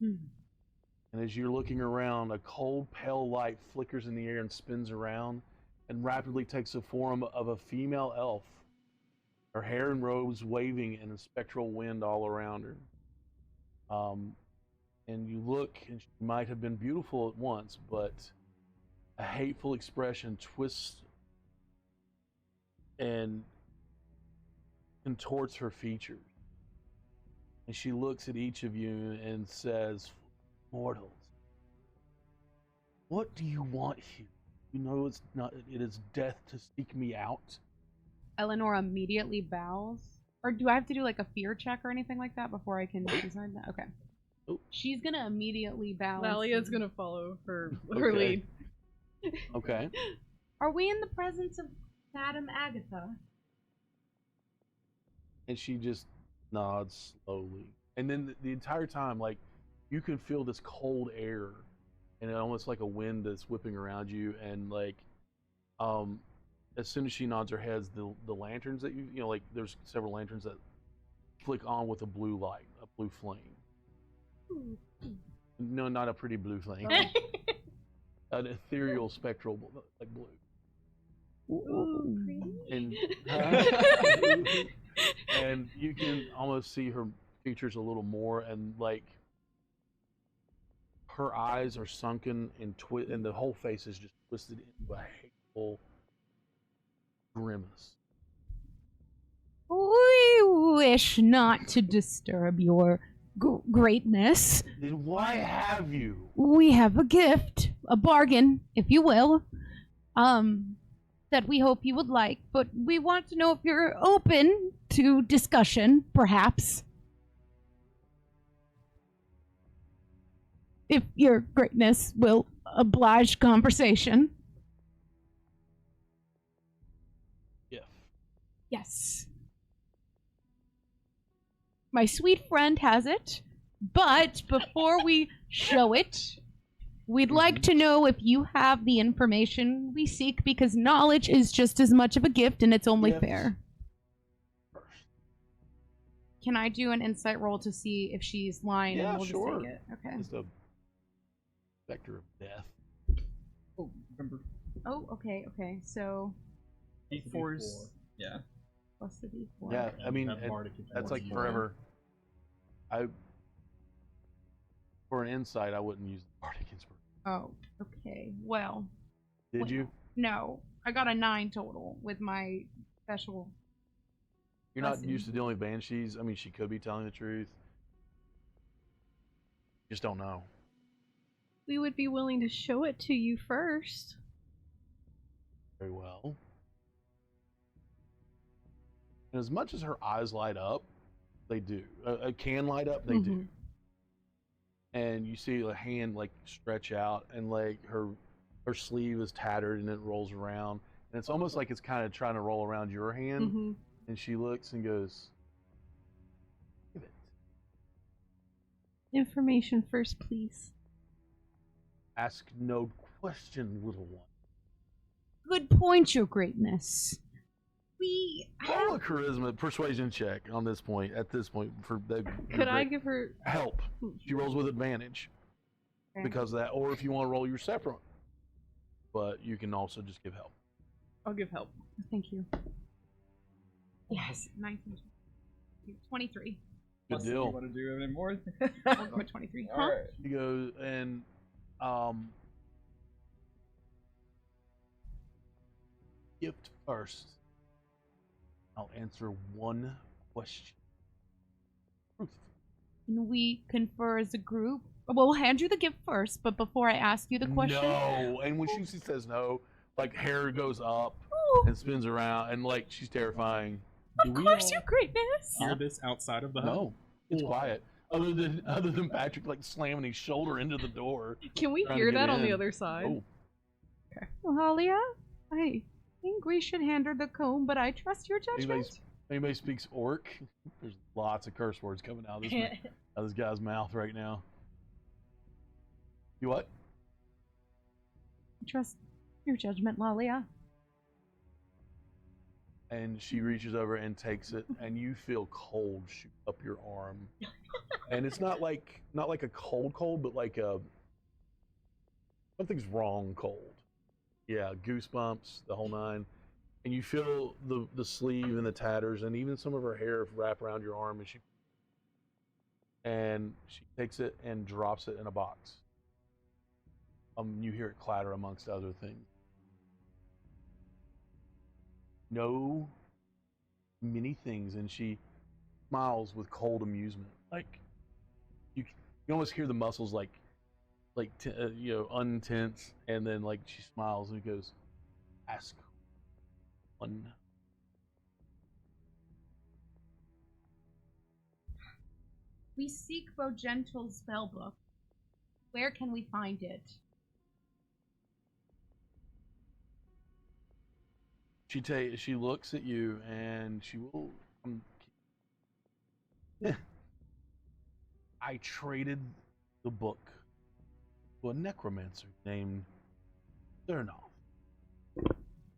And as you're looking around, a cold, pale light flickers in the air and spins around, and rapidly takes the form of a female elf. Her hair and robes waving in a spectral wind all around her. And you look, and she might have been beautiful at once, but a hateful expression twists and contorts her features. And she looks at each of you and says, "Mortals, what do you want here? You know it is death to seek me out." Eleanor immediately bows. Or do I have to do like a fear check or anything like that before I can decide that? Okay. Nope. She's gonna immediately bow. Lalia's gonna follow her Okay. lead. Okay. Are we in the presence of Madame Agatha? And she just nods slowly. And then the entire time, like, you can feel this cold air and it almost like a wind that's whipping around you. And like, as soon as she nods her head, the lanterns that you know, like, there's several lanterns that flick on with a blue light, a blue flame. No, not a pretty blue flame. An ethereal, spectral, like blue. And and you can almost see her features a little more, and like her eyes are sunken and and the whole face is just twisted into a hateful grimace. We wish not to disturb your greatness. Then why have you? We have a gift, a bargain, if you will, that we hope you would like, but we want to know if you're open to discussion, perhaps. If your greatness will oblige conversation. If. Yes. My sweet friend has it, but before we show it, we'd like to know if you have the information we seek, because knowledge is just as much of a gift, and it's only Gifts fair. first. Can I do an insight roll to see if she's lying Yeah, and we'll sure. just take it? Okay. Just a vector of death. Oh, remember Oh, okay. So D4s. Yeah. plus the D4. Yeah, I mean, That bardic is that's like 4. forever. For an insight, I wouldn't use the bardic inspiration. Oh, okay. Well, Did you? no. I got a 9 total with my special. You're not Listen. used to dealing with banshees. I mean, she could be telling the truth. Just don't know. We would be willing to show it to you first. Very well. And as much as her eyes light up, they do. Can light up, they do. And you see a hand like stretch out, and like her sleeve is tattered, and it rolls around, and it's almost like it's kind of trying to roll around your hand. And she looks and goes, "Give it." Information first, please. Ask no question, little one. Good point, your greatness. We Roll a charisma persuasion check on this point. At this point, for the Could I give her help? She rolls with advantage Okay. because of that, or if you want to roll your separate, but you can also just give help. I'll give help. Thank you. Yes, 19. 23. Good Plus, if deal. You want to do any more? I'll go with 23. All right. She goes and gift first. I'll answer one question. Truth. Can we confer as a group? Well, we'll hand you the gift first, but before I ask you the question. No, and when she says no, like hair goes up, and spins around, and like she's terrifying. Of course, your greatness. Hear this outside of the hut? No, it's quiet. Other than Patrick like slamming his shoulder into the door. Can we Trying to hear get that on the in. other side? Oh, Halia, I think we should hand her the comb, but I trust your judgment. anybody speaks orc? There's lots of curse words coming out of this guy's mouth right now. You what? Trust your judgment, Lalia. And she reaches over and takes it, and you feel cold shoot up your arm. And it's not like a cold, but like a something's wrong cold. Yeah, goosebumps, the whole nine. And you feel the sleeve and the tatters, and even some of her hair wrap around your arm. And she takes it and drops it in a box. You hear it clatter amongst other things. No, many things, and she smiles with cold amusement. Like you almost hear the muscles untense, and then like she smiles and goes, "Ask one." We seek Bogentle's spellbook. Where can we find it? She looks at you and she will. I traded the book to a necromancer named Cernoff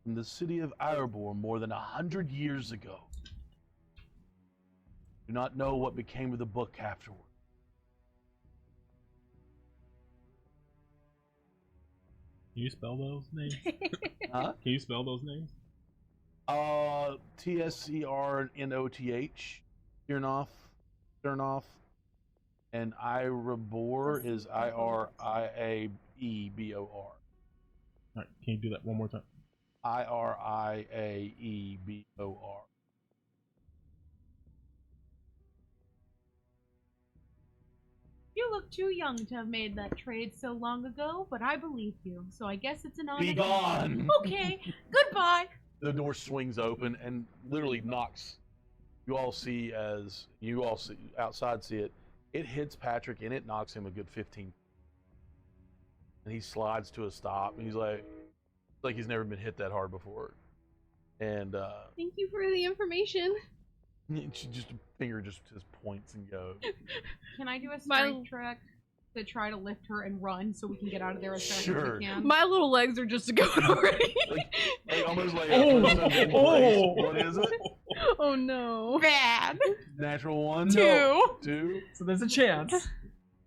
in the city of Erebor more than 100 years ago. Do not know what became of the book afterward. Can you spell those names? Huh? Can you spell those names? Tsernoth, Cernoff, and Erebor is Iriaebor. Alright, can you do that one more time? Iriaebor. You look too young to have made that trade so long ago, but I believe you, so I guess it's an honor. Be gone! Okay, goodbye! The door swings open and literally knocks. You all see outside see it. It hits Patrick and it knocks him a good 15. And he slides to a stop and he's like he's never been hit that hard before. And Thank you for the information. she just finger just points and goes. Can I do a strength check to try to lift her and run so we can get out of there as fast as we can? My little legs are just going already. like almost like what is it? Oh no. Bad. Natural 1? Two. 2. So there's a chance.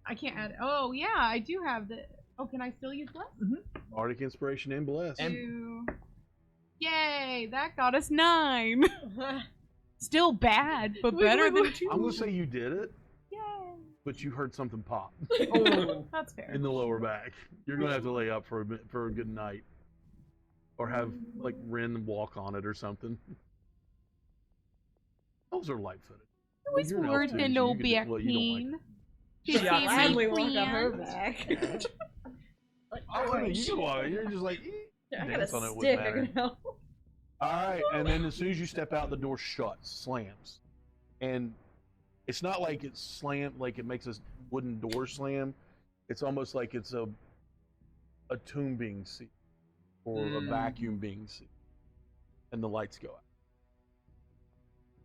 I can't add. Oh yeah, I do have the. Oh, can I still use bless? Bardic inspiration and bless. 2. Yay! That got us 9. Still bad, but better than 2. I'm gonna say you did it, Yay! but you heard something pop Oh, that's fair. in the lower back. You're gonna have to lay up for a good night, or have like Ren walk on it or something. Elves are light-footed. It was You're an elf worth too, it, so no you get to- well, you don't like Beacon. Yeah, Gladly walk on her back. I mean, you can walk. You're just like I got dance a on it. stick. Wouldn't I matter. can help. All right, and then as soon as you step out, the door shuts, slams, and it's not like it's slammed, like it makes a wooden door slam. It's almost like it's a tomb being sealed or a vacuum being sealed, and the lights go out.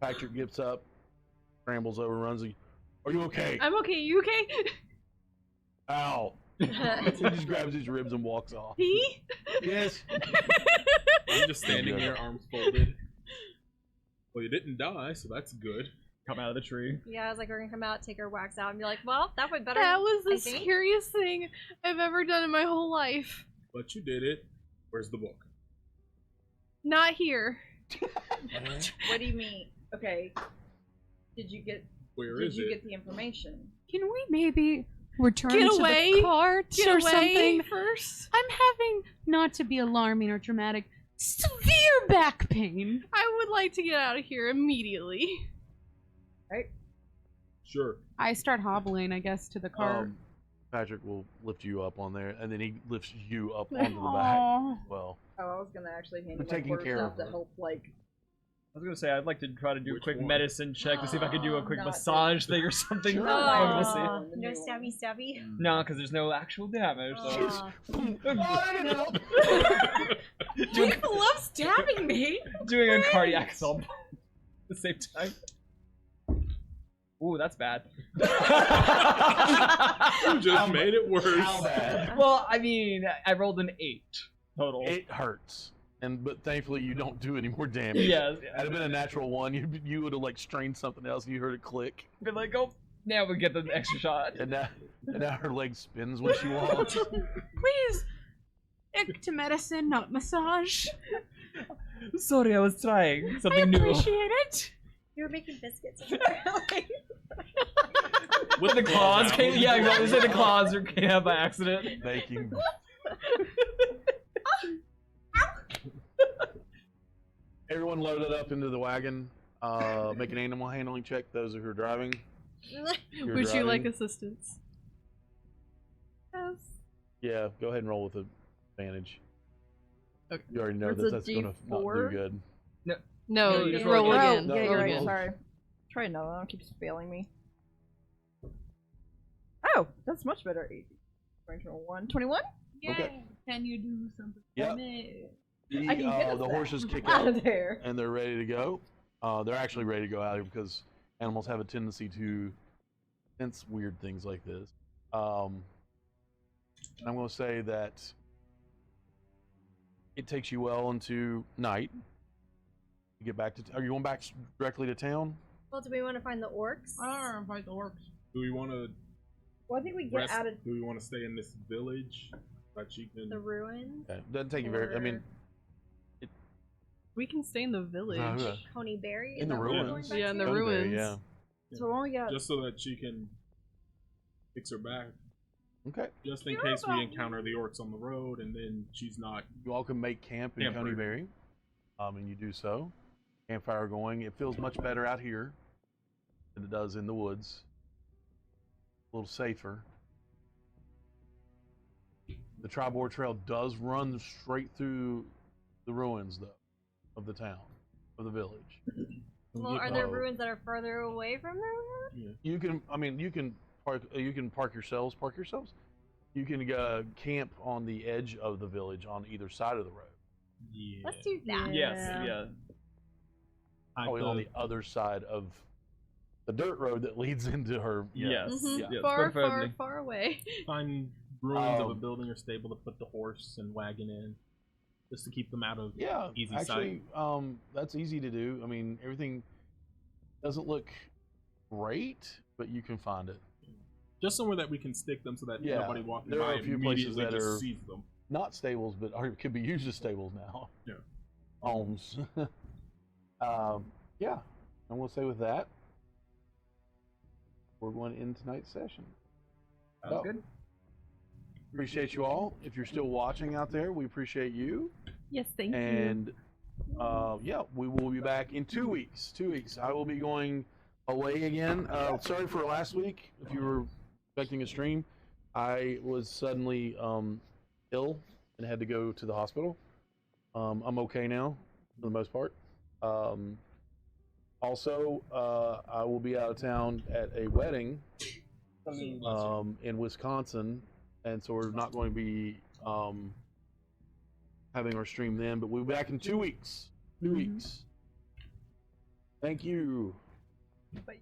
Patrick gets up, scrambles over, runs. Are you okay? I'm okay. You okay? Ow! He just grabs his ribs and walks off. He? Yes. I'm just standing there, arms folded. Well, you didn't die, so that's good. Come out of the tree. Yeah, I was like, we're gonna come out, take our wax out, and be like, well, that went better. That was the I think. scariest thing I've ever done in my whole life. But you did it. Where's the book? Not here. What do you mean? Okay. Did you get the information? Can we maybe return Get to away. the cart Get or away something? first. I'm having, not to be alarming or dramatic, severe back pain. I would like to get out of here immediately. Sure. I start hobbling, I guess, to the cart. Patrick will lift you up on there, and then he lifts you up onto the back. Aw. Well, Oh, I was gonna actually hand We're you my taking quarter care staff of to her. help, like. I was gonna say I'd like to try to do a Which quick one? medicine check to see if I could do a quick Not massage thing or something. Sure. But we'll see. Aw, no stabby stabby. No, because there's no actual damage. So. Aw. doing, love stabbing me. doing a cardiac thump at the same time. Ooh, that's bad. You just made it worse. how bad? Well, I mean, I rolled an 8 total. It hurts, but thankfully you don't do any more damage. Yes. Had it been a natural one, you would have like strained something else, and you heard it click, Been like, oh, now we get the extra shot. and now her leg spins when she walks. Please, to medicine, not massage. Sorry, I was trying I something new. appreciate it. You were making biscuits. With the claws came, yeah, exactly. Say the claws came out by accident. Baking. Everyone loaded up into the wagon. Make an animal handling check. Those who are driving. You're Would you like driving. assistance? Yes. Yeah, go ahead and roll with advantage. Okay. You already know It's that a that's gonna not do D4? good. No, No, you just roll roll again. No, yeah, roll you're right. again. Sorry. Try another one. It keeps failing me. Oh, that's much better. 21. 21? Okay. Can you do something Yep. for me? I can get us The that. horses kick Out out of there. and they're ready to go. They're actually ready to go out here because animals have a tendency to sense weird things like this. I'm going to say that it takes you well into night. You get back to. Are you going back directly to town? Well, do we want to find the orcs? I don't fight the orcs. Do we want to Well, I think we get out of. Do we want to stay in this village that she can? The ruins? Okay. Doesn't take you very. I mean, We can stay in the village. yeah. Coneyberry? In Is the that what we're ruins. going back Yeah, in the to? Coneyberry, ruins. Yeah. So when we got. Just so that she can fix her back, Okay. just in case we encounter the orcs on the road, and then she's not. You all can make camp in Camper. Coneyberry, and you do so. Campfire going. It feels much better out here than it does in the woods. A little safer. The Tribord Trail does run straight through the ruins, though, of the town, of the village. Well, are there ruins that are further away from the road? You can, I mean, you can park yourselves. You can camp on the edge of the village on either side of the road. Yeah. Let's do that. Yes, Yeah. yeah. Probably on the other side of the dirt road that leads into her. Yes. Mhm. Yes, Far, far, preferably. far away. Find ruins of a Um, building or stable to put the horse and wagon in, just to keep them out of Yeah, easy actually, sight. that's easy to do. I mean, everything doesn't look great, but you can find it. Just somewhere that we can stick them so that Yeah, nobody walking there are by a few places immediately that just are- sees them. Not stables, but could be used as stables now. Yeah. Homes. Yeah, and we'll say with that, we're going to end tonight's session. Sounds So, good. Appreciate you all. If you're still watching out there, we appreciate you. Yes, thank you. And yeah, we will be back in 2 weeks. 2 weeks. I will be going away again. Sorry for last week. If you were expecting a stream, I was suddenly ill and had to go to the hospital. I'm okay now, for the most part. Also, I will be out of town at a wedding in Wisconsin, and so we're not going to be having our stream then, but we'll be back in 2 weeks. 2 weeks. Thank you. Bye.